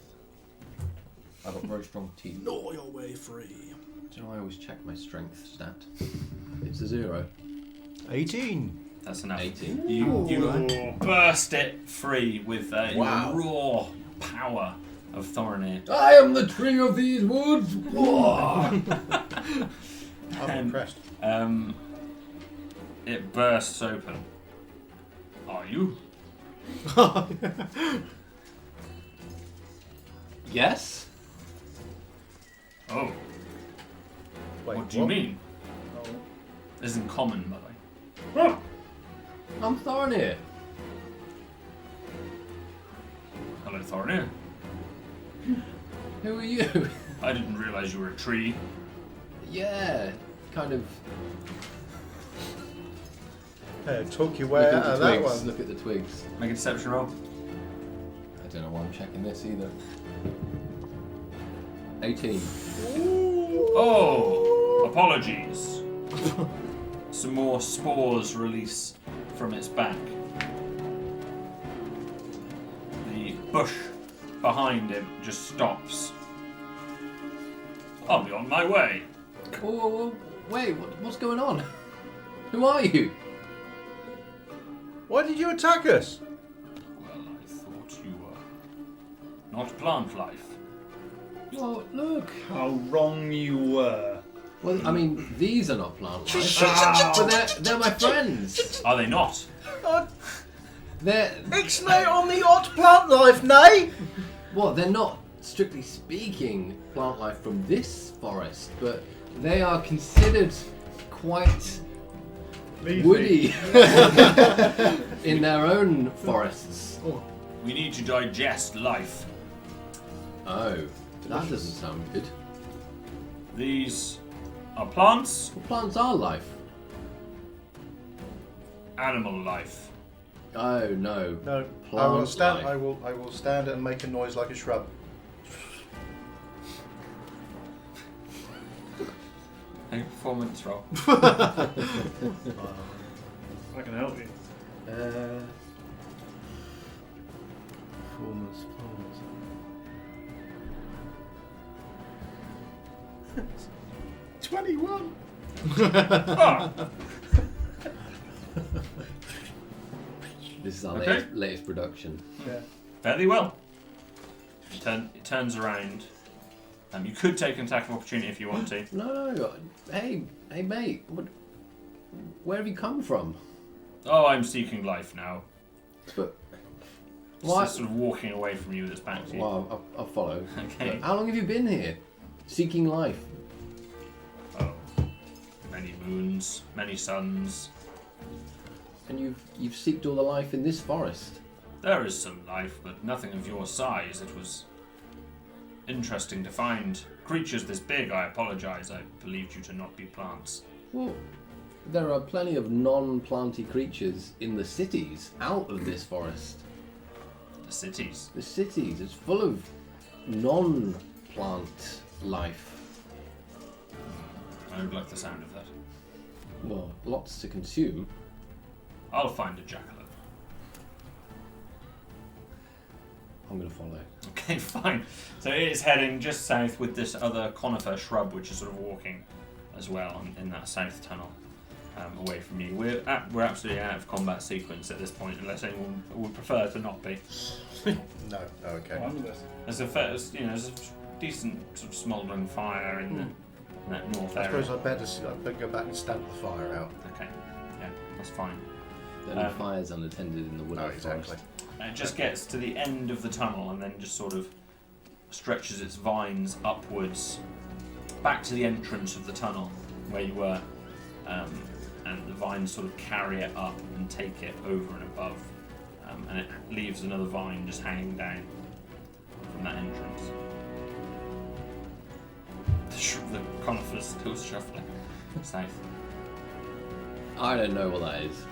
Speaker 6: I've got very strong teeth.
Speaker 2: Gnaw your way free.
Speaker 6: Do you know I always check my strength stat? It's a 0.
Speaker 7: 18.
Speaker 1: That's enough.
Speaker 6: 18.
Speaker 1: You burst it free with your
Speaker 4: Wow.
Speaker 1: raw power of Thorinir.
Speaker 6: I am the tree of these woods!
Speaker 4: I'm
Speaker 1: And-
Speaker 4: impressed.
Speaker 1: It bursts open. Are you?
Speaker 6: Yes?
Speaker 1: Oh,
Speaker 4: Wait,
Speaker 1: what do you mean? This isn't common, by the way.
Speaker 6: I'm Thorinir.
Speaker 1: Hello, Thorinir.
Speaker 6: Who are you?
Speaker 1: I didn't realise you were a tree.
Speaker 6: Yeah, kind of.
Speaker 4: Talk your way out of that
Speaker 6: twigs.
Speaker 4: one.
Speaker 6: Look at the twigs.
Speaker 1: Make a deception roll.
Speaker 6: I don't know why I'm checking this either. 18.
Speaker 1: Oh, apologies. Some more spores release from its back. The bush behind him just stops. I'll be on my way.
Speaker 6: Whoa, wait, what's going on? Who are you?
Speaker 4: Why did you attack us?
Speaker 1: Well, I thought you were not plant life.
Speaker 6: Well, look.
Speaker 3: How wrong you were.
Speaker 6: Well, I mean, these are not plant life, but they're my friends.
Speaker 1: Are they not?
Speaker 6: They're
Speaker 4: Ixnay on the odd plant life, nay?
Speaker 6: well, they're not strictly speaking plant life from this forest, but they are considered quite woody in their own forests.
Speaker 1: We need to digest life.
Speaker 6: Oh, that doesn't sound good.
Speaker 1: These are plants,
Speaker 6: Well, plants are life.
Speaker 1: animal life.
Speaker 6: Oh no.
Speaker 4: No, I
Speaker 6: Plant
Speaker 4: will stand.
Speaker 6: life.
Speaker 4: I will stand and make a noise like a shrub.
Speaker 1: performance roll.
Speaker 3: I can help you.
Speaker 4: Performance. 21.
Speaker 1: Ah,
Speaker 6: This is our
Speaker 1: Okay.
Speaker 6: latest production.
Speaker 3: Yeah.
Speaker 1: fairly well. It turns around. You could take an attack of opportunity if you want to.
Speaker 6: No. Hey, mate. Where have you come from?
Speaker 1: Oh, I'm seeking life now.
Speaker 6: But
Speaker 1: It's
Speaker 6: why?
Speaker 1: just sort of walking away from you with its back to you.
Speaker 6: Well, I'll follow.
Speaker 1: Okay.
Speaker 6: But how long have you been here? Seeking life.
Speaker 1: Oh, many moons, many suns.
Speaker 6: And you've seeked all the life in this forest.
Speaker 1: There is some life, but nothing of your size. It was interesting to find creatures this big. I apologize. I believed you to not be plants.
Speaker 6: Well, there are plenty of non-planty creatures in the cities out of this forest.
Speaker 1: The cities.
Speaker 6: The cities is full of non-plant life.
Speaker 1: I don't like the sound of that.
Speaker 6: Well, lots to consume.
Speaker 1: I'll find a jackalope.
Speaker 6: I'm going to follow.
Speaker 1: Okay, fine. So it is heading just south with this other conifer shrub, which is sort of walking as well in that south tunnel away from you. We're absolutely out of combat sequence at this point, unless anyone would prefer to not be.
Speaker 4: No, okay.
Speaker 3: Fine with this.
Speaker 1: There's a decent sort of smouldering fire in that north
Speaker 4: I
Speaker 1: area.
Speaker 4: suppose I'd better go back and stamp the fire out.
Speaker 1: Okay, yeah, that's fine.
Speaker 6: There are fires unattended in the wooded
Speaker 4: Oh, exactly.
Speaker 6: forest.
Speaker 1: And it just gets to the end of the tunnel and then just sort of stretches its vines upwards back to the entrance of the tunnel where you were, and the vines sort of carry it up and take it over and above, and it leaves another vine just hanging down from that entrance. The conifer's still shuffling south.
Speaker 6: I don't know what that is.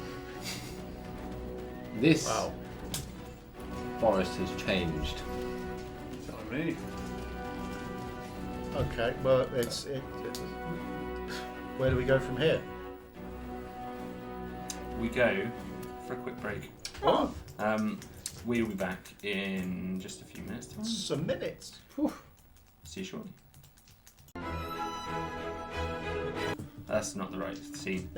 Speaker 6: This
Speaker 4: Wow.
Speaker 6: forest has changed.
Speaker 3: Telling me.
Speaker 4: Okay, well, where do we go from here?
Speaker 1: We go for a quick break.
Speaker 4: Oh,
Speaker 1: We'll be back in just a few minutes. Time.
Speaker 4: some minutes.
Speaker 1: See you shortly. That's not the right scene.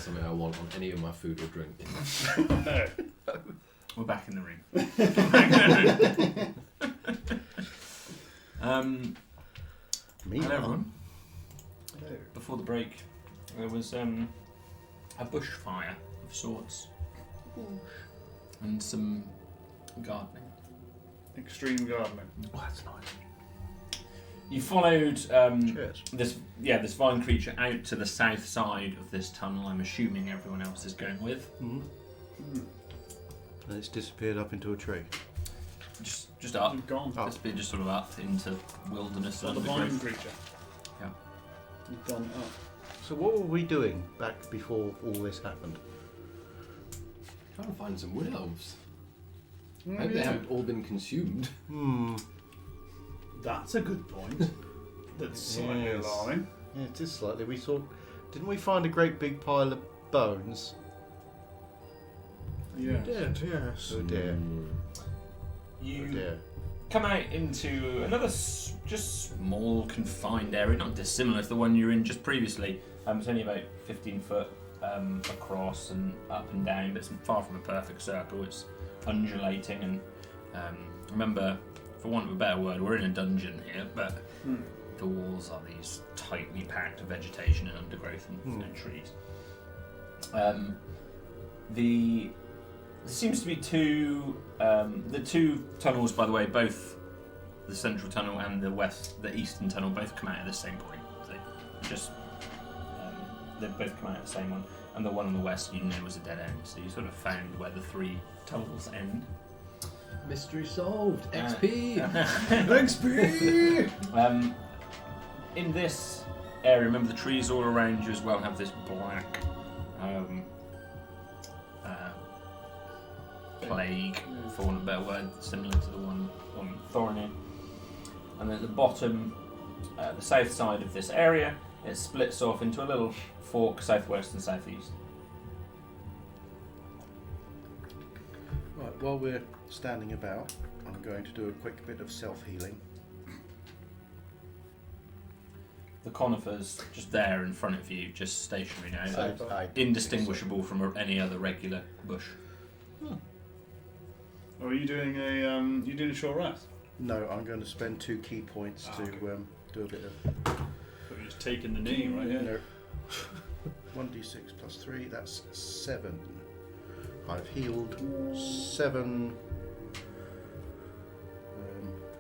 Speaker 6: something I want on any of my food or drink.
Speaker 3: No.
Speaker 1: We're back in the ring. Hello everyone.
Speaker 3: Hello.
Speaker 1: Before the break, there was a bushfire of sorts. And some gardening.
Speaker 3: Extreme gardening.
Speaker 7: Oh, that's nice.
Speaker 1: You followed
Speaker 7: Cheers.
Speaker 1: this vine creature out to the south side of this tunnel. I'm assuming everyone else is going with.
Speaker 7: Mm-hmm. And it's disappeared up into a tree.
Speaker 1: Just up.
Speaker 3: You've gone.
Speaker 7: Oh.
Speaker 1: It's been just sort of up into wilderness
Speaker 3: Not the
Speaker 1: undergrowth.
Speaker 3: vine creature.
Speaker 1: Yeah.
Speaker 3: You've gone up.
Speaker 7: So what were we doing back before all this happened?
Speaker 6: Trying to find some wood elves.
Speaker 3: Oh,
Speaker 6: I hope they haven't all been consumed.
Speaker 3: That's a good point. That's slightly
Speaker 7: Yes.
Speaker 3: alarming.
Speaker 7: Yeah, it is slightly. We saw. Didn't we find a great big pile of bones?
Speaker 3: Yeah.
Speaker 2: Did, yes.
Speaker 7: Oh dear. Oh
Speaker 1: You
Speaker 7: dear.
Speaker 1: come out into another just small confined area, not dissimilar to the one you were in just previously. It's only about 15 foot across and up and down, but it's far from a perfect circle. It's undulating and remember, for want of a better word, we're in a dungeon here, but the walls are these tightly packed vegetation and undergrowth and trees. There seems to be the two tunnels, by the way, both the central tunnel and the eastern tunnel, both come out at the same point. They both come out at the same one, and the one on the west you knew was a dead end. So you sort of found where the three tunnels end.
Speaker 6: Mystery solved. XP.
Speaker 3: XP!
Speaker 1: In this area, remember the trees all around you as well have this black plague, for want of a better word, similar to the one on Thorinir. And then at the bottom, the south side of this area, it splits off into a little fork, southwest and southeast.
Speaker 4: Right, while we're standing about, I'm going to do a quick bit of self-healing.
Speaker 1: The conifer's just there in front of you, just stationary now,
Speaker 7: I
Speaker 1: indistinguishable from any other regular bush.
Speaker 3: Or are you doing a short rest?
Speaker 4: No, I'm going to spend 2 key points to do a bit of...
Speaker 3: But you're just taking the knee, right? Yeah.
Speaker 4: No. 1d6 plus 3, that's 7. I've healed 7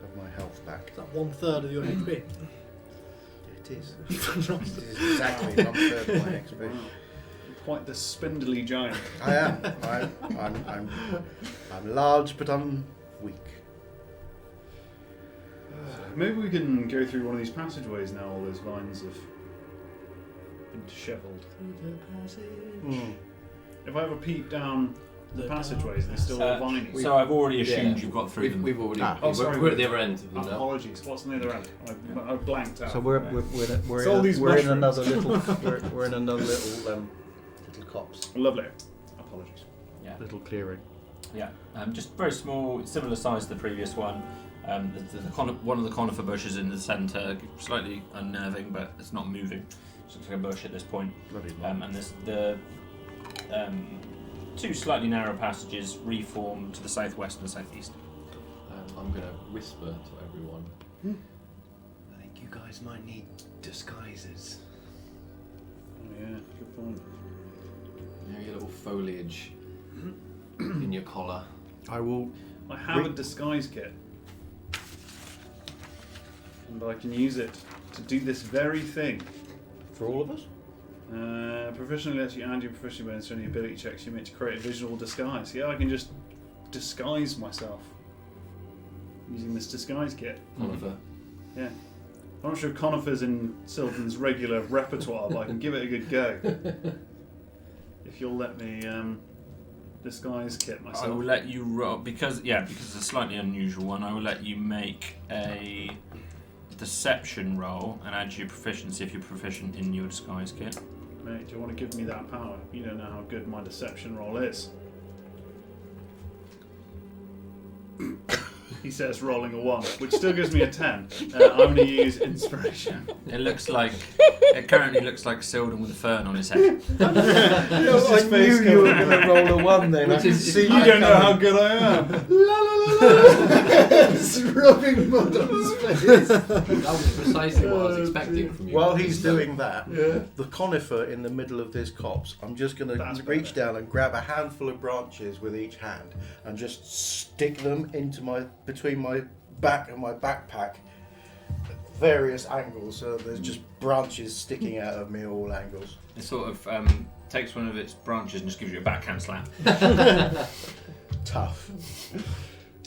Speaker 4: of my health back.
Speaker 2: Is that 1/3 of your HP?
Speaker 4: It is. It is exactly 1/3 of my XP.
Speaker 3: Wow. You're quite the spindly giant.
Speaker 4: I am. I'm large, but I'm weak.
Speaker 3: Maybe we can go through one of these passageways now. All those vines have been dishevelled. If I have a peep down the passageways, they're still all viney.
Speaker 1: So I've already assumed you've got through them.
Speaker 6: We've already.
Speaker 3: Oh, sorry.
Speaker 6: We're at the other end. You know?
Speaker 3: Apologies. What's on the other end? I blanked out.
Speaker 7: So we're
Speaker 3: It's all these
Speaker 7: in
Speaker 3: mushrooms.
Speaker 7: another little we're in another little copse,
Speaker 3: Lovely. Apologies.
Speaker 7: little clearing.
Speaker 1: Yeah, just very small, similar size to the previous one. One of the conifer bushes in the centre, slightly unnerving, but it's not moving. It looks like a bush at this point.
Speaker 4: Bloody
Speaker 1: And there's the 2 slightly narrow passages reformed to the southwest and southeast.
Speaker 6: I'm going to whisper to everyone. I think you guys might need disguises.
Speaker 3: Oh yeah, good point.
Speaker 6: You know, your little foliage in your collar.
Speaker 7: I will.
Speaker 3: I have a disguise kit, and I can use it to do this very thing.
Speaker 7: For all of us?
Speaker 3: Proficiently lets you add your proficiency bonus to any ability checks you make to create a visual disguise. Yeah, I can just disguise myself using this disguise kit.
Speaker 6: Oliver.
Speaker 3: Yeah. I'm not sure if Conifer's in Sylvan's regular repertoire, but I can give it a good go. If you'll let me disguise kit myself.
Speaker 1: I will let you roll because it's a slightly unusual one. I will let you make a deception roll and add your proficiency if you're proficient in your disguise kit.
Speaker 3: Mate, do you want to give me that power? You don't know how good my deception roll is. he says, rolling a 1, which still gives me a 10. I'm going to use inspiration.
Speaker 1: It currently looks like Sildon with a fern on his head.
Speaker 4: I knew you were going to roll a 1 then. I can see
Speaker 3: You don't know how good I am.
Speaker 2: La la la la. Just rubbing mud on his face.
Speaker 6: That was precisely what I was expecting from you.
Speaker 4: While he's doing that,
Speaker 2: Yeah.
Speaker 4: the conifer in the middle of this copse, I'm just going
Speaker 3: That's
Speaker 4: to reach
Speaker 3: better.
Speaker 4: down and grab a handful of branches with each hand and just stick them into between my back and my backpack at various angles, so there's just branches sticking out of me at all angles.
Speaker 1: It sort of takes one of its branches and just gives you a backhand slap.
Speaker 4: Tough.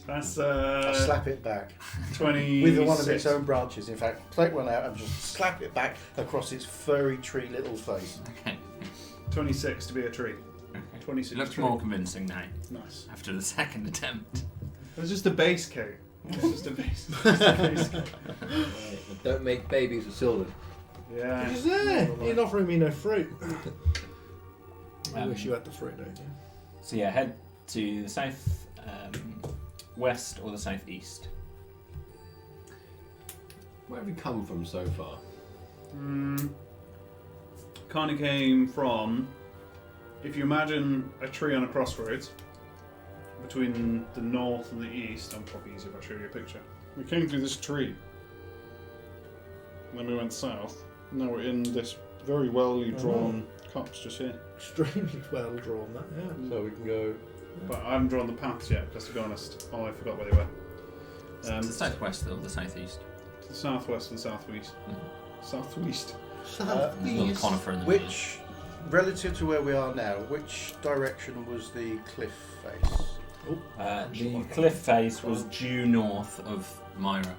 Speaker 3: That's
Speaker 4: I'll slap it back
Speaker 3: 26.
Speaker 4: with one of its own branches. In fact, take one out and just slap it back across its furry tree little face.
Speaker 1: Okay.
Speaker 3: 26 to be a tree.
Speaker 1: Okay.
Speaker 3: 26
Speaker 1: It looks
Speaker 3: tree.
Speaker 1: more convincing now
Speaker 3: Nice.
Speaker 1: after the second attempt.
Speaker 3: It was just a base coat. It's just a base, just a base coat.
Speaker 6: Right, don't make babies with Sildon.
Speaker 3: Yeah.
Speaker 2: He's there. You're offering me no fruit. I
Speaker 1: Um,
Speaker 2: wish you had the fruit, don't you?
Speaker 1: So yeah, head to the south west or the southeast.
Speaker 6: Where have we come from so far?
Speaker 3: Kind of came from, if you imagine a tree on a crossroads, between the north and the east, I'm probably easier if I show you a picture. We came through this tree, and then we went south. Now we're in this very well drawn copse just here.
Speaker 2: Extremely well drawn, that, yeah.
Speaker 4: So we can go.
Speaker 3: But I haven't drawn the paths yet, because to be honest, I forgot where they were.
Speaker 1: To the southwest or the southeast.
Speaker 3: To the southwest and southwest. Southwest.
Speaker 1: There's a little conifer in the
Speaker 4: Which, relative to where we are now, which direction was the cliff face?
Speaker 1: the cliff face was due north of Myra,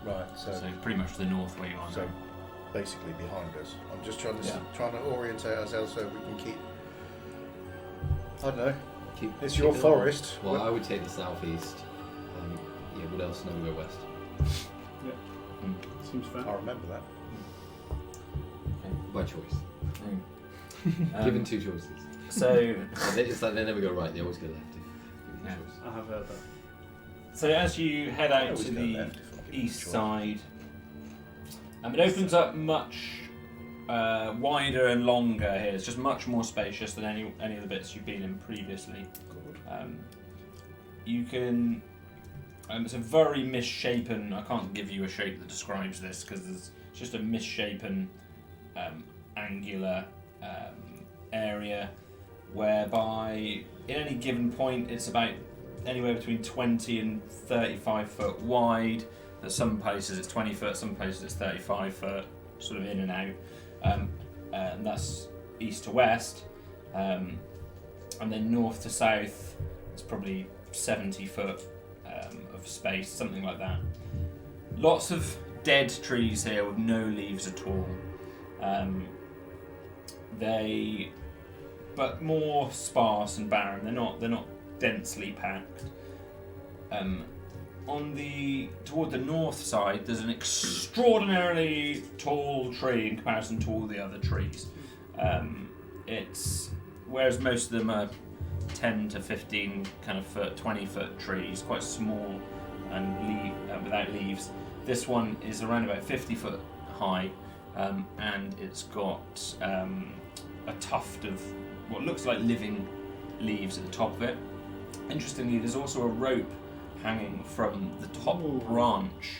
Speaker 4: Right, so
Speaker 1: pretty much to the north where you are
Speaker 4: So
Speaker 1: now.
Speaker 4: basically behind us. I'm just trying to
Speaker 1: Yeah.
Speaker 4: orientate ourselves so we can keep. I don't know. It's
Speaker 6: keep
Speaker 4: your
Speaker 6: it on.
Speaker 4: forest.
Speaker 6: Well, I would take the southeast. Yeah, what else? No, we go west.
Speaker 3: Seems fair.
Speaker 4: I remember that.
Speaker 6: By choice.
Speaker 1: Um,
Speaker 6: Given two choices.
Speaker 1: So
Speaker 6: It's like they never go right, they always go left. Given
Speaker 1: Yeah.
Speaker 6: choice.
Speaker 3: I have heard that.
Speaker 1: So as you head
Speaker 4: I
Speaker 1: out
Speaker 4: always
Speaker 1: to
Speaker 4: go
Speaker 1: the
Speaker 4: left if I'm given
Speaker 1: east
Speaker 4: a choice.
Speaker 1: side, it opens up much wider and longer here. It's just much more spacious than any of the bits you've been in previously. You can. It's a very misshapen. I can't give you a shape that describes this because it's just a misshapen, angular area, whereby in any given point it's about anywhere between 20 and 35 foot wide. At some places it's 20 foot, some places it's 35 foot, sort of in and out. And that's east to west. And then north to south, it's probably 70 foot of space, something like that. Lots of dead trees here with no leaves at all. But more sparse and barren. They're not densely packed. Toward the north side, there's an extraordinarily tall tree in comparison to all the other trees. Whereas most of them are 10 to 15 kind of foot, 20 foot trees, quite small and without leaves. This one is around about 50 foot high, and it's got a tuft of what looks like living leaves at the top of it. Interestingly, there's also a rope hanging from the top branch,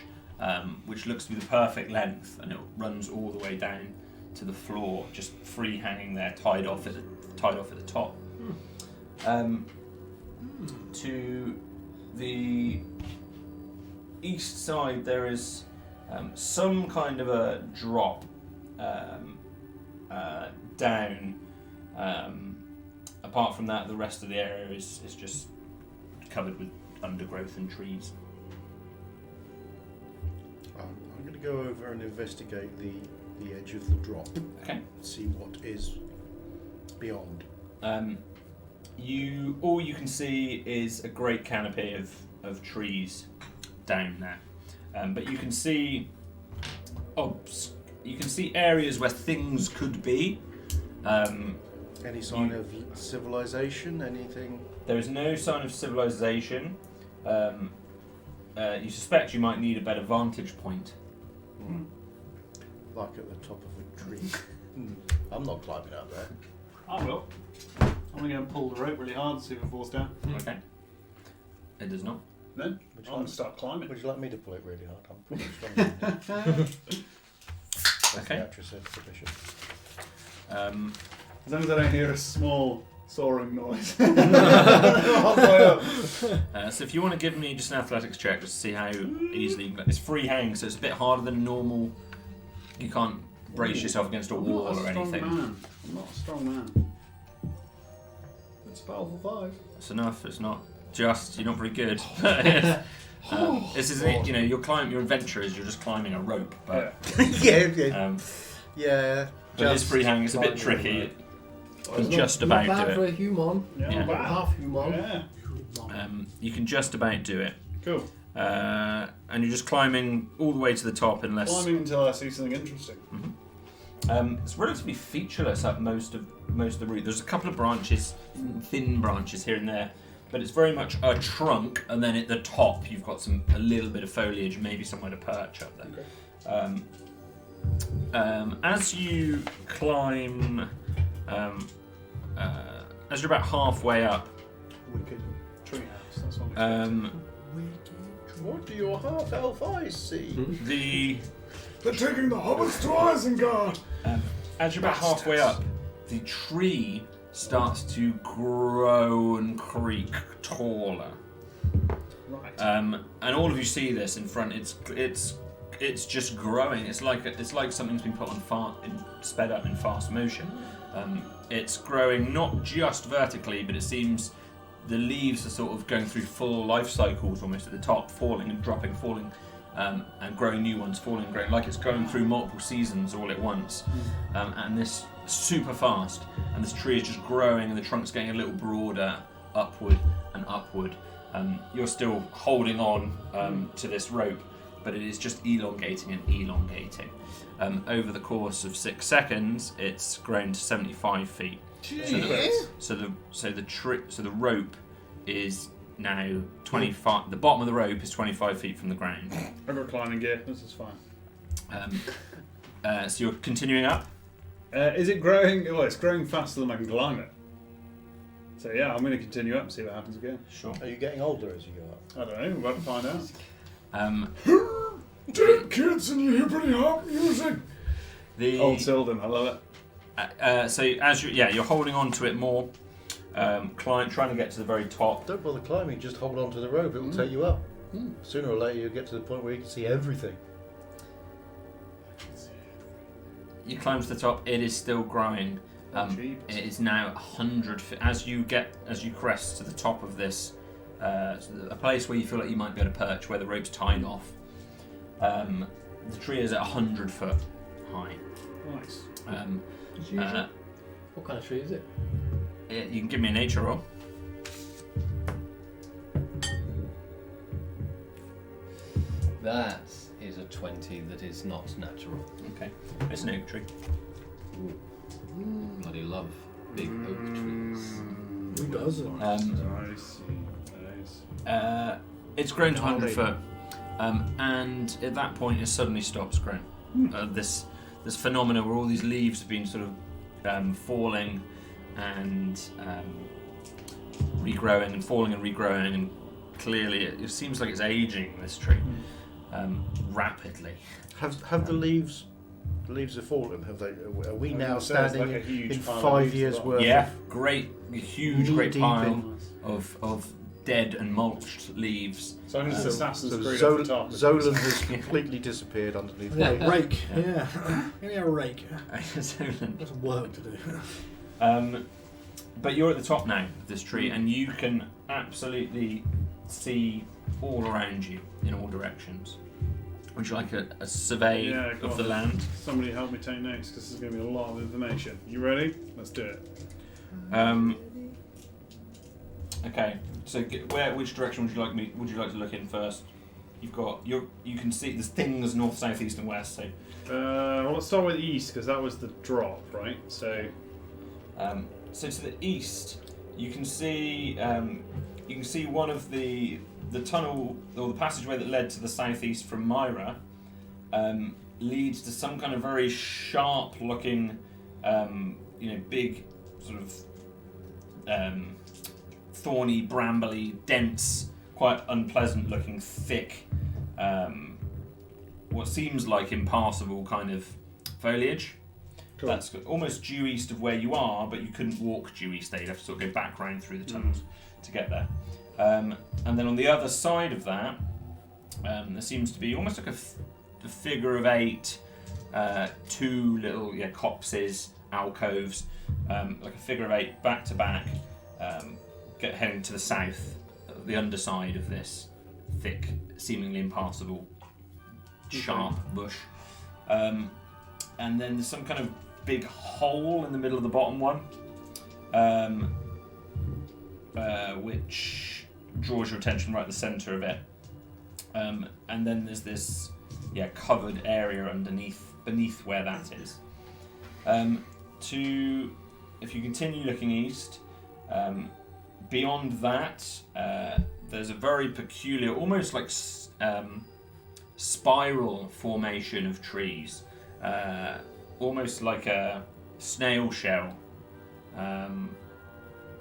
Speaker 1: which looks to be the perfect length, and it runs all the way down to the floor, just free hanging there, tied off at the top. To the east side, there is some kind of a drop down. Apart from that, the rest of the area is just covered with undergrowth and trees.
Speaker 4: I'm going to go over and investigate the edge of the drop.
Speaker 1: Okay.
Speaker 4: See what is beyond.
Speaker 1: All you can see is a great canopy of trees down there, but you can see areas where things could be.
Speaker 4: Any sign of civilization? Anything?
Speaker 1: There is no sign of civilization. you suspect you might need a better vantage point.
Speaker 4: Like at the top of a tree. I'm not climbing up there.
Speaker 3: I will. I'm going to go and pull the rope really hard and see if it falls down.
Speaker 1: Okay. It does not.
Speaker 3: Then I'm going to start climbing.
Speaker 4: Would you like me to pull it really hard? I'm pretty strong.
Speaker 1: Okay.
Speaker 4: The actress said sufficient.
Speaker 3: As long as I don't hear a small soaring noise.
Speaker 1: So if you want to give me just an athletics check just to see how easily you can... It's free hang, so it's a bit harder than normal. You can't brace yourself against a wall or anything.
Speaker 3: I'm not a strong man. It's a powerful 5.
Speaker 1: It's enough. It's not just... You're not very good. This is it. You know, you're adventurers. You're just climbing a rope. But
Speaker 4: yeah.
Speaker 1: But this free hang is a bit tricky. You can just
Speaker 2: Not
Speaker 1: about
Speaker 2: bad
Speaker 1: do
Speaker 2: for
Speaker 1: it.
Speaker 2: a human.
Speaker 1: Yeah.
Speaker 2: About half human.
Speaker 3: Yeah.
Speaker 1: You can just about do it.
Speaker 3: Cool.
Speaker 1: And you're just climbing all the way to the top unless...
Speaker 3: Climbing until I see something interesting.
Speaker 1: It's relatively featureless up most of the route. There's a couple of branches, thin branches here and there, but it's very much a trunk, and then at the top you've got a little bit of foliage, maybe somewhere to perch up there. Okay. As you climb, as you're about halfway up,
Speaker 3: Wicked treehouse. That's what
Speaker 4: What do your half-elf eyes see?
Speaker 3: They're taking the hobbits to Isengard!
Speaker 1: As you're about halfway up, the tree starts to grow and creak taller.
Speaker 3: Right.
Speaker 1: And all of you see this in front. It's just growing. It's like something's been put on sped up in fast motion. It's growing not just vertically, but it seems the leaves are sort of going through full life cycles almost at the top, falling and dropping, falling. And growing new ones, falling and growing, like it's going through multiple seasons all at once. And this super fast, and this tree is just growing, and the trunk's getting a little broader, upward and upward. You're still holding on to this rope, but it is just elongating and elongating. Over the course of 6 seconds, it's grown to 75 feet. So the rope is now 25. The bottom of the rope is 25 feet from the ground.
Speaker 3: I've got climbing gear. This is fine.
Speaker 1: So you're continuing up.
Speaker 3: Is it growing? Well, it's growing faster than I can climb it. So yeah, I'm going to continue up and see what happens again.
Speaker 1: Sure.
Speaker 4: Are you getting older as you go up?
Speaker 3: I don't know. We're about to find out.
Speaker 8: Dead kids and you hear pretty hot music.
Speaker 3: Old Sylvan, I love
Speaker 1: it. So as you're holding on to it more, trying to get to the very top.
Speaker 4: Don't bother climbing, just hold on to the rope, it will take you up. Sooner or later you'll get to the point where you can see everything.
Speaker 1: You climb to the top, it is still growing. It is now 100 feet. As you crest to the top of this, a place where you feel like you might be able to perch, where the rope's tied off, the tree is at 100 foot high.
Speaker 3: Nice.
Speaker 6: What kind of tree is it?
Speaker 1: You can give me a nature roll.
Speaker 6: That is a 20 that is not natural.
Speaker 1: Okay. It's an oak tree.
Speaker 6: Bloody love big oak trees.
Speaker 2: Who doesn't?
Speaker 3: Nice.
Speaker 1: It's grown to 100 foot. And at that point it suddenly stops growing. This phenomena where all these leaves have been sort of falling and regrowing and falling and regrowing, and clearly it seems like it's aging, this tree, rapidly.
Speaker 4: Have the leaves have fallen? Have they? Are we now standing
Speaker 3: like a huge
Speaker 4: in
Speaker 3: pile of
Speaker 4: 5
Speaker 3: leaves
Speaker 4: years
Speaker 3: as well.
Speaker 4: worth?
Speaker 1: Yeah,
Speaker 4: Of
Speaker 1: great
Speaker 4: knee-deep
Speaker 1: pile
Speaker 4: in-
Speaker 1: of dead and mulched leaves.
Speaker 3: So I need
Speaker 4: So
Speaker 3: Assassin's Creed
Speaker 4: Zolan,
Speaker 3: off the top.
Speaker 4: Zolan has completely disappeared underneath.
Speaker 2: Yeah, rake. Yeah. Give me a rake.
Speaker 1: Zolan.
Speaker 2: Got some work to do.
Speaker 1: But you're at the top now of this tree, and you can absolutely see all around you in all directions. Would you like a survey
Speaker 3: go
Speaker 1: of
Speaker 3: on.
Speaker 1: the land?
Speaker 3: Somebody help me take notes because this is going to be a lot of information. You ready? Let's do it.
Speaker 1: Okay. So which direction would you like to look in first? You can see there's things north, south, east, and west. So
Speaker 3: Well, let's start with east because that was the drop, right? So
Speaker 1: so to the east, you can see one of the the tunnel or the passageway that led to the southeast from Myra leads to some kind of very sharp-looking, big sort of thorny, brambly, dense, quite unpleasant-looking, thick, what seems like impassable kind of foliage. Cool. That's almost due east of where you are, but you couldn't walk due east there. You'd have to sort of go back round through the tunnels to get there. And then on the other side of that, there seems to be almost like a figure of 8, 2 little copses, alcoves, like a figure of 8 back to back, heading to the south, the underside of this thick, seemingly impassable, sharp bush. And then there's some kind of big hole in the middle of the bottom one, which draws your attention right at the centre of it. And then there's this covered area beneath where that is. If you continue looking east, beyond that, there's a very peculiar, almost like spiral formation of trees, almost like a snail shell.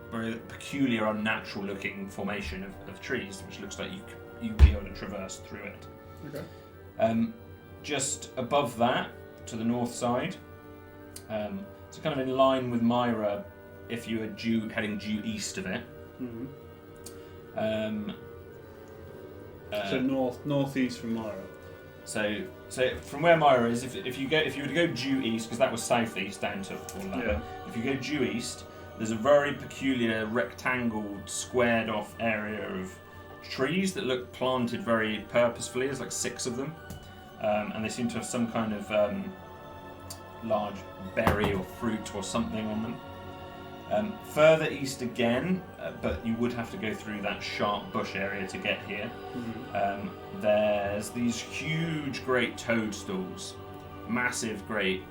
Speaker 1: Very peculiar, unnatural looking formation of trees, which looks like you'd be able to traverse through it.
Speaker 3: Okay.
Speaker 1: Just above that, to the north side, so kind of in line with Myra, if you were heading due east of it.
Speaker 3: Mm-hmm. So northeast from Myra.
Speaker 1: So from where Myra is, if you were to go due east, because that was southeast down to Orlando, if you go due east, there's a very peculiar rectangle, squared off area of trees that look planted very purposefully. There's like 6 of them, and they seem to have some kind of large berry or fruit or something on them. Further east again, but you would have to go through that sharp bush area to get here. Mm-hmm. There's these huge, great toadstools, massive, great,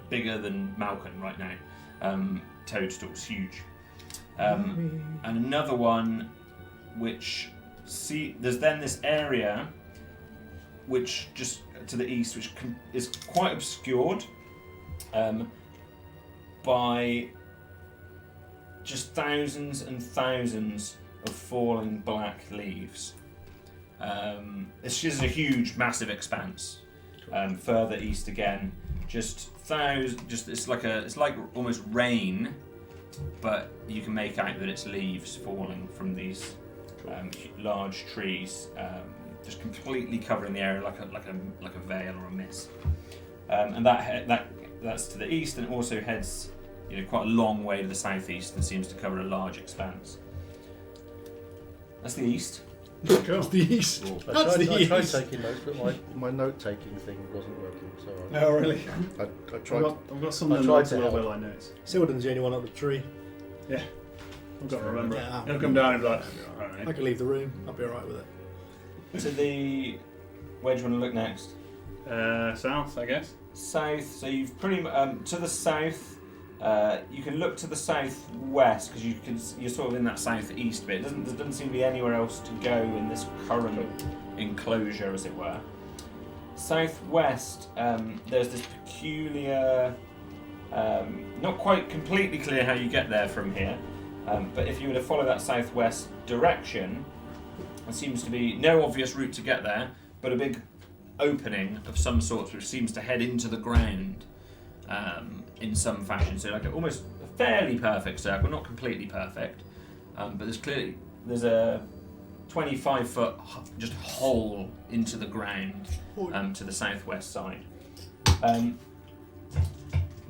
Speaker 1: bigger than Malkin right now. Toadstools, huge. And another one, there's then this area, which just to the east, which is quite obscured. By just thousands and thousands of falling black leaves. It's just a huge, massive expanse. Further east again, just thousands. It's like almost rain, but you can make out that it's leaves falling from these large trees, just completely covering the area like a veil or a mist. And that's to the east, and it also heads quite a long way to the southeast and seems to cover a large expanse. That's the east.
Speaker 3: Cool.
Speaker 2: That's the east.
Speaker 4: I
Speaker 2: That's
Speaker 4: tried taking notes, but my note-taking thing wasn't working. So
Speaker 3: Oh, really?
Speaker 4: I tried.
Speaker 3: I've got some
Speaker 4: I tried
Speaker 3: notes
Speaker 4: to
Speaker 3: as well
Speaker 4: help.
Speaker 3: where I notes.
Speaker 2: Silden's the only one up the tree.
Speaker 3: Yeah. I've got to remember.
Speaker 2: Yeah.
Speaker 3: He'll come down and be like, alright.
Speaker 2: I can leave the room. I'll be alright with it.
Speaker 1: Where do you want to look next?
Speaker 3: South, I guess.
Speaker 1: South. So you've pretty to the south. You can look to the southwest because you're sort of in that southeast bit. There doesn't seem to be anywhere else to go in this current enclosure, as it were. Southwest, there's this peculiar, not quite completely clear how you get there from here, but if you were to follow that southwest direction, there seems to be no obvious route to get there, but a big opening of some sort which seems to head into the ground. In some fashion, so like almost a fairly perfect circle, not completely perfect, but there's a 25-foot just hole into the ground to the southwest side.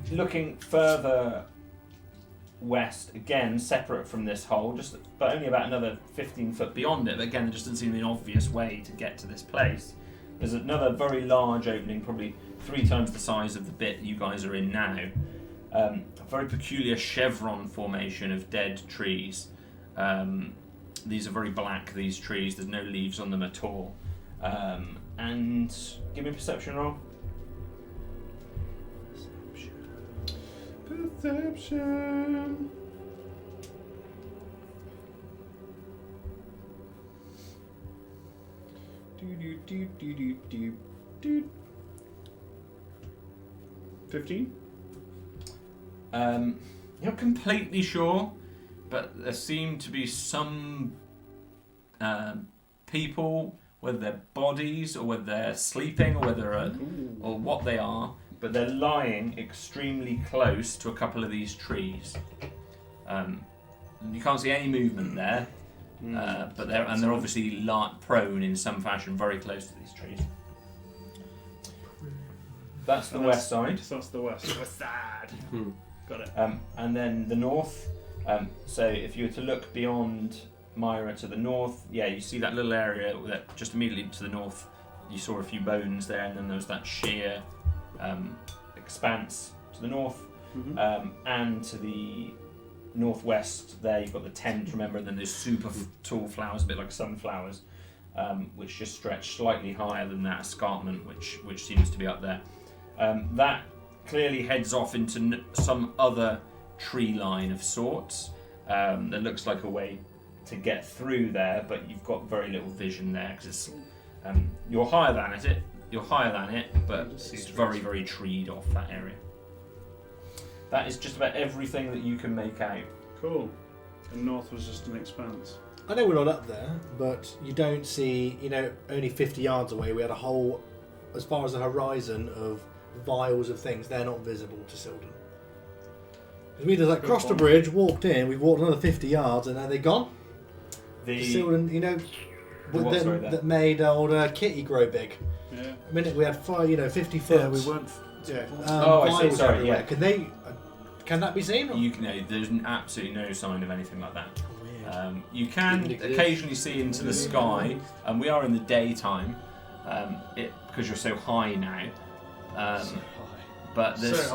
Speaker 1: Looking further west, again separate from this hole, but only about another 15 foot beyond it. But again, there just doesn't seem to be an obvious way to get to this place. There's another very large opening, probably 3 times the size of the bit you guys are in now. A very peculiar chevron formation of dead trees. These are very black, these trees. There's no leaves on them at all. And give me a perception roll.
Speaker 3: Perception. 15?
Speaker 1: You're not completely sure, but there seem to be some people, whether they're bodies or whether they're sleeping or or what they are, but they're lying extremely close to a couple of these trees. You can't see any movement there, but they're obviously prone in some fashion, very close to these trees. That's the west side.
Speaker 3: So that's the west. West side. Got it.
Speaker 1: And then the north. So if you were to look beyond Myra to the north, you see that little area that just immediately to the north. You saw a few bones there, and then there was that sheer expanse to the north, and to the northwest. There you've got the tent. Remember, and then there's super tall flowers, a bit like sunflowers, which just stretch slightly higher than that escarpment, which seems to be up there. That clearly heads off into some other tree line of sorts. That looks like a way to get through there, but you've got very little vision there because it's you're higher than it, but it's very, very treed off that area. That is just about everything that you can make out.
Speaker 3: Cool. And north was just an expanse.
Speaker 2: I know we're not up there, but you don't see, only 50 yards away, we had a whole, as far as the horizon, of vials of things. They're not visible to Sildon. Because we just crossed the bridge, walked in, we've walked another 50 yards, and now they're gone. Sildon, that made old Kitty grow big.
Speaker 3: Yeah.
Speaker 2: A minute we had 50 foot.
Speaker 7: Yeah, we weren't.
Speaker 1: I see. Sorry. Yeah.
Speaker 2: Can that be seen?
Speaker 1: There's absolutely no sign of anything like that. You can occasionally see into the sky, and we are in the daytime, because you're so high now. But there's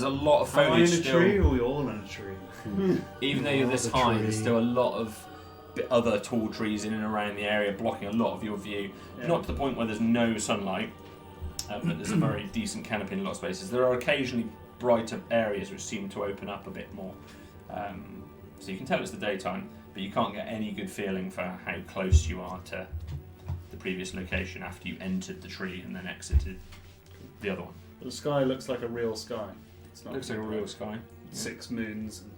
Speaker 1: a lot of foliage
Speaker 3: in a
Speaker 1: still.
Speaker 3: tree, or are we all in a tree?
Speaker 1: Even though you're this high, there's still a lot of other tall trees in and around the area, blocking a lot of your view. Yeah. Not to the point where there's no sunlight, but there's a very decent canopy in a lot of spaces. There are occasionally brighter areas which seem to open up a bit more. So you can tell it's the daytime, but you can't get any good feeling for how close you are to the previous location after you entered the tree and then exited the other one.
Speaker 3: The sky looks like a real sky. It's not
Speaker 1: looks like a real sky.
Speaker 3: 6 moons and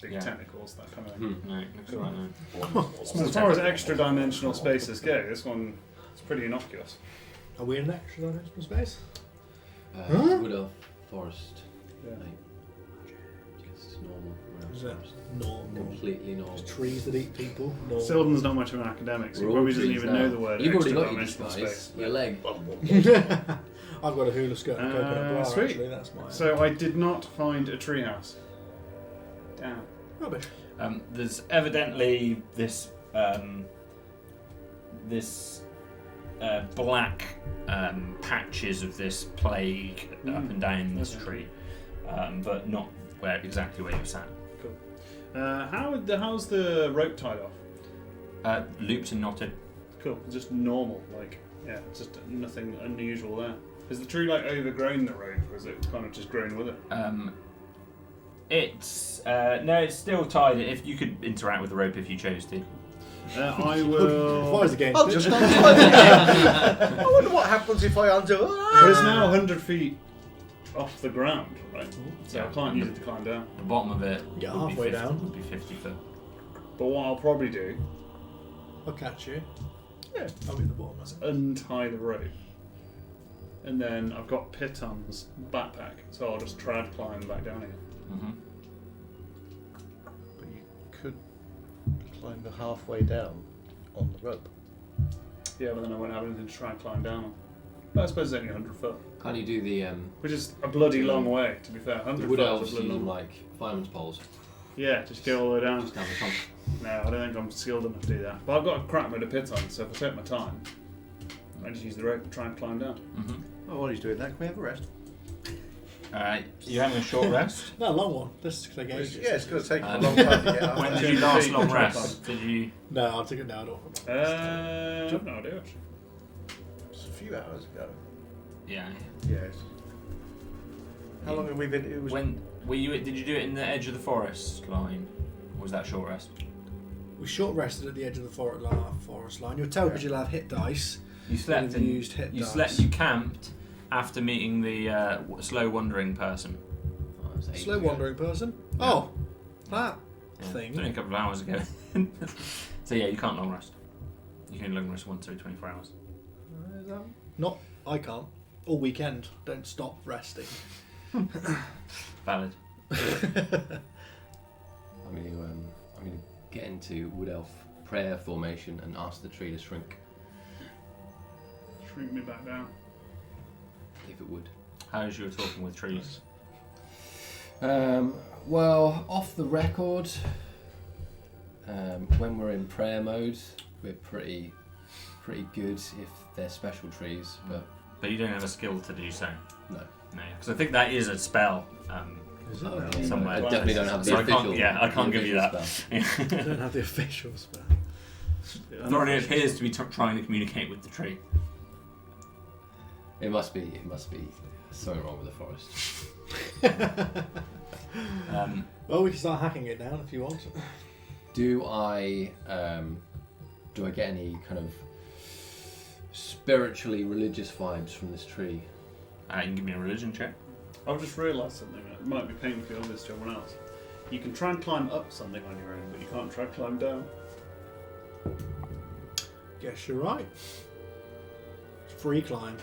Speaker 3: big tentacles, that kind of thing.
Speaker 1: No, looks right
Speaker 3: now. As far as extra dimensional spaces go, this one is pretty innocuous.
Speaker 2: Are we in an extra dimensional space?
Speaker 6: Woodell Forest.
Speaker 3: Yeah.
Speaker 6: I guess it's normal.
Speaker 2: Is it normal?
Speaker 6: Completely normal.
Speaker 2: Just trees that eat people. Normal.
Speaker 3: Sildon's not much of an academic, so he probably doesn't even know the word.
Speaker 6: You've already
Speaker 3: extra
Speaker 6: got your
Speaker 3: dimensional
Speaker 6: disguise.
Speaker 3: space.
Speaker 6: Your leg.
Speaker 2: I've got a hula skirt and coconut bra,
Speaker 3: sweet.
Speaker 2: actually. That's mine.
Speaker 3: So I did not find a treehouse. Damn.
Speaker 2: Rubbish.
Speaker 1: There's evidently this black patches of this plague up and down this tree, but not exactly where you sat.
Speaker 3: Cool. How's the rope tied off?
Speaker 1: Looped and knotted.
Speaker 3: Cool. Just normal, just nothing unusual there. Has the tree overgrown the rope, or is it kind of just grown with it?
Speaker 1: It's still tied. If you could interact with the rope if you chose to.
Speaker 3: I will.
Speaker 2: If I was against
Speaker 4: I'll
Speaker 2: it.
Speaker 4: just untie it. I wonder what happens if I undo it.
Speaker 3: It's now 100 feet off the ground, right? So I can't use it to climb down.
Speaker 1: The bottom of it
Speaker 2: Get
Speaker 1: would be
Speaker 2: halfway
Speaker 1: 50,
Speaker 2: down.
Speaker 1: would be 50 foot.
Speaker 3: But what I'll probably do
Speaker 2: I'll catch you. Yeah, I'll be at the bottom.
Speaker 3: is untie the rope. And then I've got Piton's backpack, so I'll just trad climb back down again.
Speaker 1: Mm-hmm.
Speaker 4: But you could climb the halfway down on the rope.
Speaker 3: Yeah, but then I won't have anything to try and climb down on. But I suppose it's only 100 foot.
Speaker 6: Can't you do the
Speaker 3: Which is a bloody long way, to be fair. 100
Speaker 6: wood
Speaker 3: foot
Speaker 6: elves
Speaker 3: is a bloody
Speaker 6: using
Speaker 3: long.
Speaker 6: fireman's poles?
Speaker 3: Yeah, just go all the way down.
Speaker 6: Just down the front.
Speaker 3: No, I don't think I'm skilled enough to do that. But I've got a crap load of Piton, so if I take my time, I just use the rope and try and climb down.
Speaker 1: Mm-hmm.
Speaker 4: Oh, while he's doing that, can we have a rest?
Speaker 1: You're having a short rest?
Speaker 2: No, a long one. This is like ages.
Speaker 4: Yeah, it's going to take a long time to get up.
Speaker 1: When did you last long rest? Did you?
Speaker 2: No, I'll take it now. I don't
Speaker 3: I've no idea, actually.
Speaker 4: It's a few hours ago.
Speaker 1: Yeah.
Speaker 4: Yes. How long have we been? It was
Speaker 1: When were you? Did you do it in the edge of the forest line? Or was that short rest?
Speaker 2: We short rested at the edge of the forest line. You'll tell because you'll have hit dice.
Speaker 1: You slept
Speaker 2: You've used hit dice.
Speaker 1: You camped after meeting the slow wandering person.
Speaker 2: Slow wandering person?
Speaker 1: Yeah.
Speaker 2: Oh, that
Speaker 1: Yeah,
Speaker 2: thing.
Speaker 1: only a couple of hours ago. So yeah, you can't long rest. You can only long rest once every 24 hours.
Speaker 2: Not, I can't. All weekend. Don't stop resting.
Speaker 1: Valid.
Speaker 6: I'm going to get into Wood Elf prayer formation and ask the tree to shrink,
Speaker 3: Shrink me back down.
Speaker 6: if it would.
Speaker 1: How's you were talking with trees?
Speaker 6: Well, off the record, when we're in prayer mode, we're pretty good if they're special trees,
Speaker 1: But you don't have a skill to do so.
Speaker 6: no.
Speaker 1: No, because I think that is a spell.
Speaker 2: Is it?
Speaker 6: Oh,
Speaker 1: Somewhere.
Speaker 6: I definitely don't have the
Speaker 1: So I
Speaker 6: official.
Speaker 1: can't- yeah, I can't
Speaker 6: the
Speaker 1: give you
Speaker 6: official
Speaker 1: that.
Speaker 6: spell.
Speaker 2: I don't have the official spell.
Speaker 1: Thorin appears to be trying to communicate with the tree.
Speaker 6: It must be something wrong with the forest.
Speaker 2: Well, we can start hacking it down if you want.
Speaker 6: Do I get any kind of spiritually religious vibes from this tree?
Speaker 1: You can give me a religion check.
Speaker 3: I've just realised something that might be painfully obvious to everyone else. You can try and climb up something on your own, but you can't try to climb down.
Speaker 2: Guess you're right. It's free climb.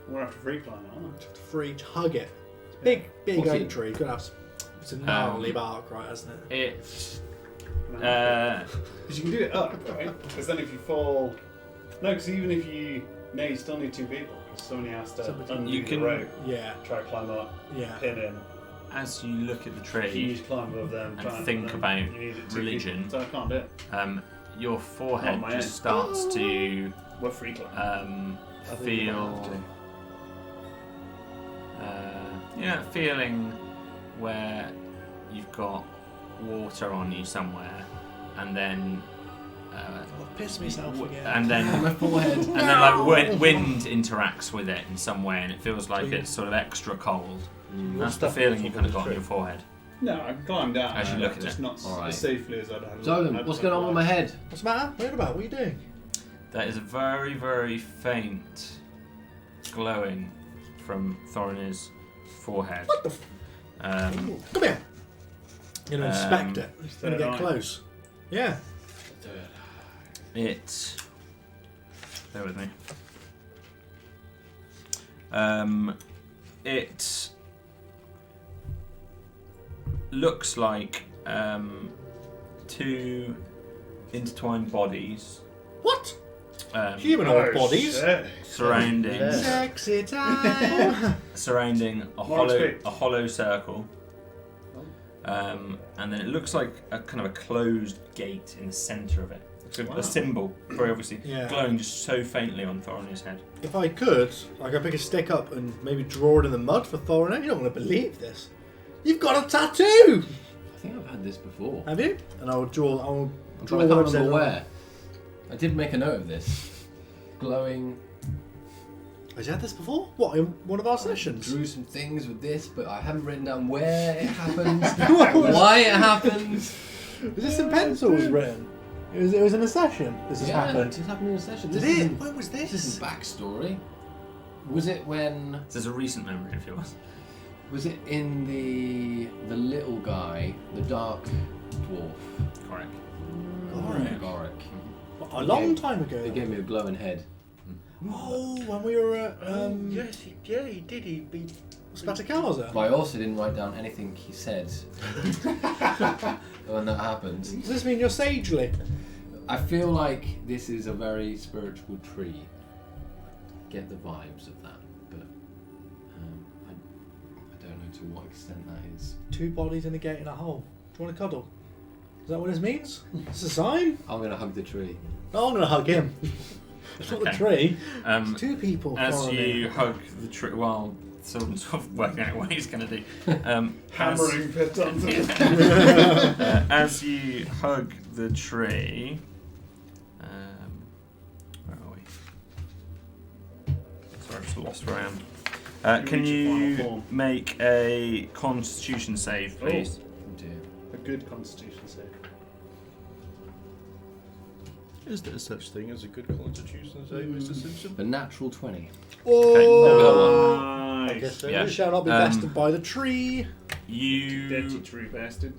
Speaker 3: We're after free climb, aren't we?
Speaker 2: Just free to hug it. Big
Speaker 6: What's
Speaker 2: oak
Speaker 6: it?
Speaker 2: tree. Could have. It's a gnarly bark, right, hasn't it?
Speaker 1: It.
Speaker 3: Because you can do it up, right? Because then if you fall... No, because even if you... No, you still need two people. Because somebody has to undo
Speaker 1: You can-
Speaker 3: the rope,
Speaker 2: Yeah,
Speaker 3: try to climb up,
Speaker 2: yeah.
Speaker 3: pin in.
Speaker 1: As you look at the
Speaker 3: If you
Speaker 1: tree,
Speaker 3: just climb above them,
Speaker 1: and
Speaker 3: try
Speaker 1: think
Speaker 3: then
Speaker 1: about
Speaker 3: you need it two
Speaker 1: religion.
Speaker 3: people. So I can't do it.
Speaker 1: your forehead
Speaker 3: Not my
Speaker 1: just
Speaker 3: own.
Speaker 1: starts to
Speaker 3: We're free climb.
Speaker 2: I think you might have
Speaker 1: feel.
Speaker 2: to.
Speaker 1: Feeling where you've got water on you somewhere, and then.
Speaker 2: I've pissed myself again.
Speaker 1: And then
Speaker 6: My forehead.
Speaker 1: And then like wind interacts with it in some way, and it feels like it's sort of extra cold. That's the feeling you kind of got on your forehead.
Speaker 3: No, I can climb down.
Speaker 1: As you look at
Speaker 3: just
Speaker 1: it.
Speaker 3: not
Speaker 6: Alright.
Speaker 3: as safely as I'd have.
Speaker 6: Zolan, what's going on with my head?
Speaker 2: What's the matter? What about? What are you doing?
Speaker 1: There is a very, very faint glowing from Thorin's forehead.
Speaker 2: What the? Come here. You're gonna inspect it. You're gonna get
Speaker 3: Third eye.
Speaker 2: close. Yeah.
Speaker 1: It. Bear with me. It looks like two intertwined bodies.
Speaker 2: What?
Speaker 3: Oh,
Speaker 2: Humanoid bodies.
Speaker 3: shit.
Speaker 1: Surrounding
Speaker 2: Sexy time.
Speaker 1: surrounding
Speaker 3: Large
Speaker 1: a hollow circle. And then it looks like a kind of a closed gate in the centre of it.
Speaker 3: Wow.
Speaker 1: A symbol, very obviously,
Speaker 2: Yeah.
Speaker 1: glowing just so faintly on Thorin's head.
Speaker 2: If I could, I could pick a stick up and maybe draw it in the mud for Thorin. You don't want to believe this. You've got a tattoo.
Speaker 6: I think I've had this before.
Speaker 2: Have you? And I will draw. I will
Speaker 6: I'm
Speaker 2: draw
Speaker 6: trying to
Speaker 2: one
Speaker 6: can't
Speaker 2: of
Speaker 6: remember
Speaker 2: them.
Speaker 6: where. I did make a note of this. Glowing.
Speaker 2: Has you had this before? What, in one of our sessions?
Speaker 6: Drew some things with this, but I haven't written down where it happened, why it happened.
Speaker 2: Was this in pencils written? It was in a session. This has
Speaker 6: Yeah,
Speaker 2: happened.
Speaker 6: it just happened in a session.
Speaker 2: Did
Speaker 6: This
Speaker 2: it?
Speaker 6: isn't-
Speaker 2: When was
Speaker 6: This
Speaker 2: this?
Speaker 6: isn't backstory. Was it when?
Speaker 1: This is a recent memory of yours.
Speaker 6: Was it in the little guy, the dark dwarf?
Speaker 1: Correct.
Speaker 2: Goric.
Speaker 6: Goric.
Speaker 2: A long time ago.
Speaker 6: They gave me a glowing head.
Speaker 2: Oh, when we were at
Speaker 4: Yes, he did. He beat.
Speaker 2: Spatakaza.
Speaker 6: But I also didn't write down anything he said when that happened.
Speaker 2: Does this mean you're sagely?
Speaker 6: I feel like this is a very spiritual tree. Get the vibes of that, but I don't know to what extent that is.
Speaker 2: Two bodies in a gate in a hole. Do you want to cuddle? Is that what this means? It's a sign?
Speaker 6: I'm gonna hug the tree.
Speaker 2: No, I'm going to hug him. It's not the
Speaker 1: Okay.
Speaker 2: tree.
Speaker 1: Um,
Speaker 2: It's two people.
Speaker 1: as
Speaker 2: following
Speaker 1: you
Speaker 2: it.
Speaker 1: hug the tree, while Sylvan's sort of working out what he's going to do.
Speaker 3: Hammering pitons.
Speaker 1: As you hug the tree, where are we? Sorry, I just lost where I am. Can
Speaker 3: reach your final
Speaker 1: you
Speaker 3: form.
Speaker 1: make a Constitution save, please?
Speaker 6: Oh dear.
Speaker 3: A good constitution save.
Speaker 7: Is there such thing as a good constitution save, Mr. Simpson?
Speaker 6: A natural 20.
Speaker 2: Oh!
Speaker 3: Nice.
Speaker 4: I guess so.
Speaker 3: Yeah.
Speaker 2: You shall not be bested by the tree.
Speaker 3: Dirty tree bastard.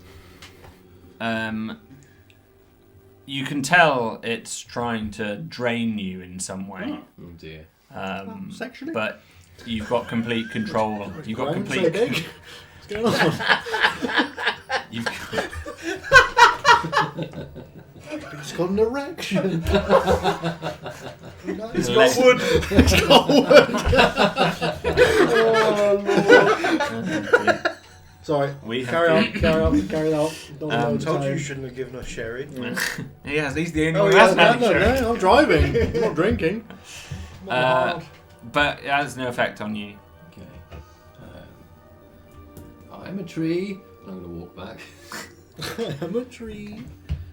Speaker 1: You can tell it's trying to drain you in some way.
Speaker 6: Oh dear.
Speaker 2: Sexually?
Speaker 1: But you've got complete control. You've got
Speaker 2: Graham,
Speaker 1: complete.
Speaker 2: so big. What's going on?
Speaker 1: You've got,
Speaker 2: It's got an erection.
Speaker 3: It's got wood.
Speaker 2: It's got wood. Sorry. Carry on. Don't
Speaker 4: I
Speaker 2: know
Speaker 4: told you
Speaker 2: time.
Speaker 4: you shouldn't have given us sherry.
Speaker 1: yes, he's the only
Speaker 4: Oh,
Speaker 1: one who
Speaker 4: yeah,
Speaker 1: hasn't had
Speaker 2: No,
Speaker 1: insurance.
Speaker 2: I'm driving. I'm not drinking.
Speaker 1: But it has no effect on you.
Speaker 6: Okay. I'm a tree. I'm going to walk back.
Speaker 2: I'm a tree.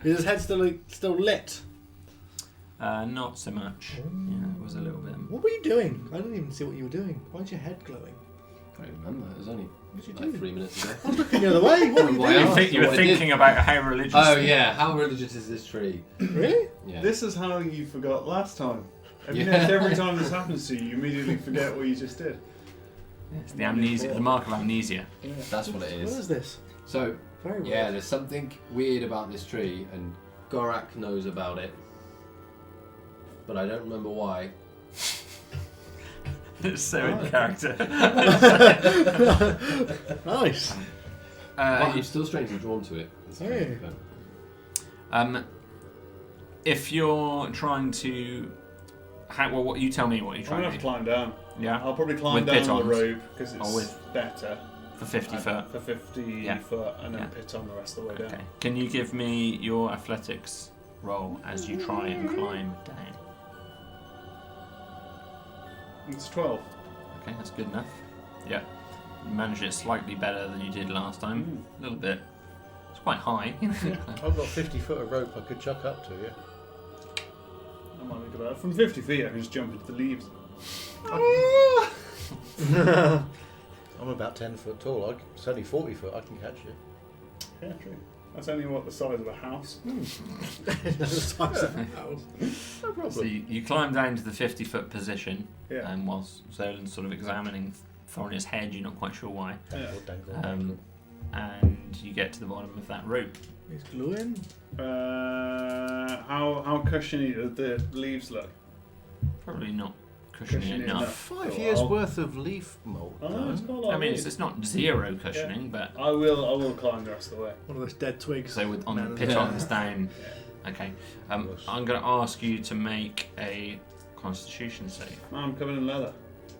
Speaker 2: Is his head still lit?
Speaker 1: Not so much. Yeah, it was a little bit.
Speaker 2: What were you doing? I didn't even see what you were doing. Why's your head glowing?
Speaker 6: I can't remember. It was only
Speaker 2: What did you
Speaker 6: like
Speaker 2: do?
Speaker 6: 3 minutes ago.
Speaker 2: I was looking the other way. What were you
Speaker 6: Why
Speaker 2: doing?
Speaker 6: not?
Speaker 1: You were
Speaker 6: What I did.
Speaker 1: thinking about how religious.
Speaker 6: Oh yeah, how religious is this tree?
Speaker 2: Really?
Speaker 6: Yeah.
Speaker 3: This is how you forgot last time. Have you
Speaker 6: Yeah.
Speaker 3: noticed every time this happens to you, you immediately forget what you just did?
Speaker 1: It's the amnesia, the mark of amnesia.
Speaker 6: That's what it
Speaker 2: What
Speaker 6: is.
Speaker 2: is this?
Speaker 6: So
Speaker 2: Very weird.
Speaker 6: yeah, there's something weird about this tree, and Gorak knows about it, but I don't remember why.
Speaker 1: It's so in character.
Speaker 2: Nice.
Speaker 6: But I'm still strangely drawn to it.
Speaker 2: Hey.
Speaker 1: If you're trying to, what you tell me what you're
Speaker 3: I'm
Speaker 1: trying
Speaker 3: going to
Speaker 1: to
Speaker 3: have to
Speaker 1: do.
Speaker 3: climb down.
Speaker 1: Yeah,
Speaker 3: I'll probably climb
Speaker 1: With
Speaker 3: down the
Speaker 1: pitons?
Speaker 3: rope because it's
Speaker 1: Or with-
Speaker 3: better.
Speaker 1: for 50 foot.
Speaker 3: For 50
Speaker 1: Yeah.
Speaker 3: foot and then
Speaker 1: Yeah.
Speaker 3: pit on the rest of the way down.
Speaker 1: Okay. Can you give me your athletics roll as you try and climb down?
Speaker 3: It's 12.
Speaker 1: Okay, that's good enough. Yeah, you managed it slightly better than you did last time. A little bit. It's quite high.
Speaker 4: I've got 50 foot of rope I could chuck up to you.
Speaker 3: I might think about it. From 50 feet, I can just jump into the leaves.
Speaker 4: I'm about 10 foot tall. It's only 40 foot. I can catch you.
Speaker 3: Yeah, true. That's only the size of a house.
Speaker 2: The size of the house.
Speaker 4: No problem.
Speaker 1: So you climb down to the 50-foot position,
Speaker 3: Yeah.
Speaker 1: and whilst Zolan's sort of examining Thorin's head, you're not quite sure why.
Speaker 3: Yeah.
Speaker 1: And you get to the bottom of that rope.
Speaker 2: It's gluing.
Speaker 3: How cushiony do the leaves look?
Speaker 1: Probably not cushiony
Speaker 3: Cushiony
Speaker 1: enough.
Speaker 3: enough.
Speaker 7: 5 years worth of leaf mould.
Speaker 3: Oh, it's got a lot
Speaker 1: I
Speaker 3: of
Speaker 1: mean,
Speaker 3: leaves.
Speaker 1: it's not zero cushioning, but
Speaker 3: I will climb the rest of the way.
Speaker 2: One of those dead twigs.
Speaker 1: so with on
Speaker 2: Man
Speaker 1: the
Speaker 2: of
Speaker 1: pitons
Speaker 2: the-
Speaker 1: down. Okay, I'm going to ask you to make a Constitution save.
Speaker 3: No, I'm covered in leather.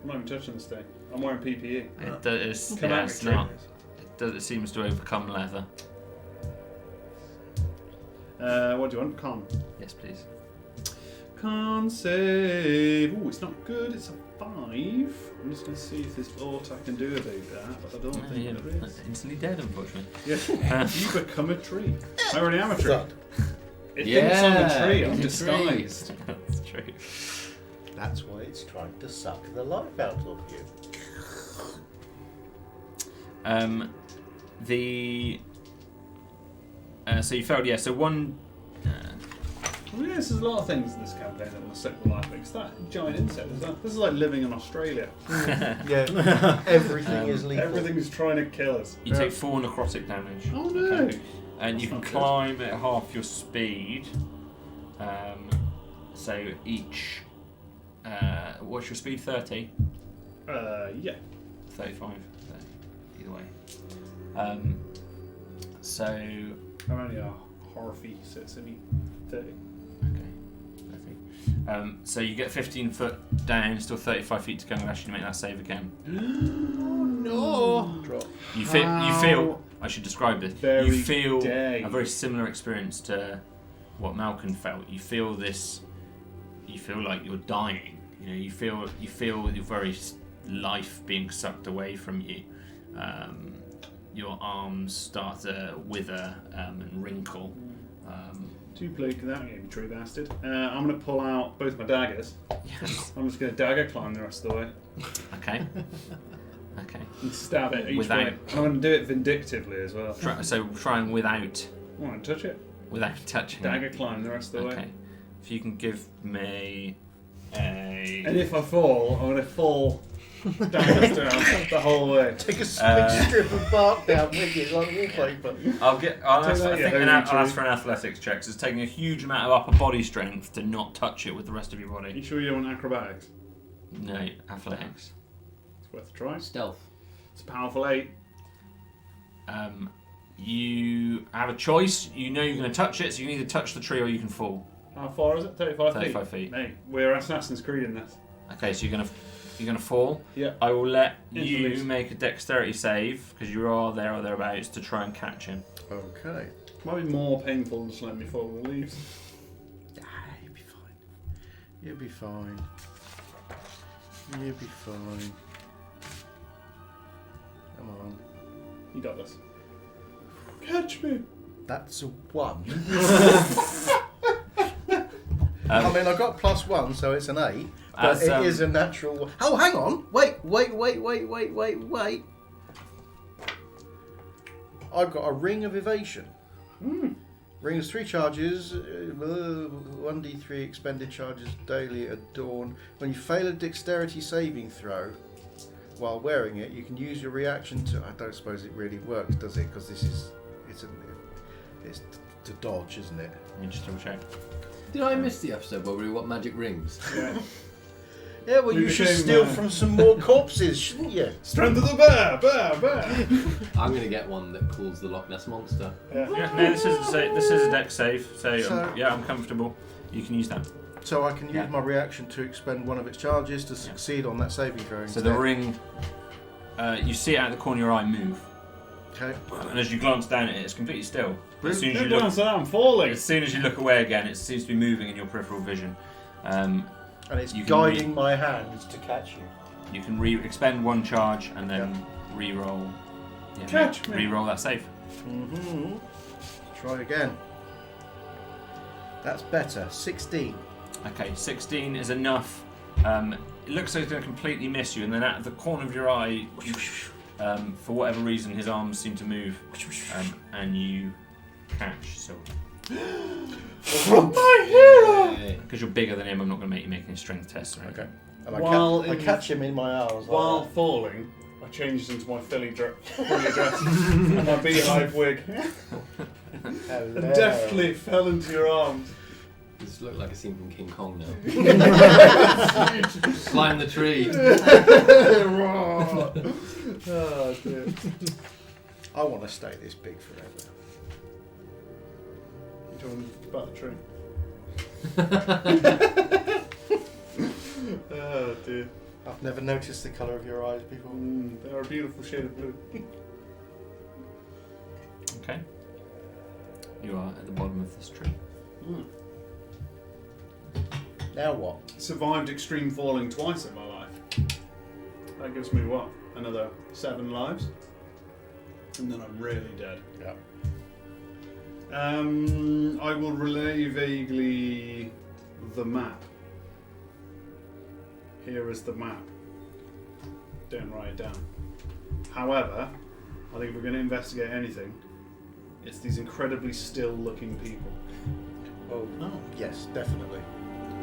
Speaker 3: I'm not even touching this thing. I'm wearing PPE.
Speaker 1: It does.
Speaker 3: Come
Speaker 1: Yeah,
Speaker 3: at me,
Speaker 1: it's
Speaker 3: tree.
Speaker 1: not. It seems to overcome leather.
Speaker 3: What do you want? Con.
Speaker 1: Yes, please.
Speaker 3: Con save. Oh, it's not good. It's a 5. I'm just going to see if there's aught I can do about that, but I don't think
Speaker 1: Yeah,
Speaker 3: there is.
Speaker 1: instantly dead, unfortunately.
Speaker 3: Yeah. You become a tree. I already am a tree.
Speaker 4: Thud.
Speaker 3: It thinks I'm a tree. I'm
Speaker 6: it's a
Speaker 3: disguised.
Speaker 1: That's true.
Speaker 4: That's why it's trying to suck the life out of you.
Speaker 1: So you failed. Yeah. So one.
Speaker 3: Well, yeah, there's a lot of things in this campaign that will suck the life out. It's that giant insect. This is like living in Australia.
Speaker 4: Yeah, everything is lethal.
Speaker 3: Everything's trying to kill us.
Speaker 1: You take 4 necrotic damage.
Speaker 3: Oh no!
Speaker 1: Okay. And you can
Speaker 3: That's not
Speaker 1: climb at half your speed. So each. What's your speed? 30?
Speaker 3: Yeah.
Speaker 1: 35? Either way. So.
Speaker 3: I'm only a Harfy, so it's only 30.
Speaker 1: Okay. 30. So you get 15 foot down, still 35 feet to go, and actually make that save again.
Speaker 2: No.
Speaker 4: Drop.
Speaker 1: You feel. I should describe this.
Speaker 3: Very
Speaker 1: You feel
Speaker 3: day.
Speaker 1: a very similar experience to what Malcolm felt. You feel this. You feel like you're dying. You know. You feel your very life being sucked away from you. Your arms start to wither and wrinkle.
Speaker 3: Too bleak in that game, you tree bastard. I'm going to pull out both my daggers.
Speaker 1: Yes.
Speaker 3: I'm just going to dagger climb the rest of the way
Speaker 1: Okay. Okay.
Speaker 3: and stab it each
Speaker 1: Without-
Speaker 3: way. And I'm going to do it vindictively as well.
Speaker 1: So trying without
Speaker 3: I want to touch it.
Speaker 1: touching.
Speaker 3: Dagger climb the rest of the
Speaker 1: Okay.
Speaker 3: way.
Speaker 1: if you can give me
Speaker 3: And if I fall, I'm going to fall down the whole way.
Speaker 4: Take a big strip of bark down with you like wallpaper.
Speaker 1: I'll ask,
Speaker 3: Take that,
Speaker 1: I'll ask for an athletics check. 'Cause it's taking a huge amount of upper body strength to not touch it with the rest of your
Speaker 3: Are
Speaker 1: body.
Speaker 3: you sure you don't want acrobatics?
Speaker 1: No, athletics.
Speaker 3: It's worth a try.
Speaker 6: Stealth.
Speaker 3: It's a powerful 8.
Speaker 1: You have a choice. You know you're going to touch it, so you can either touch the tree or you can fall.
Speaker 3: How far is it? 35 feet?
Speaker 1: 35 feet.
Speaker 3: Mate, we're Assassin's Creed in this.
Speaker 1: Okay, so you're gonna fall.
Speaker 3: Yeah.
Speaker 1: I will let
Speaker 3: Into
Speaker 1: you
Speaker 3: these.
Speaker 1: make a dexterity save because you are there or thereabouts to try and catch him.
Speaker 4: Okay.
Speaker 3: Might be more painful than just letting me fall in the leaves.
Speaker 4: You'll be fine. You'll be fine. You'll be fine. Come on.
Speaker 3: You got this. Catch me!
Speaker 4: That's a 1. I mean, I got +1, so it's an 8. But it is a natural. Oh, hang on! Wait! I've got a ring of evasion. Rings 3 charges, 1d3 expended charges daily at dawn. When you fail a dexterity saving throw while wearing it, you can use your reaction to. I don't suppose it really works, does it? Because it's to dodge, isn't it?
Speaker 1: Let me just double check.
Speaker 6: Did I miss the episode where we got magic rings?
Speaker 3: Yeah.
Speaker 4: Yeah, well,
Speaker 3: We
Speaker 4: you should
Speaker 3: became,
Speaker 4: steal from some more corpses, shouldn't you?
Speaker 3: Strength of the bear! Bear!
Speaker 6: I'm going to get one that calls the Loch Ness Monster.
Speaker 3: Yeah.
Speaker 1: Yeah, no, this is a dex save. So
Speaker 4: So-
Speaker 1: yeah, I'm comfortable. You can use that.
Speaker 4: So I can use
Speaker 1: Yeah.
Speaker 4: my reaction to expend one of its charges to succeed on that saving throw.
Speaker 1: So the ring, you see it out of the corner of your eye move,
Speaker 4: Okay.
Speaker 1: and as you glance down at it, it's completely still. As soon as you
Speaker 3: Don't
Speaker 1: look,
Speaker 3: glance at that, I'm falling!
Speaker 1: as soon as you look away again, it seems to be moving in your peripheral vision.
Speaker 4: And it's
Speaker 1: You can
Speaker 4: guiding my hands to catch you.
Speaker 1: You can expend one charge and then re-roll. Yeah,
Speaker 3: Catch me.
Speaker 1: Re-roll that save.
Speaker 4: Mm-hmm. Try again. That's better. 16.
Speaker 1: Okay, 16 is enough. It looks like it's going to completely miss you, and then out of the corner of your eye, for whatever reason, his arms seem to move, and you catch Silver.
Speaker 3: My hero!
Speaker 1: Because you're bigger than him, I'm not going to make you make any strength tests or anything.
Speaker 4: Okay. And I catch him in my arms.
Speaker 3: While
Speaker 4: Like
Speaker 3: falling, I changed into my Philly dress and my beehive wig. And deftly fell into your arms.
Speaker 6: This looks like a scene from King Kong now. Climb the tree.
Speaker 3: Oh dear.
Speaker 4: I want to stay this big forever.
Speaker 3: You talking about the tree? Oh dear.
Speaker 4: I've never noticed the colour of your eyes before.
Speaker 3: They're a beautiful shade of blue.
Speaker 1: Okay. You are at the bottom of this tree.
Speaker 4: Now what?
Speaker 3: Survived extreme falling twice in my life. That gives me what? Another 7 lives? And then I'm really dead.
Speaker 4: Yeah.
Speaker 3: I will relay vaguely the map. Here is the map. Don't write it down. However, I think if we're going to investigate anything, it's these incredibly still-looking people.
Speaker 4: Oh, yes, definitely.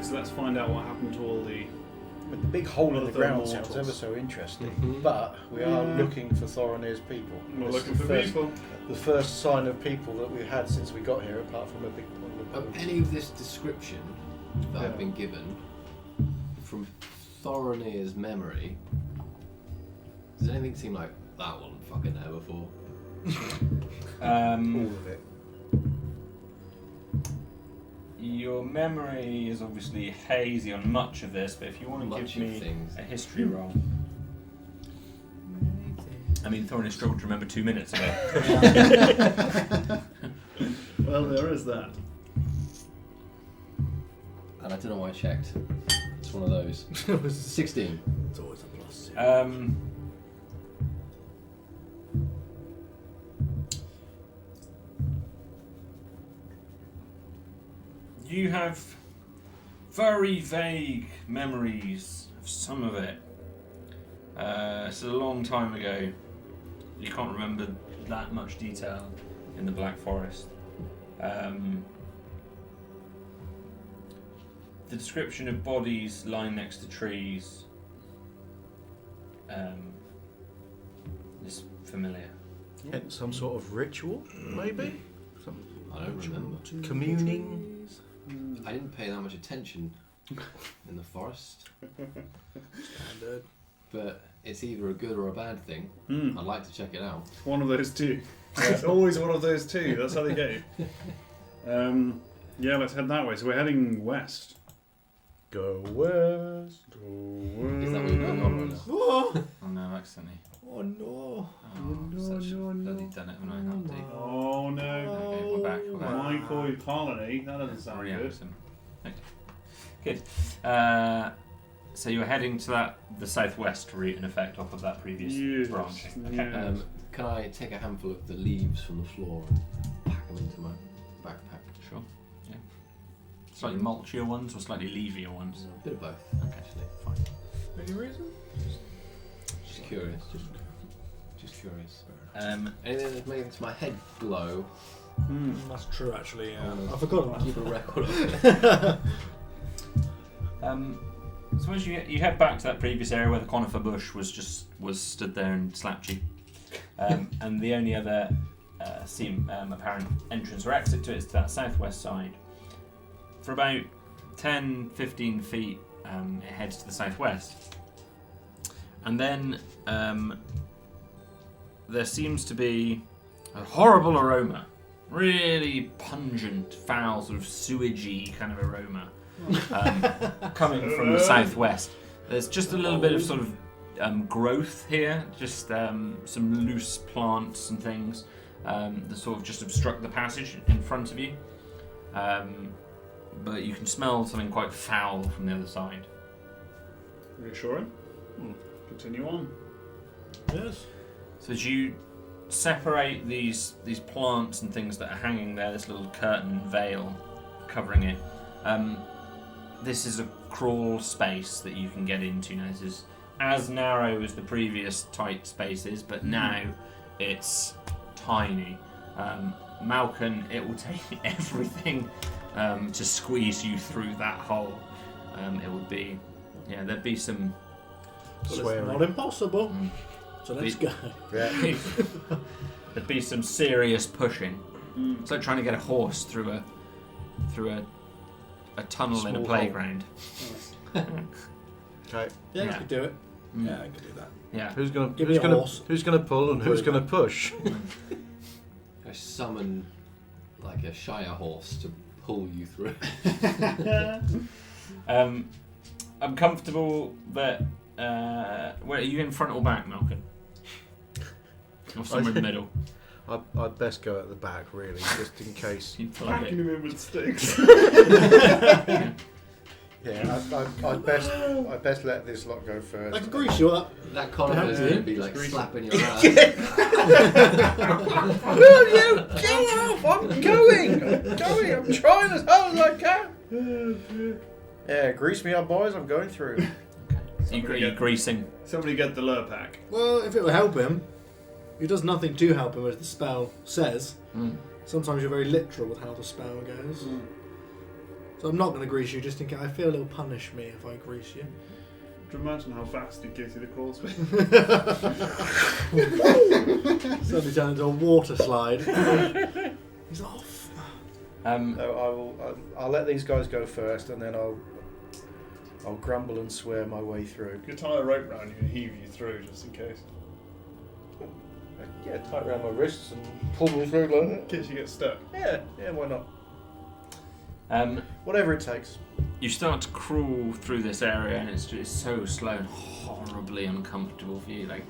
Speaker 3: So let's find out what happened to all the...
Speaker 4: The big hole in the
Speaker 3: Other
Speaker 4: ground
Speaker 3: mortals.
Speaker 4: sounds ever so interesting,
Speaker 6: Mhm.
Speaker 4: but we are
Speaker 3: Yeah.
Speaker 4: looking for Thorinir's people.
Speaker 3: We're
Speaker 4: This is
Speaker 3: looking for people.
Speaker 4: The first sign of people that we've had since we got here, apart from a big one.
Speaker 6: Of any of this description that I've
Speaker 3: Yeah.
Speaker 6: been given, from Thorinir's memory, does anything seem like that one fucking there before?
Speaker 4: All of it.
Speaker 1: Your memory is obviously hazy on much of this, but if you want to
Speaker 6: Much
Speaker 1: give
Speaker 6: of
Speaker 1: me
Speaker 6: things.
Speaker 1: a history roll. I mean, Thorin struggled to remember 2 minutes ago.
Speaker 3: Well, there is that.
Speaker 6: And I don't know why I checked. It's one of those. 16.
Speaker 2: It's always a plus.
Speaker 1: You have very vague memories of some of it. It's a long time ago. You can't remember that much detail in the Black Forest. the description of bodies lying next to trees is familiar.
Speaker 7: Hence some sort of ritual, maybe? Some
Speaker 6: I don't remember.
Speaker 7: communing?
Speaker 6: I didn't pay that much attention in the forest.
Speaker 2: Standard.
Speaker 6: But it's either a good or a bad thing. I'd like to check it out.
Speaker 3: One of those two. Yeah, it's always one of those two. That's how they go. Yeah, let's head that way. So we're heading west.
Speaker 7: Go west.
Speaker 3: Go west.
Speaker 6: Is that what you're going on right now?
Speaker 2: Oh,
Speaker 1: Oh no, accidentally.
Speaker 2: oh no.
Speaker 1: Bloody done it when I had to.
Speaker 3: Oh no.
Speaker 1: Okay, we're back. We're back.
Speaker 3: My boy colony. That doesn't sound
Speaker 1: Already
Speaker 3: good.
Speaker 1: Anderson. Okay. Good. So you were heading to the southwest route, in effect, off of that previous
Speaker 3: Yes,
Speaker 1: branching. Okay.
Speaker 3: yes.
Speaker 6: Can I take a handful of the leaves from the floor and pack them into my backpack?
Speaker 1: Sure. Yeah. Slightly mulchier ones or slightly leavier ones?
Speaker 6: A bit of both,
Speaker 1: Okay.
Speaker 6: actually. Fine.
Speaker 2: Any reason?
Speaker 6: Just curious. Just curious. Anything that's making my head glow,
Speaker 2: That's true, actually. Yeah.
Speaker 6: Oh,
Speaker 2: I forgot about
Speaker 6: keep a
Speaker 2: that.
Speaker 6: record of it.
Speaker 1: So as you head back to that previous area where the conifer bush was stood there and slapped you, and the only other apparent entrance or exit to it is to that southwest side. For about 10-15 feet, it heads to the southwest, and then there seems to be a horrible aroma, really pungent, foul, sort of sewagey kind of aroma. Coming from the southwest. There's just a little bit of sort of growth here, just some loose plants and things that sort of just obstruct the passage in front of you. But you can smell something quite foul from the other side.
Speaker 3: Reassuring. Continue on.
Speaker 2: Yes.
Speaker 1: So as you separate these plants and things that are hanging there, this little curtain veil covering it, this is a crawl space that you can get into. Now, this is as narrow as the previous tight spaces, but now it's tiny. Malkin, it will take everything to squeeze you through that hole. It would be, there'd be some.
Speaker 2: Well,
Speaker 7: Swearing.
Speaker 2: it's not impossible. So let's go.
Speaker 4: Yeah.
Speaker 1: There'd be some serious pushing. It's like trying to get a horse through a tunnel in a
Speaker 7: Small
Speaker 1: playground.
Speaker 7: Okay.
Speaker 2: Yeah,
Speaker 1: Yeah.
Speaker 2: I could do it.
Speaker 1: Mm.
Speaker 2: Yeah, I could do that.
Speaker 1: Yeah.
Speaker 7: Who's gonna
Speaker 2: Give me a horse.
Speaker 7: who's gonna pull and who's gonna push?
Speaker 6: I summon like a Shire horse to pull you through.
Speaker 1: I'm comfortable that. Where are you in front or back, Malcolm? Or somewhere in the middle?
Speaker 7: I'd best go at the back, really, just in case.
Speaker 1: You'd feel like
Speaker 3: Packing
Speaker 1: it.
Speaker 3: him in with sticks.
Speaker 4: Yeah, I'd best let this lot go first.
Speaker 2: I can grease you up.
Speaker 6: That conifer's
Speaker 2: Yeah.
Speaker 6: going to be like slapping your ass.
Speaker 4: Will you go off? I'm going. I'm trying as hard as I can. Yeah, grease me up, boys. I'm going through.
Speaker 1: So you're greasing.
Speaker 3: Somebody get the Lurpak.
Speaker 2: Well, if it will help him, he does nothing to help him, as the spell says. Sometimes you're very literal with how the spell goes. So I'm not going to grease you, just in case. I feel he'll punish me if I grease you.
Speaker 3: Do you imagine how fast he'd go through the crawl space?
Speaker 2: Suddenly turn into a water slide. He's off.
Speaker 4: So I'll let these guys go first, and then I'll grumble and swear my way through.
Speaker 3: You tie a rope round you and heave you through just in case.
Speaker 4: Yeah, tie it around my wrists and pull me through like
Speaker 3: In case you get stuck.
Speaker 4: that. Yeah, why not? Whatever it takes.
Speaker 1: You start to crawl through this area, and it's just so slow and horribly uncomfortable for you. Like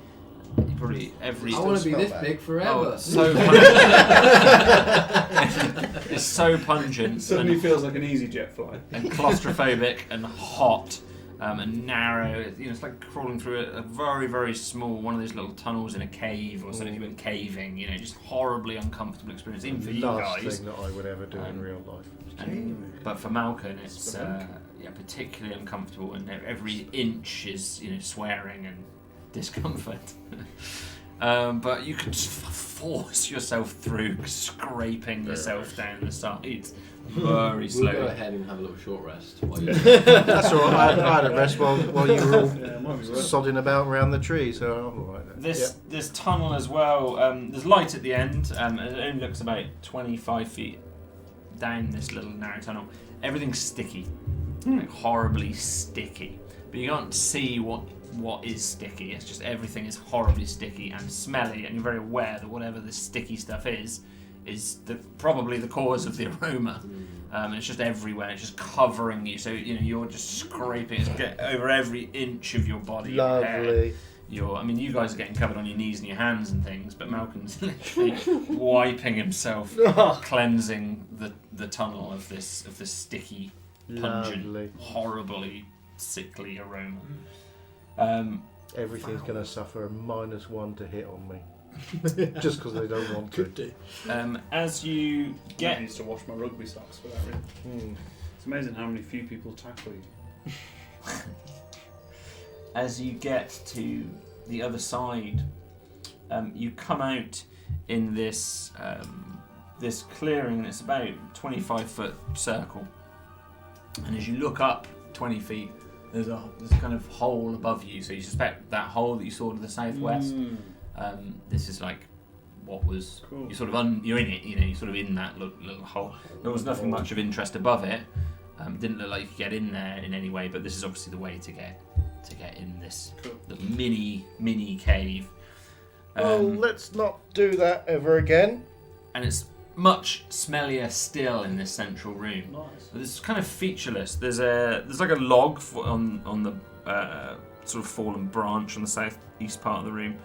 Speaker 1: you probably every.
Speaker 6: I want to be
Speaker 4: smell
Speaker 6: this
Speaker 4: bad.
Speaker 6: big
Speaker 1: Oh,
Speaker 6: forever.
Speaker 1: it's so pungent. It's so pungent
Speaker 3: Suddenly
Speaker 1: and,
Speaker 3: feels like an easy jet flight.
Speaker 1: and claustrophobic and hot and narrow. It's like crawling through a very, very small one of those little tunnels in a cave or something. You went caving, just horribly uncomfortable experience, even for you
Speaker 7: Last
Speaker 1: guys.
Speaker 7: thing that I would ever do in real life.
Speaker 1: But for Malkin, it's particularly uncomfortable, and every inch is swearing and discomfort. but you can force yourself through, scraping yourself down the sides very slowly.
Speaker 6: We'll go ahead and have a little short rest. While you
Speaker 4: That's all right. I had a rest while you were all
Speaker 3: might be worth
Speaker 4: sodding about around the tree, so I'm all right then.
Speaker 1: This tunnel as well, there's light at the end, and it only looks about 25 feet down this little narrow tunnel. Everything's sticky, like horribly sticky. But you can't see what is sticky. It's just everything is horribly sticky and smelly, and you're very aware that whatever this sticky stuff is probably the cause of the aroma. It's just everywhere. It's just covering you. So you're just scraping. It's over every inch of your body.
Speaker 4: Lovely.
Speaker 1: You guys are getting covered on your knees and your hands and things, but Malcolm's literally wiping himself, cleansing the tunnel of this sticky, pungent,
Speaker 4: Lovely.
Speaker 1: horribly sickly aroma.
Speaker 4: Everything's going to suffer a -1 to hit on me. Just because they don't want to.
Speaker 2: Could do.
Speaker 1: As you
Speaker 3: I
Speaker 1: get
Speaker 3: need to wash my rugby socks for that reason. It's amazing how many few people tackle you.
Speaker 1: as you get to the other side, you come out in this this clearing. It's about 25-foot circle, and as you look up 20 feet, there's a kind of hole above you. So you suspect that hole that you saw to the southwest. This is like what was
Speaker 3: Cool.
Speaker 1: you sort of you're in it. You're sort of in that little hole. There was nothing much of interest above it. Didn't look like you could get in there in any way, but this is obviously the way to get in this little mini cave.
Speaker 4: Well, let's not do that ever again.
Speaker 1: And it's much smellier still in this central room.
Speaker 3: Nice.
Speaker 1: But it's kind of featureless. There's like a log on the sort of fallen branch on the southeast part of the room.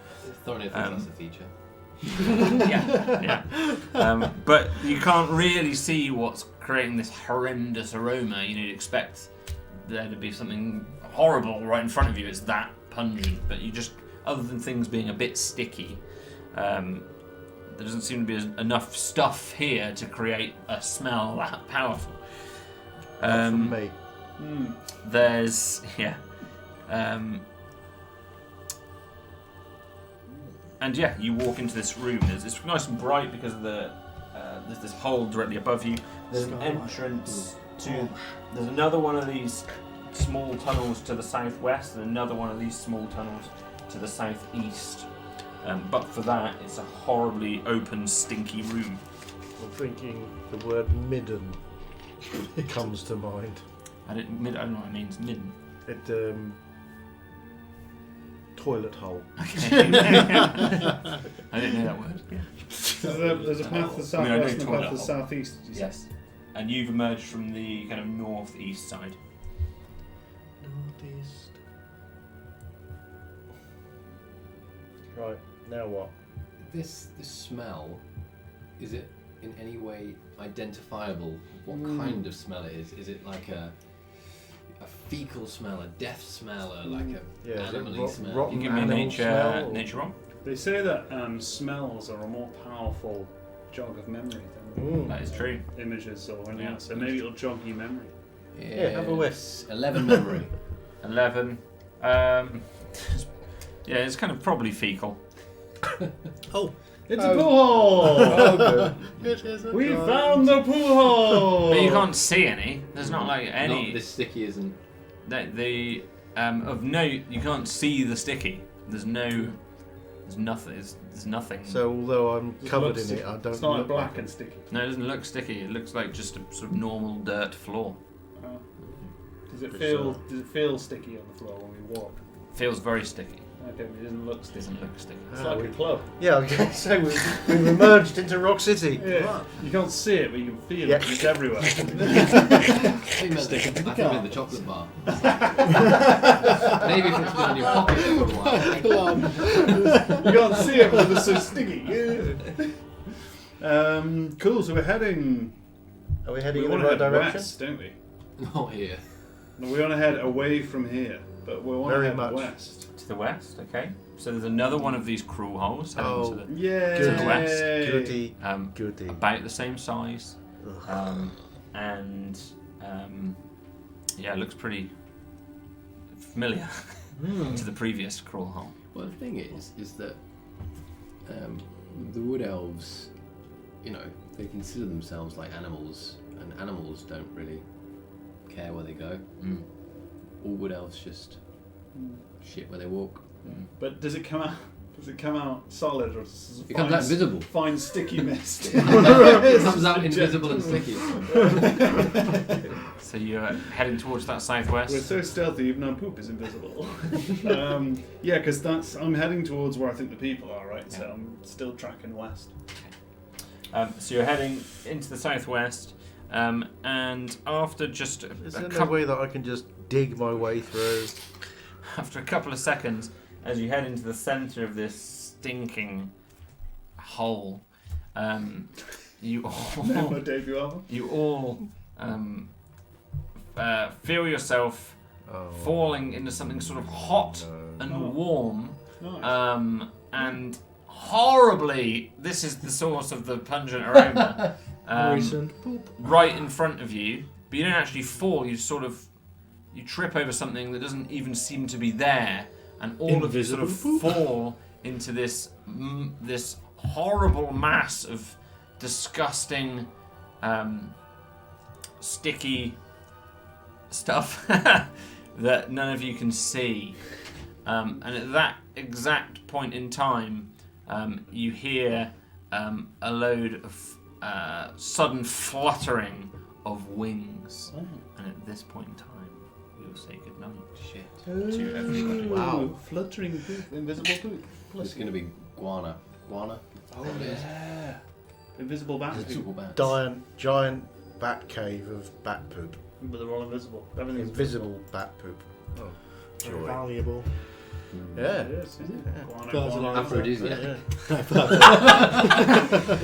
Speaker 6: Thoroughly think that's a feature.
Speaker 1: yeah. But you can't really see what's creating this horrendous aroma. You'd expect there to be something horrible right in front of you. It's that pungent, but you just, other than things being a bit sticky, there doesn't seem to be enough stuff here to create a smell that powerful.
Speaker 4: Not from me.
Speaker 1: There's and you walk into this room. It's nice and bright because of there's this hole directly above you. There's an entrance to. There's another one of these small tunnels to the southwest, and another one of these small tunnels to the southeast. But for that, it's a horribly open, stinky room.
Speaker 4: I'm thinking the word midden comes to mind.
Speaker 1: I don't know what it means. Midden.
Speaker 4: Toilet hole.
Speaker 1: Okay. I didn't know that word. Yeah.
Speaker 3: There's a path to the southwest and a path to the southeast. Did you say?
Speaker 1: Yes. And you've emerged from the kind of northeast side.
Speaker 4: Northeast. Right, now what?
Speaker 6: This smell, is it in any way identifiable? What kind of smell it is? Is it like a fecal smell, a death smell, or like a animal smell?
Speaker 4: Rotten
Speaker 1: You give me a
Speaker 4: animal
Speaker 1: nature roll.
Speaker 3: They say that smells are a more powerful jog of memory than
Speaker 1: That is true.
Speaker 3: images or anything
Speaker 1: Yeah.
Speaker 3: else. So maybe it'll jog your memory.
Speaker 4: Yeah, have a whiff.
Speaker 6: 11 memory.
Speaker 1: 11. It's kind of probably fecal.
Speaker 2: Oh,
Speaker 3: It's a pool hole!
Speaker 4: Oh, good.
Speaker 3: We found the pool hole!
Speaker 1: But you can't see any. There's not like any.
Speaker 6: Not this sticky isn't.
Speaker 1: Of note, you can't see the sticky. There's nothing. There's nothing.
Speaker 4: So although I'm
Speaker 3: It
Speaker 4: covered
Speaker 3: looks
Speaker 4: in it, I don't
Speaker 3: It's not like
Speaker 4: look
Speaker 3: black
Speaker 4: like
Speaker 3: and
Speaker 4: it.
Speaker 3: sticky.
Speaker 1: No, it doesn't look sticky. It looks like just a sort of normal dirt floor.
Speaker 3: Oh. Does it
Speaker 4: Bizarre.
Speaker 3: feel sticky on the floor when we walk?
Speaker 1: Feels very sticky.
Speaker 3: Okay, but it doesn't look
Speaker 1: It
Speaker 3: sticky.
Speaker 1: doesn't look sticky.
Speaker 3: It's like a club.
Speaker 4: Yeah, I was going to say we've emerged into Rock City.
Speaker 3: Yeah. You can't see it, but you can feel
Speaker 4: Yeah.
Speaker 3: it. It's everywhere.
Speaker 6: I think meant the chocolate bar. Maybe if it's been in your pocket for a while.
Speaker 3: You can't see it because it's so sticky. Cool, so we're heading.
Speaker 4: Are we heading
Speaker 3: We
Speaker 4: in the
Speaker 3: want to
Speaker 4: right
Speaker 3: head
Speaker 4: direction?
Speaker 3: west, don't we?
Speaker 6: Not here.
Speaker 3: No, we want to head away from here, but we want to
Speaker 4: Very
Speaker 3: head
Speaker 4: much.
Speaker 3: west.
Speaker 1: To the west, okay. So there's another one of these cruel holes heading
Speaker 4: Oh.
Speaker 1: to the
Speaker 3: Yay!
Speaker 1: To the west.
Speaker 4: Goody,
Speaker 1: um,
Speaker 4: goody.
Speaker 1: about the same size,
Speaker 4: Ugh.
Speaker 1: and it looks pretty familiar to the previous cruel hole.
Speaker 6: Well, the thing is that The wood elves, they consider themselves like animals, and animals don't really care where they go. All wood elves just shit where they walk.
Speaker 3: But does it come out? Does it come out solid, or does
Speaker 6: it comes out invisible?
Speaker 3: Fine sticky mist.
Speaker 6: It comes out invisible and sticky.
Speaker 1: So you're heading towards that southwest.
Speaker 3: We're so stealthy, even our poop is invisible. Yeah, because I'm heading towards where I think the people are, right? So I'm still tracking west.
Speaker 1: So you're heading into the southwest, and after just
Speaker 7: Is there no way that I can just dig my way through?
Speaker 1: After a couple of seconds, as you head into the centre of this stinking hole, you all feel yourself falling into something sort of hot and warm, and horribly, this is the source of the pungent aroma, right in front of you, but you don't actually fall, you trip over something that doesn't even seem to be there, and all of you sort of fall into this horrible mass of disgusting, sticky stuff that none of you can see. And at that exact point in time, you hear a load of sudden fluttering of wings. And at this point in time, we'll say goodnight.
Speaker 6: Shit.
Speaker 1: To everybody.
Speaker 3: Wow. Fluttering poop, invisible poop.
Speaker 6: It's going to be guana. Guana?
Speaker 3: Oh, yeah. Invisible bat poop.
Speaker 7: Giant bat cave of bat poop.
Speaker 3: But they're all invisible. Everything's
Speaker 7: invisible bat poop. Oh,
Speaker 2: very valuable.
Speaker 7: Yeah.
Speaker 6: Aphrodisiac.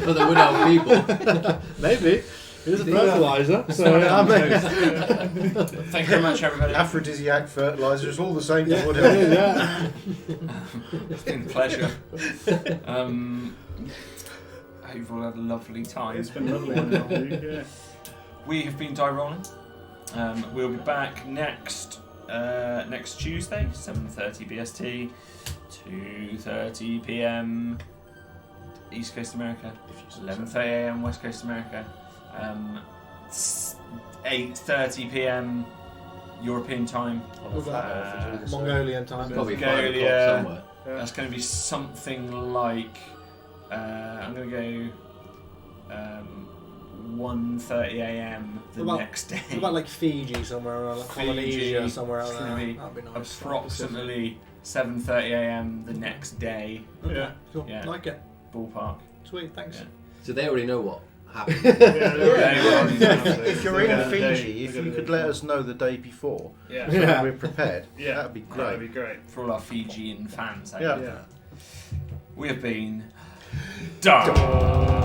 Speaker 6: For the widow people.
Speaker 2: Maybe. It is a fertiliser.
Speaker 1: Thank you very much, everybody.
Speaker 7: Aphrodisiac, fertiliser, it's all the same.
Speaker 2: Yeah.
Speaker 1: It's been a pleasure. I hope you've all had a lovely time.
Speaker 3: It's been lovely. Yeah.
Speaker 1: We have been Die Rolling. We'll be back next Tuesday, 7:30 BST, 2:30 PM East Coast America, 11:30 AM West Coast America, 8:30 PM European time.
Speaker 2: Mongolian time.
Speaker 6: Probably 5 o'clock somewhere.
Speaker 1: That's going to be something like I'm going to go 1:30 AM next day.
Speaker 2: What about like Fiji somewhere, or like Polynesia somewhere
Speaker 1: It's
Speaker 2: around
Speaker 1: going
Speaker 2: there?
Speaker 1: to
Speaker 2: That'd be
Speaker 1: be
Speaker 2: nice.
Speaker 1: approximately 7:30 AM the next day.
Speaker 2: Okay, cool.
Speaker 1: Yeah.
Speaker 2: Like it.
Speaker 1: Ballpark.
Speaker 2: Sweet, thanks.
Speaker 1: Yeah.
Speaker 6: So they already know what happened.
Speaker 7: If you're in Fiji, if you could let us know the day before, so we're prepared, that'd be great.
Speaker 3: That'd be great.
Speaker 1: For all our Fijian fans.
Speaker 7: Yeah.
Speaker 1: We have been Die Rolling.